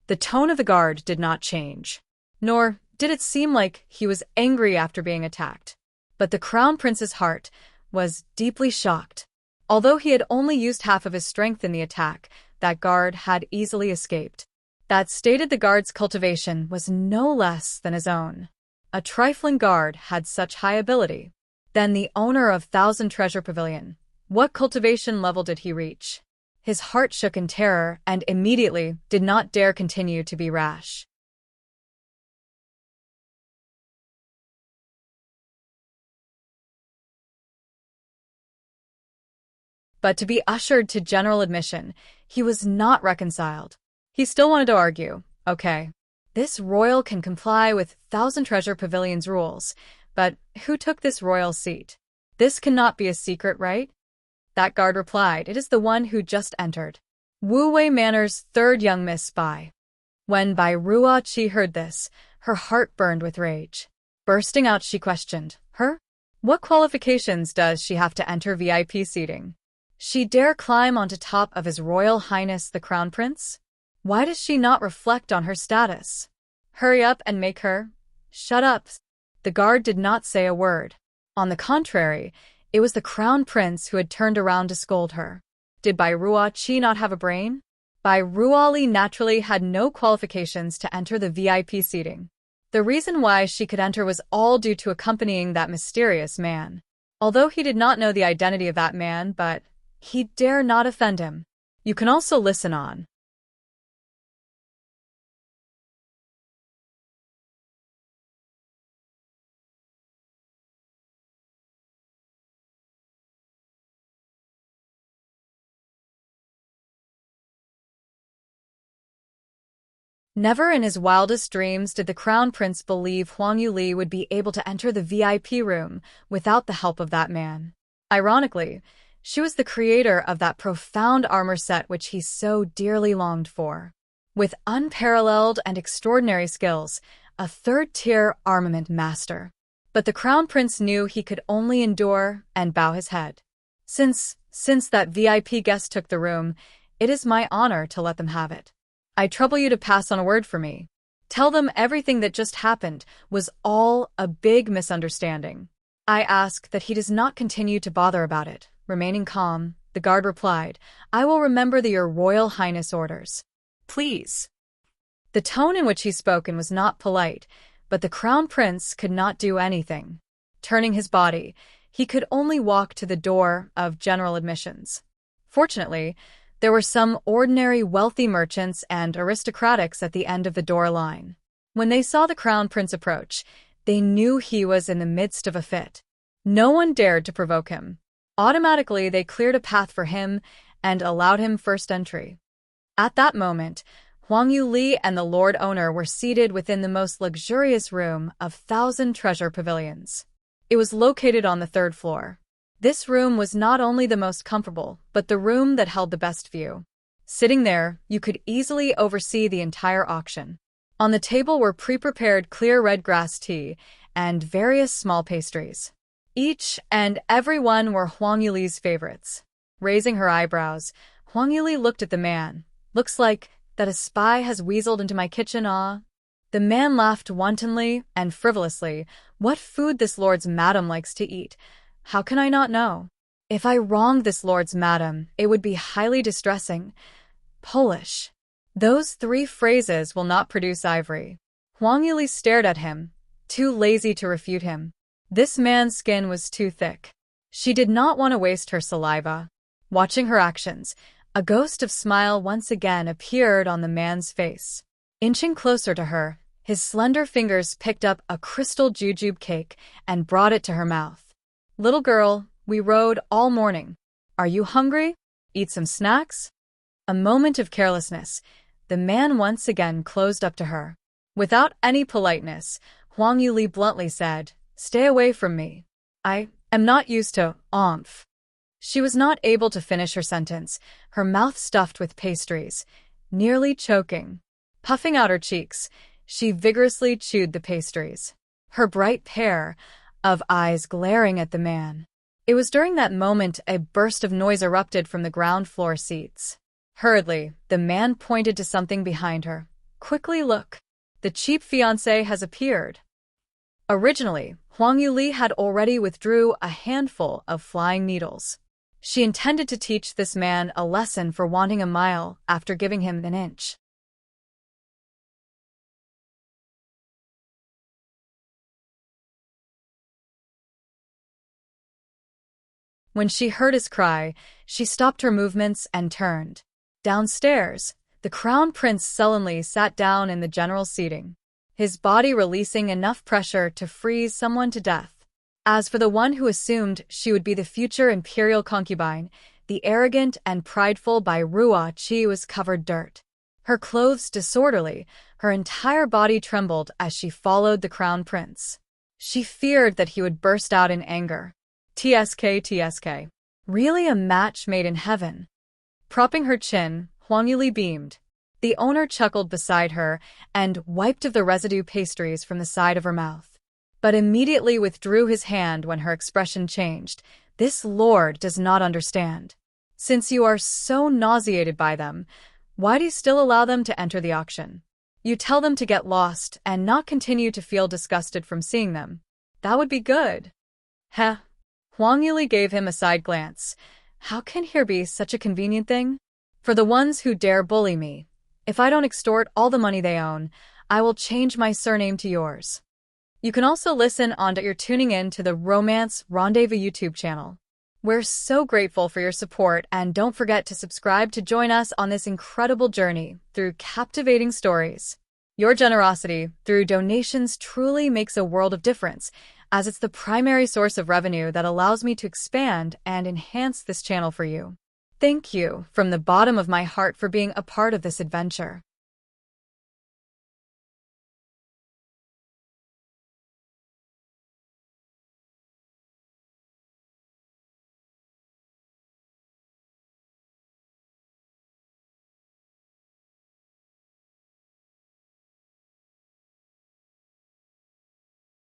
The tone of the guard did not change, nor did it seem like he was angry after being attacked. But the Crown Prince's heart was deeply shocked. Although he had only used half of his strength in the attack, that guard had easily escaped. That stated the guard's cultivation was no less than his own. A trifling guard had such high ability. Then the owner of Thousand Treasure Pavilion, what cultivation level did he reach? His heart shook in terror and immediately did not dare continue to be rash. But to be ushered to general admission, he was not reconciled. He still wanted to argue. Okay, this royal can comply with Thousand Treasure Pavilion's rules, but who took this royal seat? This cannot be a secret, right? That guard replied, "It is the one who just entered. Wu Wei Manor's third young Miss Spy." When Bai Ruo Qi heard this, her heart burned with rage. Bursting out, she questioned, "Her? What qualifications does she have to enter VIP seating? She dare climb onto top of His Royal Highness the Crown Prince?" Why does she not reflect on her status? Hurry up and make her. Shut up. The guard did not say a word. On the contrary, it was the crown prince who had turned around to scold her. Did Bai Ruoqi not have a brain? Bai Ruoqi naturally had no qualifications to enter the VIP seating. The reason why she could enter was all due to accompanying that mysterious man. Although he did not know the identity of that man, but he dare not offend him. You can also listen on. Never in his wildest dreams did the crown prince believe Huang Yuli would be able to enter the VIP room without the help of that man. Ironically, she was the creator of that profound armor set which he so dearly longed for. With unparalleled and extraordinary skills, a third-tier armament master. But the crown prince knew he could only endure and bow his head. Since that VIP guest took the room, it is my honor to let them have it. I trouble you to pass on a word for me. Tell them everything that just happened was all a big misunderstanding. I ask that he does not continue to bother about it. Remaining calm, the guard replied, I will remember your Royal Highness orders. Please. The tone in which he spoken was not polite, but the crown prince could not do anything. Turning his body, he could only walk to the door of general admissions. Fortunately, there were some ordinary wealthy merchants and aristocratics at the end of the door line. When they saw the crown prince approach, they knew he was in the midst of a fit. No one dared to provoke him. Automatically, they cleared a path for him and allowed him first entry. At that moment, Huang Yuli and the lord owner were seated within the most luxurious room of 1,000 treasure pavilions. It was located on the 3rd floor. This room was not only the most comfortable, but the room that held the best view. Sitting there, you could easily oversee the entire auction. On the table were pre-prepared clear red grass tea and various small pastries. Each and every one were Huang Yuli's favorites. Raising her eyebrows, Huang Yuli looked at the man. Looks like that a spy has weaseled into my kitchen, ah? The man laughed wantonly and frivolously. What food this lord's madam likes to eat. How can I not know? If I wronged this lord's madam, it would be highly distressing. Polish. Those 3 phrases will not produce ivory. Huang Yuli stared at him, too lazy to refute him. This man's skin was too thick. She did not want to waste her saliva. Watching her actions, a ghost of smile once again appeared on the man's face. Inching closer to her, his slender fingers picked up a crystal jujube cake and brought it to her mouth. Little girl, we rode all morning. Are you hungry? Eat some snacks? A moment of carelessness, the man once again closed up to her. Without any politeness, Huang Yuli bluntly said, Stay away from me. I am not used to oomph. She was not able to finish her sentence, her mouth stuffed with pastries, nearly choking. Puffing out her cheeks, she vigorously chewed the pastries. Her bright pair of eyes glaring at the man. It was during that moment a burst of noise erupted from the ground floor seats. Hurriedly, the man pointed to something behind her. Quickly look. The cheap fiancé has appeared. Originally, Huang Yuli had already withdrew a handful of flying needles. She intended to teach this man a lesson for wanting a mile after giving him an inch. When she heard his cry, she stopped her movements and turned. Downstairs, the crown prince sullenly sat down in the general seating, his body releasing enough pressure to freeze someone to death. As for the one who assumed she would be the future imperial concubine, the arrogant and prideful Bai Ruoqi was covered dirt. Her clothes disorderly, her entire body trembled as she followed the crown prince. She feared that he would burst out in anger. TSK. Really a match made in heaven. Propping her chin, Huang Yuli beamed. The owner chuckled beside her and wiped of the residue pastries from the side of her mouth, but immediately withdrew his hand when her expression changed. This lord does not understand. Since you are so nauseated by them, Why do you still allow them to enter the auction? You tell them to get lost and not continue to feel disgusted from seeing them. That would be good. Heh. Huang Yuli gave him a side glance. How can here be such a convenient thing? For the ones who dare bully me, if I don't extort all the money they own, I will change my surname to yours. You can also listen on that you're tuning in to the Romance Rendezvous YouTube channel. We're so grateful for your support, and don't forget to subscribe to join us on this incredible journey through captivating stories. Your generosity through donations truly makes a world of difference, as it's the primary source of revenue that allows me to expand and enhance this channel for you. Thank you from the bottom of my heart for being a part of this adventure.